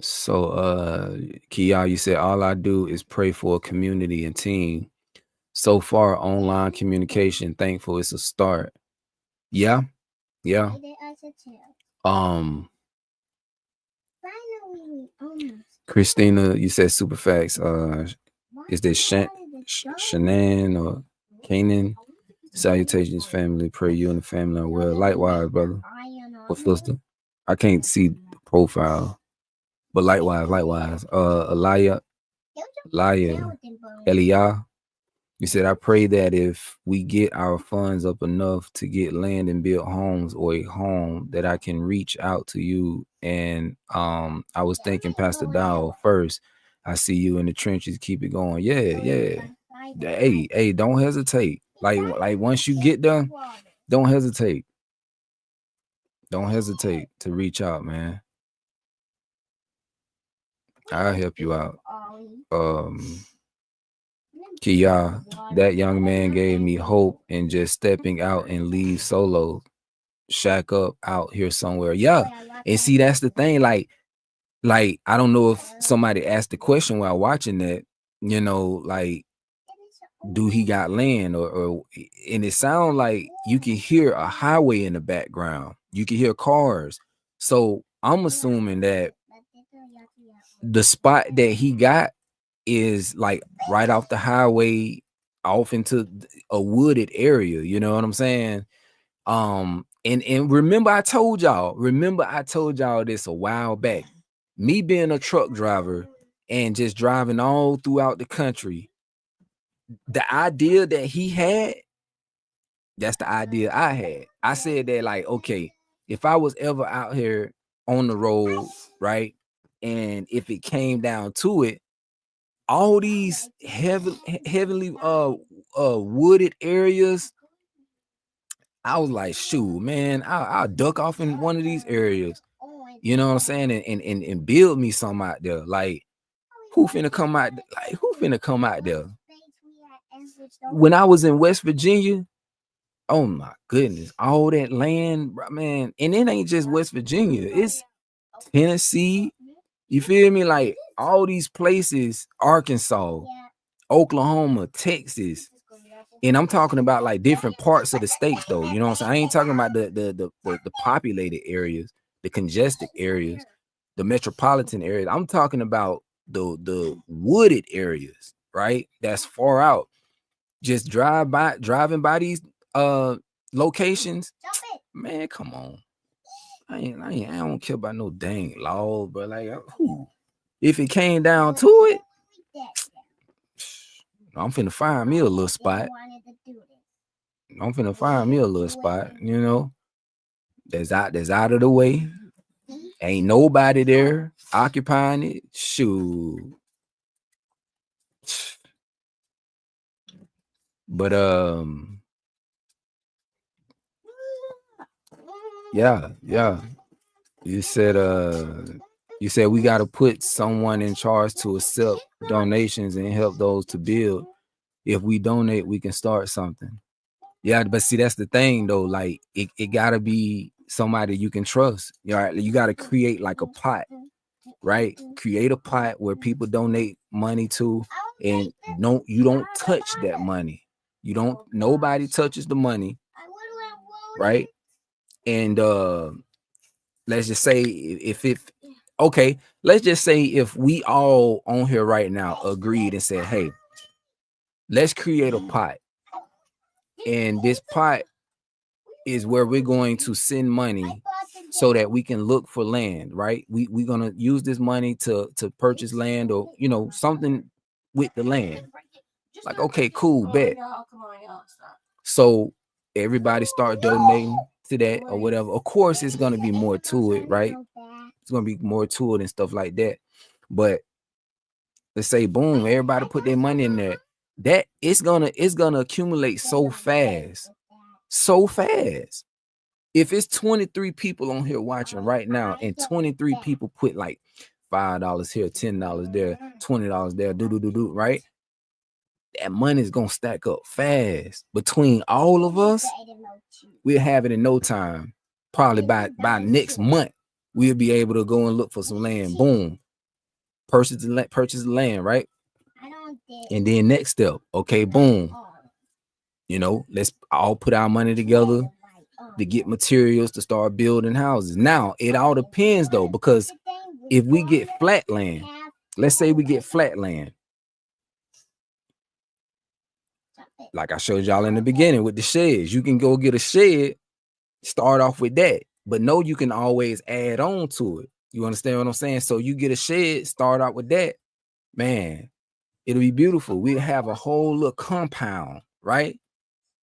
So Kia, you said all I do is pray for a community and team. So far, online communication, thankful it's a start. Yeah, yeah. Christina, you said super facts. Is this Shanann or Kanan? Salutations, family. Pray you and the family are well. Likewise, brother. What sister? I can't see the profile, but likewise. Elia, Elia. You said, I pray that if we get our funds up enough to get land and build homes or a home, that I can reach out to you. And I was thinking, Pastor Dow, first, I see you in the trenches. Keep it going. Yeah. Hey, don't hesitate. Like once you get done, don't hesitate. Don't hesitate to reach out, man. I'll help you out. Kia, that young man gave me hope in just stepping out and leave solo, shack up out here somewhere. Yeah. And see, that's the thing. Like, I don't know if somebody asked the question while watching that, like, do he got land or and it sounds like you can hear a highway in the background. You can hear cars. So I'm assuming that the spot that he got is like right off the highway off into a wooded area, you know what I'm saying? And remember I told y'all this a while back. Me being a truck driver and just driving all throughout the country, the idea that he had, that's the idea I had. I said that, like, okay, if I was ever out here on the road, right, and if it came down to it, all these heavenly wooded areas, I was like, shoot, man, I'll duck off in one of these areas. You know what I'm saying? And build me some out there. Like, who finna come out? Like, who finna come out there? When I was in West Virginia, oh my goodness, all that land, man. And it ain't just West Virginia, it's Tennessee. You feel me? Like all these places, Arkansas, Oklahoma, Texas. And I'm talking about like different parts of the states, though. You know what I'm saying? I ain't talking about the populated areas, the congested areas, the metropolitan areas. I'm talking about the wooded areas, right? That's far out. Just driving by these locations. Man, come on. I don't care about no dang law, but like, if it came down to it, I'm finna find me a little spot. You know, that's out of the way. Ain't nobody there occupying it. Shoot. But yeah. You said we got to put someone in charge to accept donations and help those to build. If we donate, we can start something. Yeah, but see, that's the thing though. Like it gotta be somebody you can trust. You gotta create like a pot, right? Create a pot where people donate money to, and you don't touch that money. Nobody touches the money, right? And let's just say let's just say if we all on here right now agreed and said, hey, let's create a pot. And this pot is where we're going to send money so that we can look for land, right? We're gonna use this money to purchase land or something with the land. Like, okay, cool, bet. So everybody start donating to that or whatever. Of course, it's gonna be more to it, right? It's gonna be more to it and stuff like that. But Let's say boom, everybody put their money in there. That it's gonna accumulate so fast. So fast. If it's 23 people on here watching right now, and 23 people put like $5 here, $10 there, $20 there, do, right? That money is gonna stack up fast. Between all of us, we'll have it in no time. Probably by next month, we'll be able to go and look for some land. Boom. Purchase the land, right? And then next step, okay, boom. You know, let's all put our money together to get materials to start building houses. Now, it all depends though, because if we get flat land, let's say we get flat land, like I showed y'all in the beginning with the sheds, you can go get a shed, start off with that, but no, you can always add on to it. You understand what I'm saying? So you get a shed, start out with that, man, it'll be beautiful. We'll have a whole little compound, right?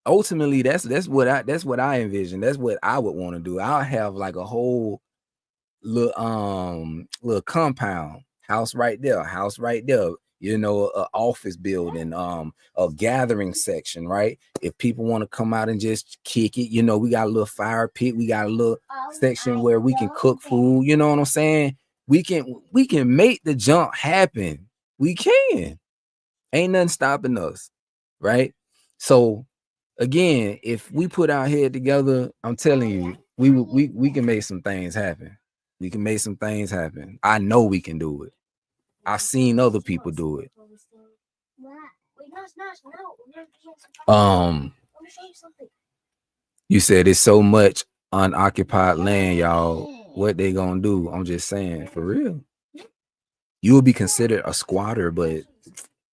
Ultimately, that's what I envision. That's what I would want to do. I'll have like a whole little compound, house right there, you know, a office building, a gathering section, right? If people want to come out and just kick it, you know, we got a little fire pit, we got a little section where we can cook food, you know what I'm saying? We can make the jump happen. We can. Ain't nothing stopping us, right? So again, if we put our head together, I'm telling you, we can make some things happen. We can make some things happen. I know we can do it. I've seen other people do it. You said it's so much unoccupied land, y'all. What they gonna do? I'm just saying, for real. You will be considered a squatter, but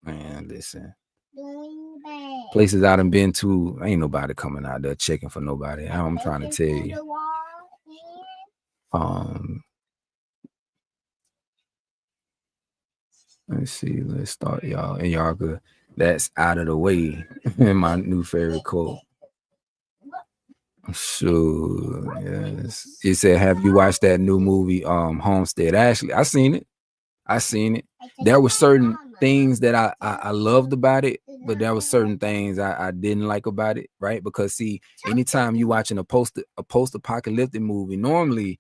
man, listen. Places I done been to, ain't nobody coming out there checking for nobody. I'm trying to tell you. Let's see. Let's start, y'all. And y'all good. That's out of the way. In my new favorite quote. So yes. It said, have you watched that new movie, Homestead? Actually, I seen it. There were certain things that I loved about it, but there were certain things I didn't like about it, right? Because see, anytime you watching a post-apocalyptic movie, normally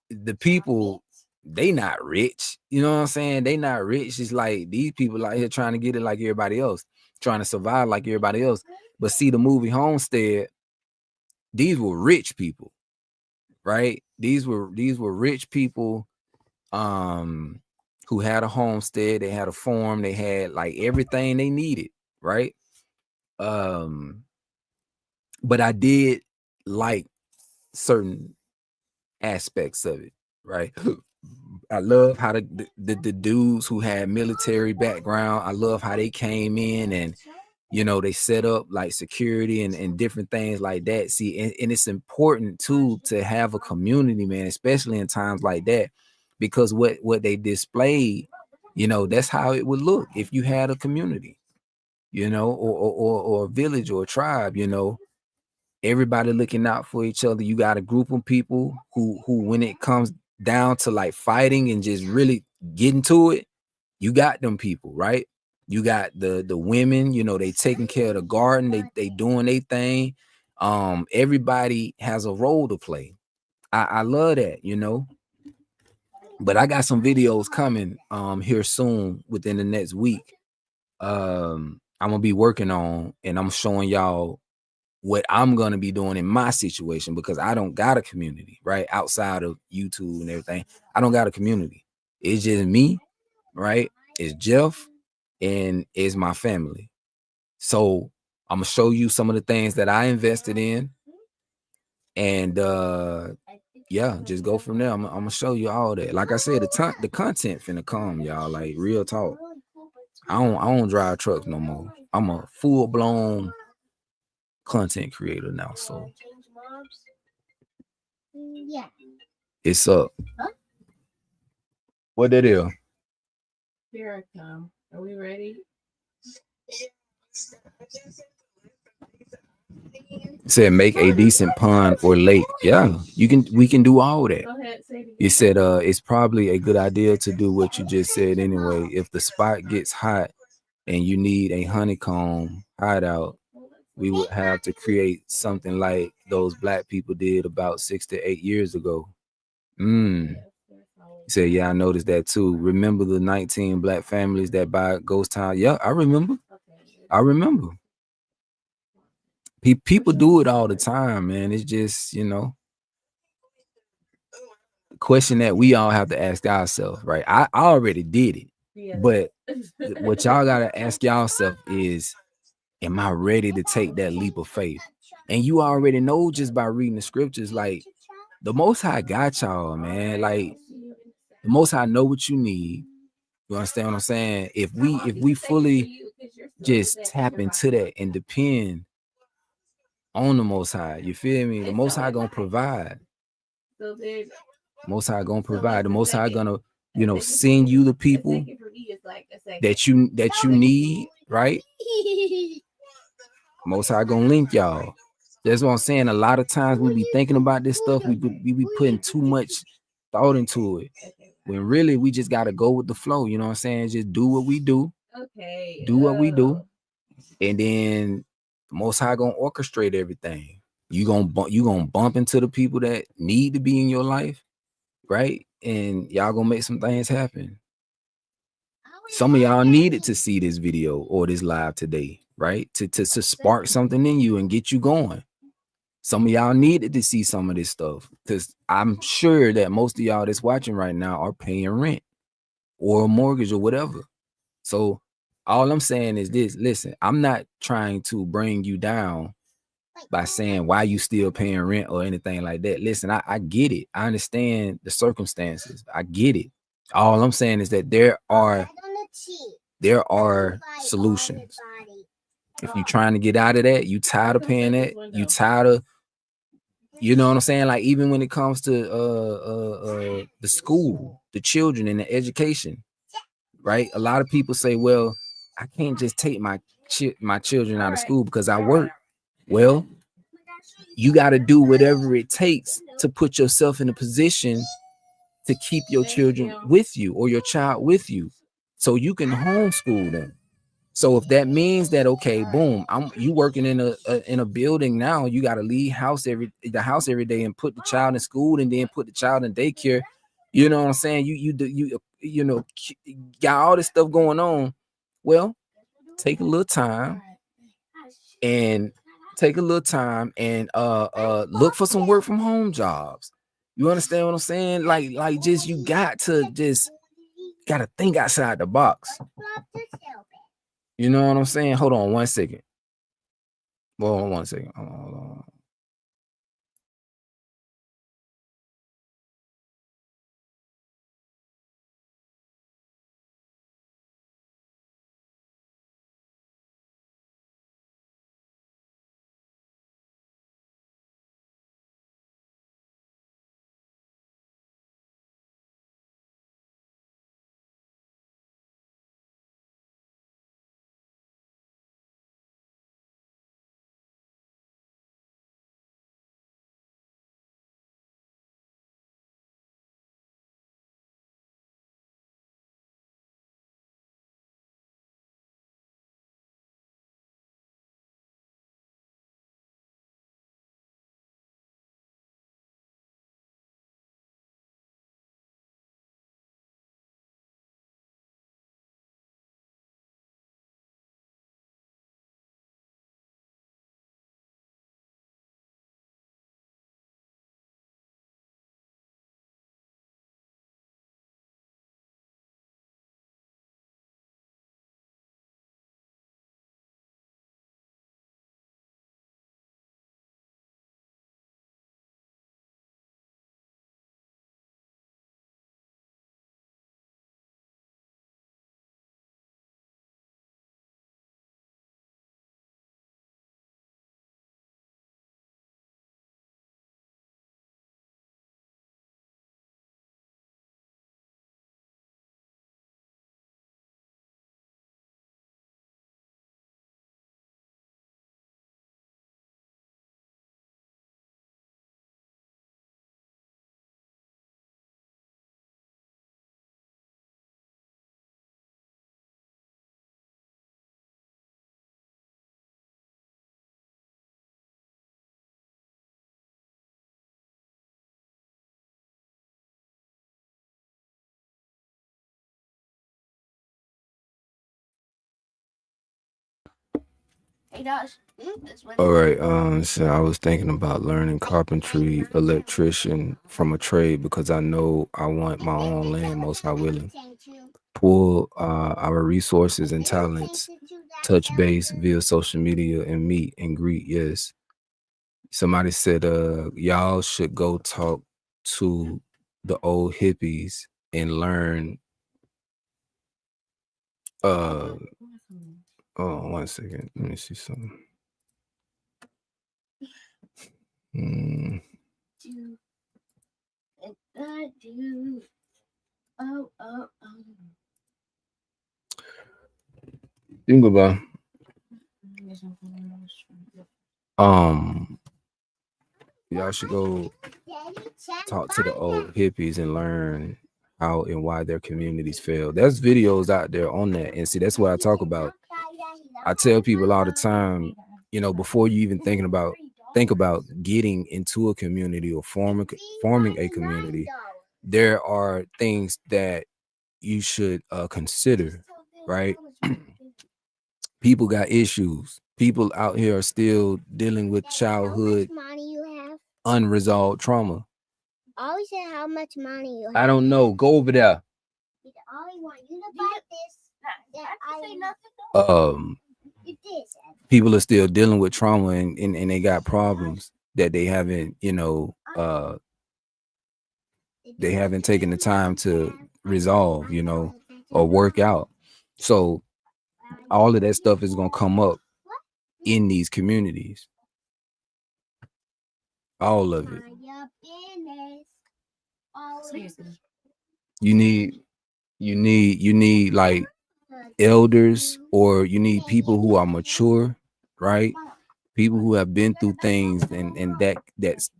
the people, they not rich. You know what I'm saying? They not rich. It's like these people out here trying to get it like everybody else, trying to survive like everybody else. But see, the movie Homestead, these were rich people, right? These were rich people who had a homestead, they had a farm, they had like everything they needed, right? But I did like certain aspects of it, right? I love how the dudes who had military background, I love how they came in and, you know, they set up like security and different things like that. See, and it's important too to have a community, man, especially in times like that, because what they displayed, you know, that's how it would look if you had a community, you know, or a village or a tribe, you know, everybody looking out for each other. You got a group of people who when it comes down to like fighting and just really getting to it, you got them people, right? You got the women, you know, they taking care of the garden, they doing their thing. Everybody has a role to play. I love that, you know. But I got some videos coming here soon within the next week. I'm gonna be working on, and I'm showing y'all what I'm gonna be doing in my situation, because I don't got a community, right? Outside of YouTube and everything, I don't got a community. It's just me, right? It's Jeff and it's my family. So I'm gonna show you some of the things that I invested in, and yeah, just go from there. I'm gonna show you all that. Like I said, the content finna come, y'all. Like real talk. I don't drive trucks no more. I'm a full-blown content creator now. So it's up. What that is? Here I come. Are we ready? said make a decent pond or lake. Yeah, we can do all that. You said it's probably a good idea to do what you just said anyway. If the spot gets hot and you need a honeycomb hideout, we would have to create something like those black people did about 6 to 8 years ago. He said, yeah, I noticed that too. Remember the 19 black families that buy Ghost Town? Yeah, I remember. I remember. People do it all the time, man. It's just, the question that we all have to ask ourselves, right? I already did it. But what y'all gotta ask yourself is, am I ready to take that leap of faith? And you already know just by reading the scriptures, like the Most High got y'all, man. Like the Most High know what you need. You understand what I'm saying? If we fully just tap into that and depend on the Most High, you feel me? The Most High gonna provide. Most High gonna provide. The Most High gonna, send you the people that you need, right? Most High gonna link y'all. That's what I'm saying. A lot of times we be thinking about this stuff. We be putting too much thought into it. When really we just gotta go with the flow. You know what I'm saying? Just do what we do. Do what we do, and then the Most High gonna orchestrate everything. You gonna bump into the people that need to be in your life, right? And y'all gonna make some things happen. Some of y'all needed to see this video or this live today, right? To spark something in you and get you going. Some of y'all needed to see some of this stuff, because I'm sure that most of y'all that's watching right now are paying rent or a mortgage or whatever. So all I'm saying is this: listen, I'm not trying to bring you down by saying why you still paying rent or anything like that. Listen, I get it. I understand the circumstances. I get it. All I'm saying is that there are solutions. If you're trying to get out of that, you tired of paying that, you tired of, you know what I'm saying? Like even when it comes to the school, the children and the education, right? A lot of people say, well, I can't just take my children out of school because I work. Well, you got to do whatever it takes to put yourself in a position to keep your children with you or your child with you, so you can homeschool them. So if that means that, okay, boom, you working in a building now, you got to leave the house every day and put the child in school and then put the child in daycare. You know what I'm saying? You got all this stuff going on. Well, take a little time and look for some work from home jobs. You understand what I'm saying? Like just you got to think outside the box. You know what I'm saying? Hold on 1 second. Well, 1 second. Hold on. All right. So I was thinking about learning carpentry, electrician from a trade because I know I want my own land, most high willing. Pull our resources and talents, touch base via social media and meet and greet. Yes. Somebody said y'all should go talk to the old hippies and learn. Oh, 1 second. Let me see something. You can go by. Y'all should go talk to the old hippies and learn how and why their communities fail. There's videos out there on that, and see, that's what I talk about. I tell people all the time, you know, before you even think about getting into a community or forming a community, there are things that you should consider, right? People got issues. People out here are still dealing with childhood unresolved trauma. Always say how much money you have. I don't know. Go over there. I want you to buy this. I say nothing. People are still dealing with trauma and they got problems that they haven't, you know, they haven't taken the time to resolve, you know, or work out. So all of that stuff is gonna come up in these communities. All of it. You need like elders, or you need people who are mature, right? People who have been through things and that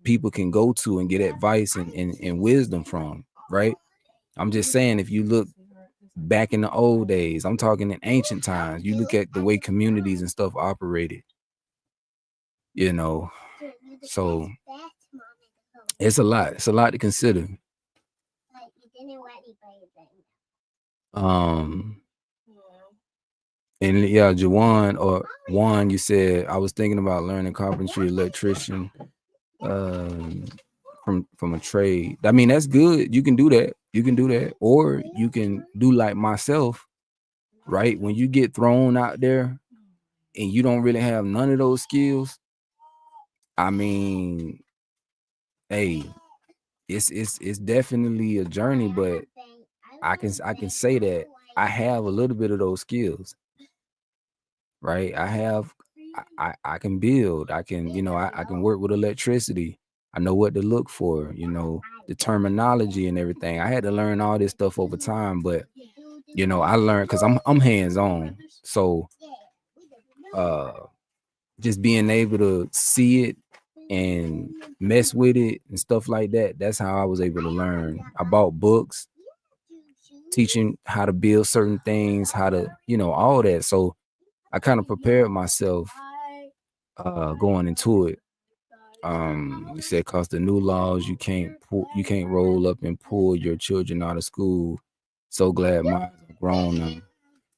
people can go to and get advice and wisdom from, right? I'm just saying, if you look back in the old days, I'm talking in ancient times, you look at the way communities and stuff operated, you know. So it's a lot to consider. And yeah, Jawan or Juan, you said I was thinking about learning carpentry, electrician, from a trade. I mean, that's good. You can do that. Or you can do like myself, right? When you get thrown out there and you don't really have none of those skills, I mean, hey, it's definitely a journey, but I can say that I have a little bit of those skills, right? I can build, I can, you know, I can work with electricity. I know what to look for, you know, the terminology and everything. I had to learn all this stuff over time, but you know, I learned because I'm hands-on. So just being able to see it and mess with it and stuff like that, that's how I was able to learn. I bought books teaching how to build certain things, how to, you know, all that. So I kind of prepared myself going into it. You said, cause the new laws, you can't roll up and pull your children out of school. So glad mine are grown now.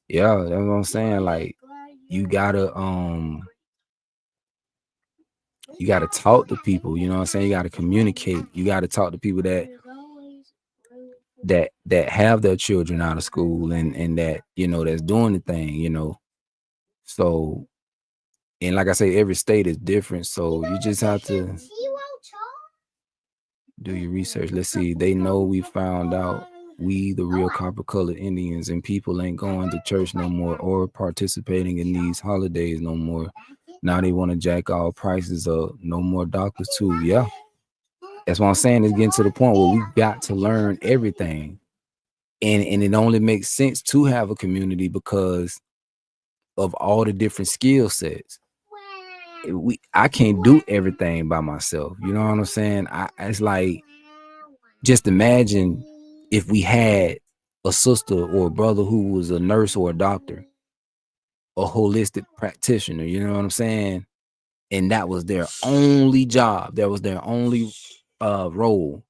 Yeah, that's what I'm saying. Like, you gotta talk to people, you know what I'm saying? You gotta communicate. You gotta talk to people that have their children out of school and that, you know, that's doing the thing, you know. So, and like I say, every state is different. So you just have to do your research. Let's see. They know we found out we the real copper colored Indians, and people ain't going to church no more or participating in these holidays no more. Now they want to jack all prices up. No more doctors too. Yeah. That's what I'm saying. It's getting to the point where we got to learn everything. And it only makes sense to have a community because of all the different skill sets. I can't do everything by myself. You know what I'm saying? It's like, just imagine if we had a sister or a brother who was a nurse or a doctor, a holistic practitioner, you know what I'm saying? And that was their only job. That was their only role,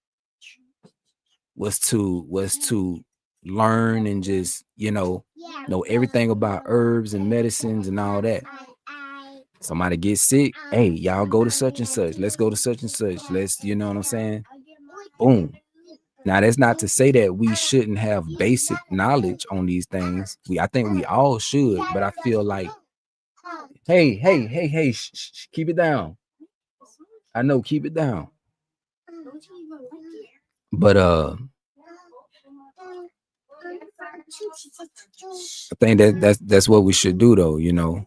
was to learn and just, you know everything about herbs and medicines and all that. Somebody gets sick, hey, y'all go to such and such. Let's go to such and such. Let's, you know what I'm saying? Boom. Now, that's not to say that we shouldn't have basic knowledge on these things. I think we all should, but I feel like, hey, keep it down. I know, keep it down. But I think that's what we should do, though, you know,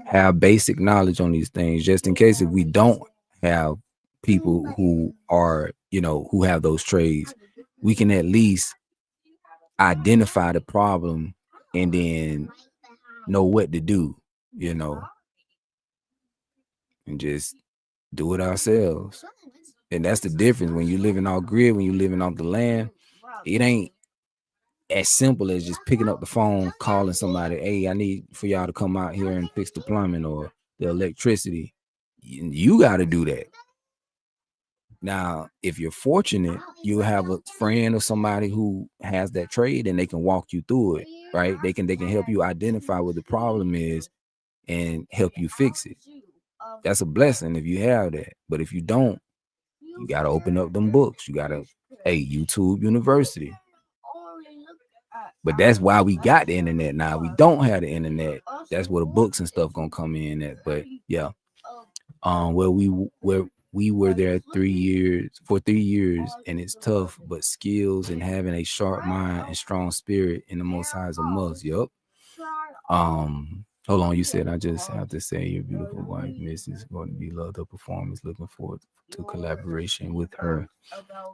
have basic knowledge on these things, just in case if we don't have people who are, you know, who have those trades, we can at least identify the problem and then know what to do, you know, and just do it ourselves. And that's the difference. When you're living off grid, when you're living off the land, it ain't as simple as just picking up the phone, calling somebody, hey, I need for y'all to come out here and fix the plumbing or the electricity. You got to do that. Now, if you're fortunate, you have a friend or somebody who has that trade and they can walk you through it, right? They can help you identify what the problem is and help you fix it. That's a blessing if you have that. But if you don't, you got to open up them books. You got to, hey, YouTube University. But that's why we got the internet now. We don't have the internet. That's where the books and stuff gonna come in at. But yeah, where we were there 3 years, and it's tough, but skills and having a sharp mind and strong spirit in the Most High is a must. Yup. Hold on, you said I just have to say your beautiful wife, Mrs. going to be loved her performance. Looking forward to collaboration with her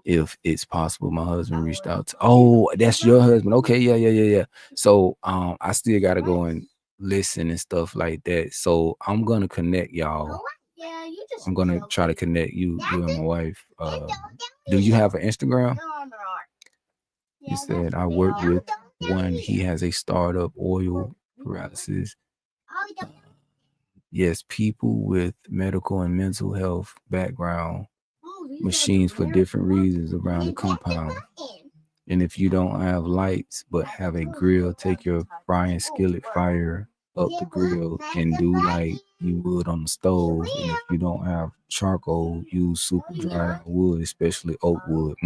if it's possible. My husband reached out to, oh, that's your husband. Okay, yeah. So I still gotta go and listen and stuff like that. So I'm gonna connect y'all. I'm gonna try to connect you and my wife. Do you have an Instagram? He said I work with one. He has a startup oil paralysis. Yes, people with medical and mental health background, machines for different reasons around the compound. And if you don't have lights but have a grill, take your frying skillet fire up the grill and do like you would on the stove. And if you don't have charcoal, use super dry wood, especially oak wood.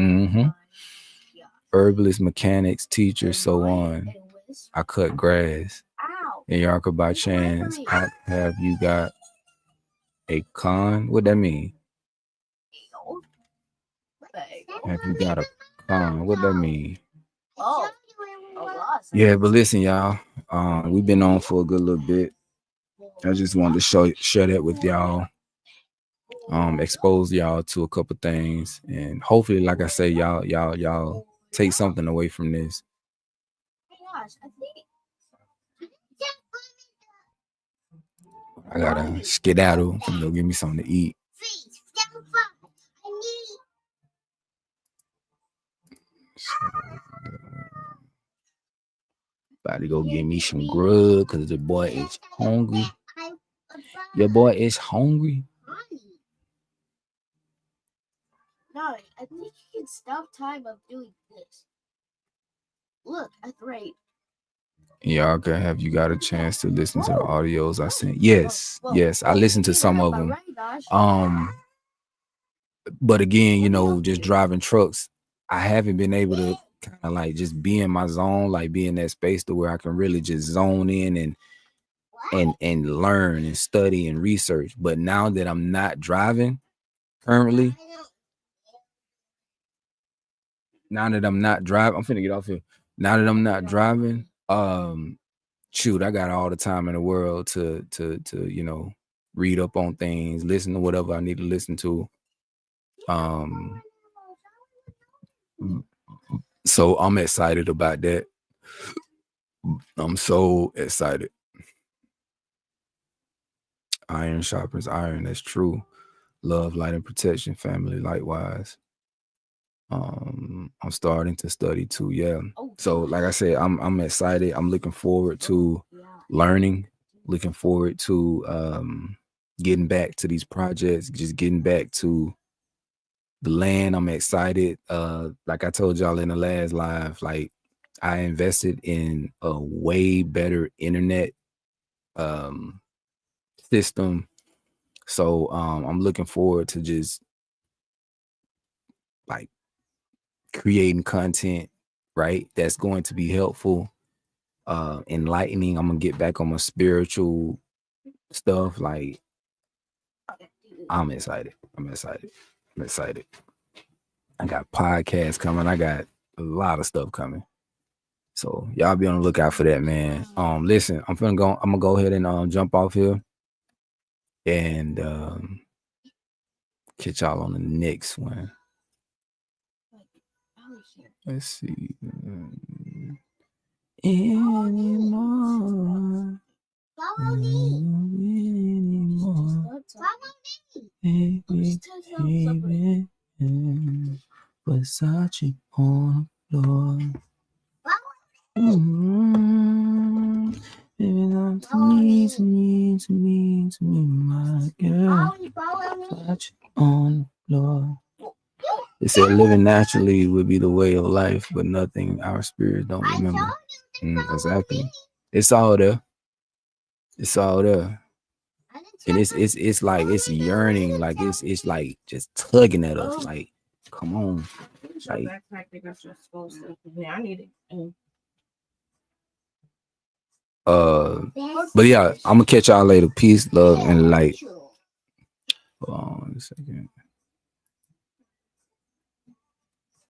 Herbalist, mechanics, teachers, so on. I cut grass. And y'all could by chance have you got a con? What that mean? Have you got a con? What that mean? Yeah, but listen, y'all. We've been on for a good little bit. I just wanted to share that with y'all. Expose y'all to a couple things, and hopefully, like I say, y'all take something away from this. I gotta skedaddle. Go give me something to eat. About to go get me some grub because the boy is hungry. Your boy is hungry. No, I think you can stop time of doing this. Look at the rate. Y'all can have you got a chance to listen to the audios I sent. Yes, I listened to some of them. But again, you know, just driving trucks, I haven't been able to kind of like just be in my zone, like be in that space to where I can really just zone in and learn and study and research. But now that I'm not driving currently, I'm finna get off here. Now that I'm not driving, shoot, I got all the time in the world to you know, read up on things, listen to whatever I need to listen to. So I'm excited about that. I'm so excited. Iron sharpens iron. That's true. Love, light, and protection. Family, likewise. I'm starting to study too. Yeah. So, like I said, I'm excited. I'm looking forward to learning. Looking forward to getting back to these projects. Just getting back to the land. I'm excited. Like I told y'all in the last live, like I invested in a way better internet system. So I'm looking forward to just like creating content, right? That's going to be helpful, enlightening. I'm gonna get back on my spiritual stuff. Like I'm excited. I'm excited. I'm excited. I got podcasts coming. I got a lot of stuff coming. So y'all be on the lookout for that, man. Listen, I'm gonna go ahead and jump off here and catch y'all on the next one. Let's see. Anymore. Baby, Versace on the floor. Baby, not to me, my girl. Versace on the floor. They said living naturally would be the way of life, but nothing our spirits don't remember. Exactly. It's all there. It's all there. And it's like it's yearning, like it's like just tugging at us. Like, come on. Like, I need it. But yeah, I'm gonna catch y'all later. Peace, love, and light. Hold on a second.